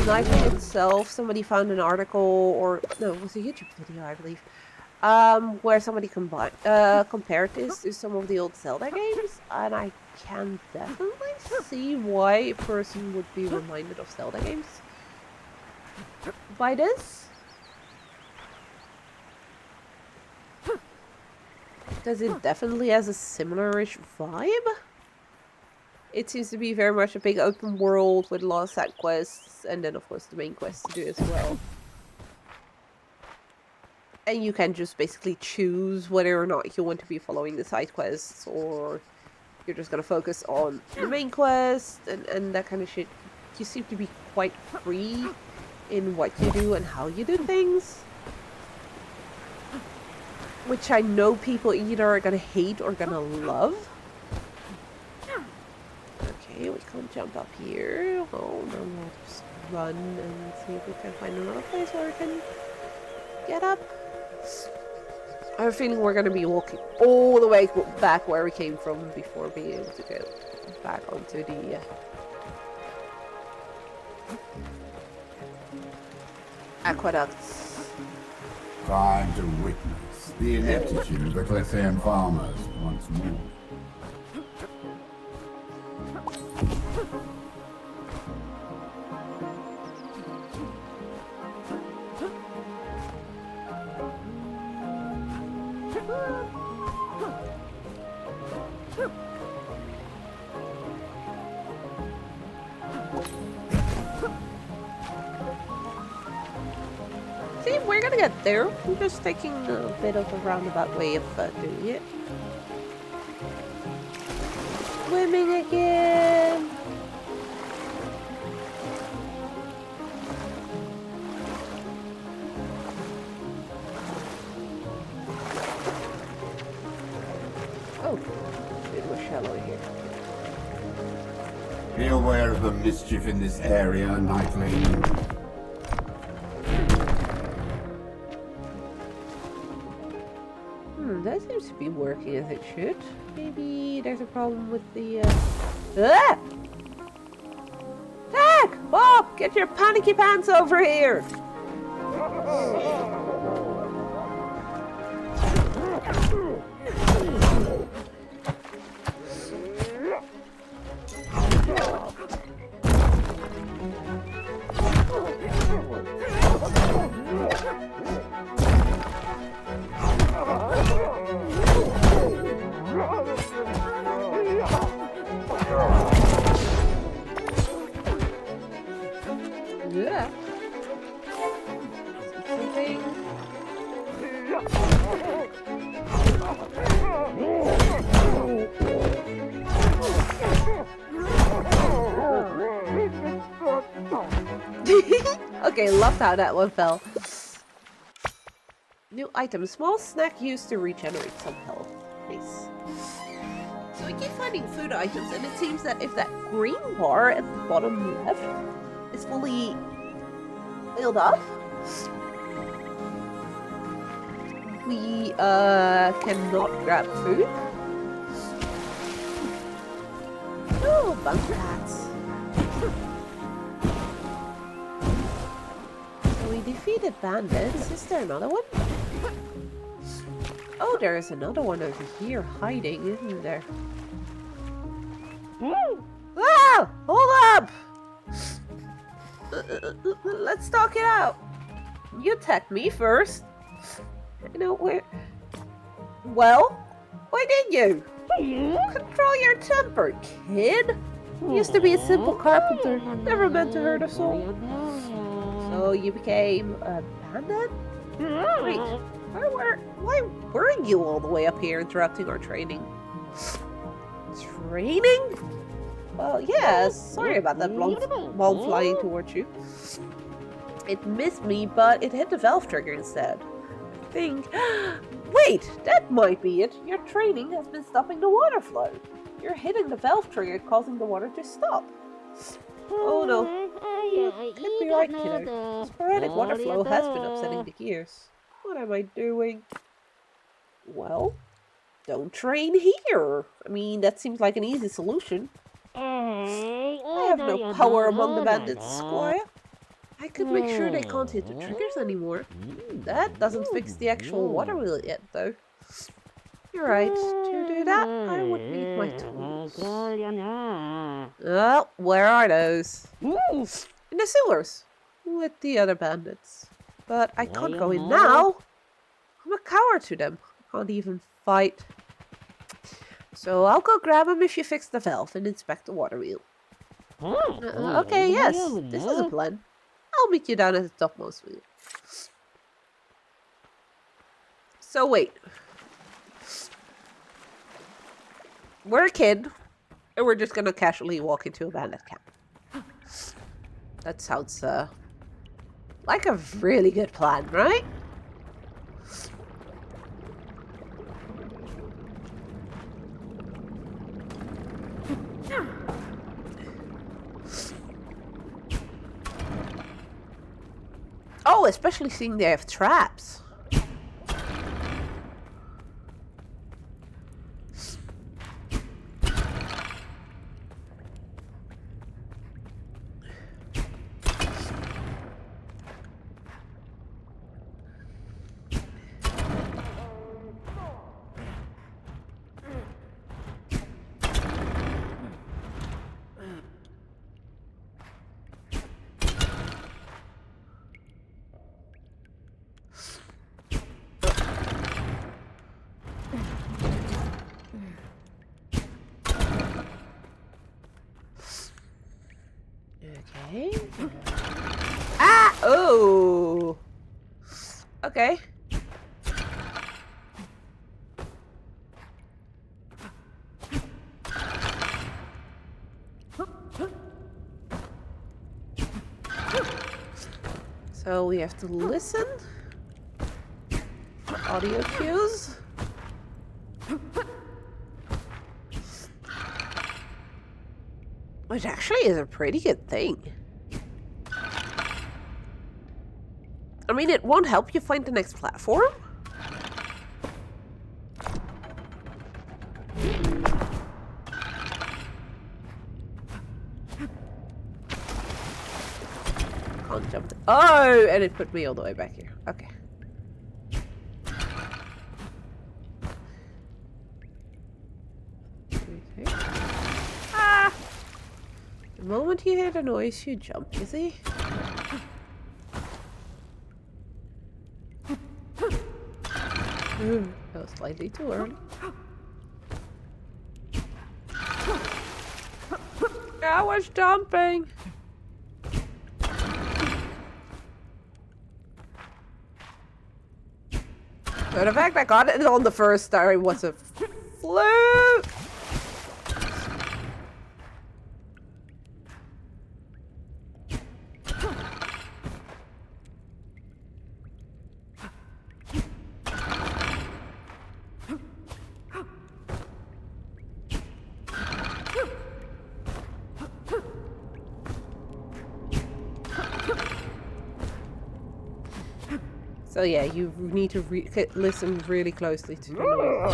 knife itself. Somebody found an article, or no, it was a YouTube video, I believe, where somebody compared this to some of the old Zelda games, and I can definitely see why a person would be reminded of Zelda games by this. Because it definitely has a similar-ish vibe. It seems to be very much a big open world with a lot of side quests, and then of course the main quest to do as well. And you can just basically choose whether or not you want to be following the side quests, or you're just gonna focus on the main quest and that kind of shit. You seem to be quite free in what you do and how you do things. Which I know people either are gonna hate or gonna love. Okay, we can't jump up here. Oh, no, we'll just run and see if we can find another place where we can get up. I have a feeling we're gonna be walking all the way back where we came from before being able to go back onto the... aqueducts. Time to witness the ineptitude of the Clesian farmers once more. See, we're gonna get there. I'm just taking a bit of a roundabout way of doing it. Swimming again. Oh, it was shallow here. Be aware of the mischief in this area, Nightling. That seems to be working as it should. Maybe there's a problem with the, Ah! Tag! Bob, get your panicky pants over here! Yeah. Something. Okay, loved how that one fell. New item. Small snack used to regenerate some health. Nice. So we keep finding food items, and it seems that if that green bar at the bottom left is fully filled up, we cannot grab food. Oh, bug rats. So we defeated bandits. Is there another one? Oh, there is another one over here hiding, isn't there? Ah! Hold up! Let's talk it out. You attacked me first. You know where? Well, why didn't you? Control your temper, kid. You used to be a simple carpenter, never meant to hurt a soul. So you became a bandit? Wait, why were you all the way up here interrupting our training? Training? Well, yeah, sorry about that bomb flying towards you. It missed me, but it hit the valve trigger instead. I think... Wait, that might be it. Your training has been stopping the water flow. You're hitting the valve trigger, causing the water to stop. Oh no. You could be right, kiddo. Sporadic water flow has been upsetting the gears. What am I doing? Well, don't train here. I mean, that seems like an easy solution. I have no power among the bandits, Squire. I could make sure they can't hit the triggers anymore. That doesn't fix the actual water wheel yet, though. You're right. To do that, I would need my tools. Well, where are those? In the sewers. With the other bandits. But I can't go in now. I'm a coward to them. I can't even fight. So I'll go grab them if you fix the valve and inspect the water wheel. Okay, yes. This is a plan. I'll meet you down at the topmost wheel. So wait. We're a kid, and we're just gonna casually walk into a bandit camp. That sounds, like a really good plan, right? Oh, especially seeing they have traps. Okay. Ah! Oh! Okay. So we have to listen for audio cues. Which actually is a pretty good thing. I mean, it won't help you find the next platform. Can't jump. Oh, and it put me all the way back here. Okay. Ah! The moment you hear the noise, you jump, you see? Ooh, that was slightly too early. I was jumping! So the fact I got it on the first star was a fluke! So yeah, you need to listen really closely to the noise.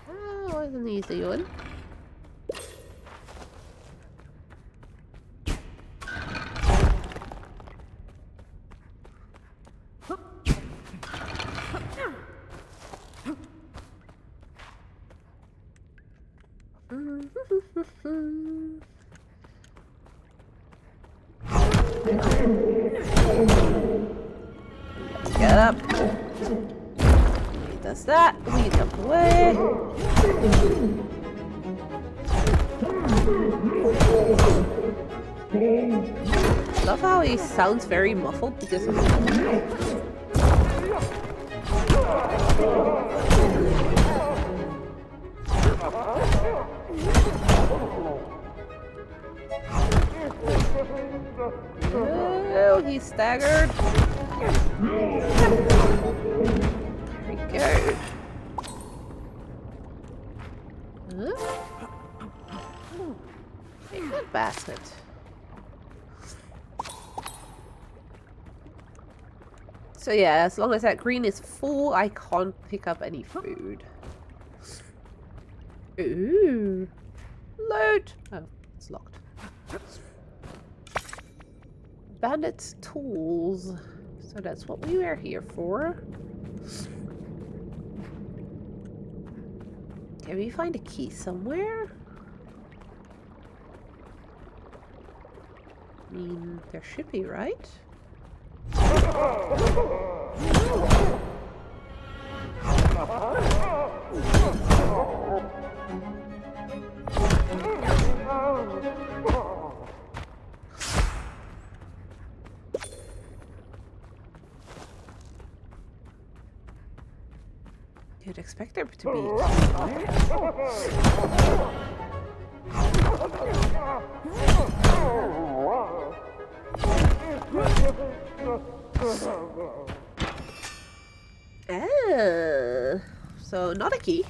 That was an easy one. Get up. He does that. We jump away. Love how he sounds very muffled because of oh, he's staggered. There we go. Huh? Take that basket. So yeah, as long as that green is full, I can't pick up any food. Ooh. Loot! Oh, it's locked. Bandit's tools. So that's what we were here for. Can we find a key somewhere? I mean, there should be, right? You'd expect there to be so not a key.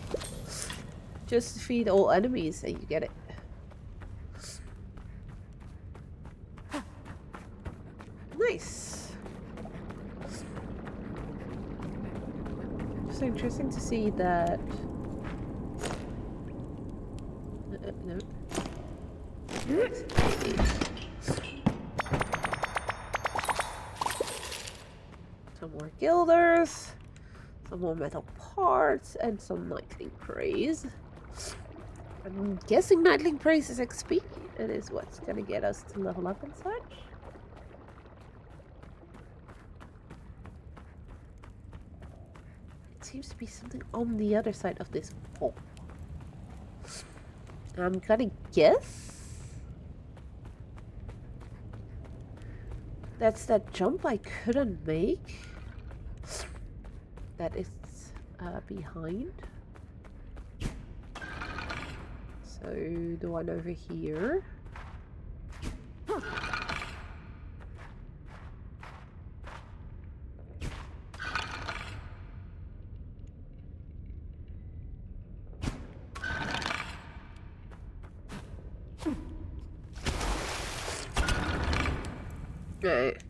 Just feed all enemies and you get it. Nice. Just interesting to see that. No. Some more gilders, some more metal parts, and some Nightling Praise. I'm guessing Nightling Praise is XP. It is what's gonna get us to level up and such. It seems to be something on the other side of this wall. I'm gonna guess that's that jump I couldn't make. that is behind. So the one over here.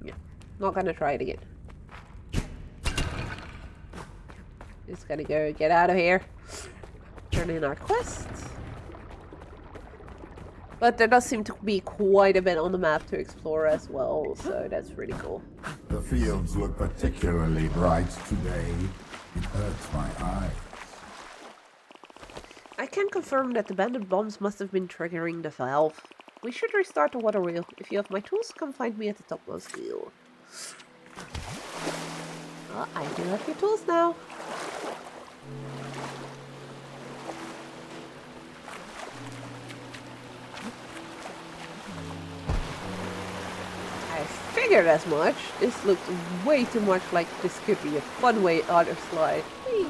Yeah, not gonna try it again. Just gonna go get out of here. Turn in our quests. But there does seem to be quite a bit on the map to explore as well, so that's pretty cool. The fields look particularly bright today. It hurts my eyes. I can confirm that the bandit bombs must have been triggering the valve. We should restart the water wheel. If you have my tools, come find me at the topmost wheel. Well, I do have your tools now. I figured as much. This looks way too much like this could be a fun way water slide. Whee!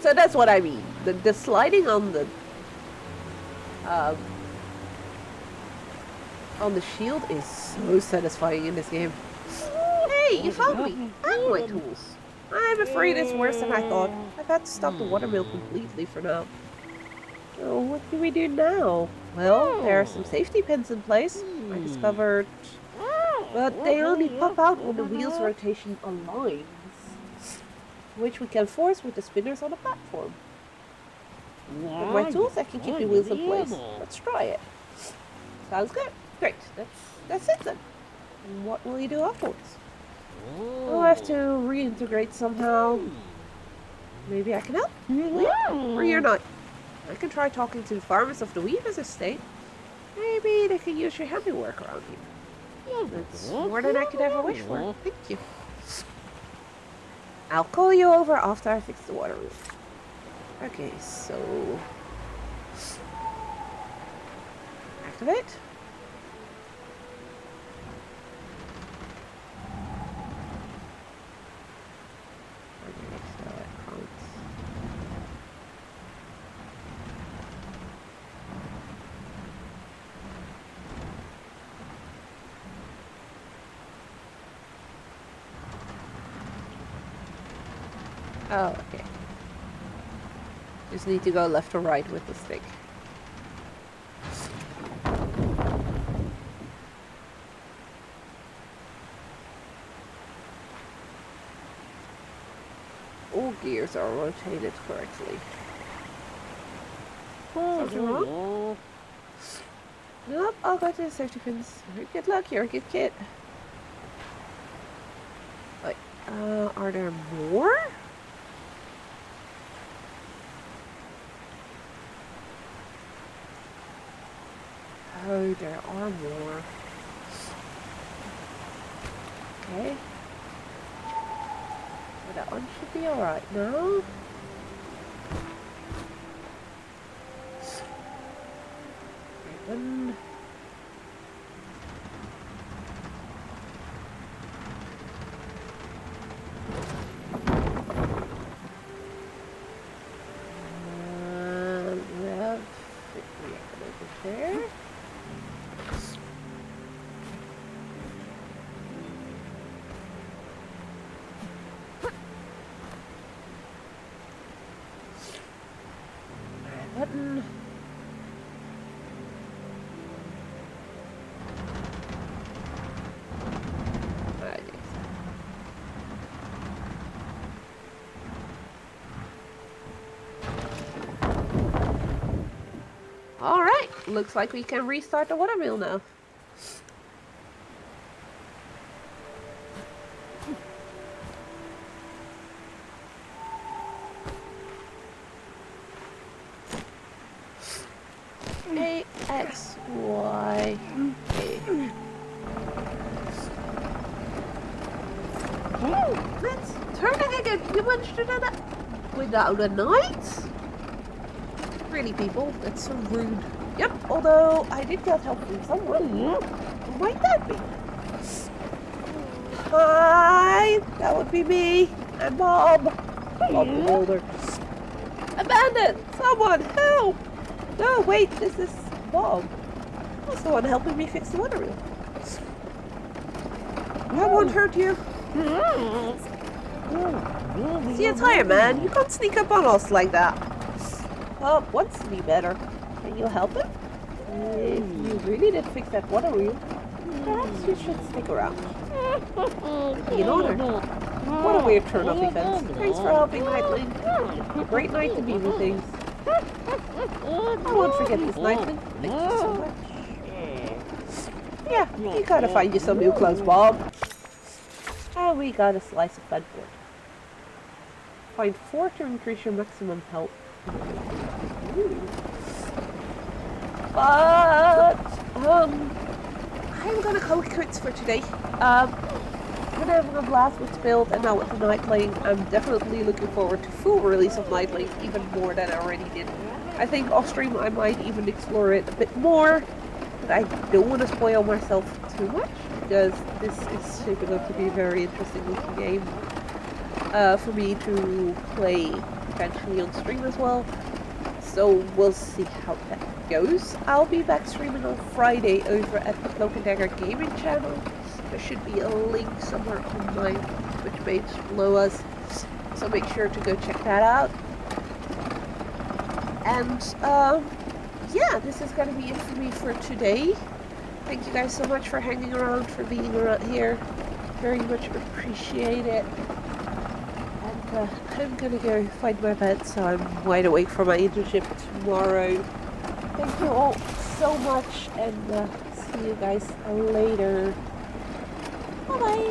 So that's what I mean. The sliding on the shield is so satisfying in this game. Hey, you found me! And my tools. I'm afraid it's worse than I thought. I've had to stop the watermill completely for now. So what do we do now? Well, there are some safety pins in place, I discovered. But they only pop out when the wheel's rotation aligns, which we can force with the spinners on the platform. With my tools, I can keep the wheels in place. Let's try it. Sounds good. Great. That's it then. And what will you do afterwards? I'll have to reintegrate somehow. Maybe I can help? Or you're not. I can try talking to the farmers of the Weaver's estate. Maybe they can use your handiwork around here. That's more than I could ever wish for. Thank you. I'll call you over after I fix the water wheel. Okay, so... activate. Okay, so it counts. Oh, okay. Just need to go left or right with the stick. All gears are rotated correctly. Something wrong? Nope, I'll go to the safety pins. Good luck, you're a good kid. Wait, are there more? Oh, there are more. Okay. Well, that one should be alright now. Then. We have over there. Button. Alright, looks like we can restart the watermill now. A, X, Y, A. Oh, it's turning again. You managed to do that without a knight? Really, people? That's so rude. Yep, although I did get help from someone. Who might that be? Hi, that would be me. I'm Bob. Bob the Builder. Abandoned! Someone help! No, wait, this is Bob. He's the one helping me fix the water wheel. I won't hurt you. See, it's higher, man. You can't sneak up on us like that. Bob wants to be better. Can you help him? If you really did fix that water wheel, perhaps you should stick around. It'd be an honor. What a weird turn of events. Thanks for helping, Nightling. Great night to be with things. I won't forget this, Nightling. Thank you so much. Yeah, you gotta find you some new clothes, Bob. And we got a slice of fed food. Find 4 to increase your maximum health. Ooh. But I'm gonna call it quits for today. Been having a blast with Build, and now with the Nightling, I'm definitely looking forward to full release of Nightling, even more than I already did. I think off stream I might even explore it a bit more, but I don't want to spoil myself too much, because this is shaping up to be a very interesting looking game for me to play potentially on stream as well. So we'll see how that goes. I'll be back streaming on Friday over at the Cloak and Dagger gaming channel. There should be a link somewhere on my Twitch page below us, so make sure to go check that out. And yeah, this is going to be it for me for today. Thank you guys so much for hanging around, for being around here. Very much appreciate it. And I'm going to go find my bed so I'm wide awake for my internship tomorrow. Thank you all so much, and see you guys later. Bye-bye.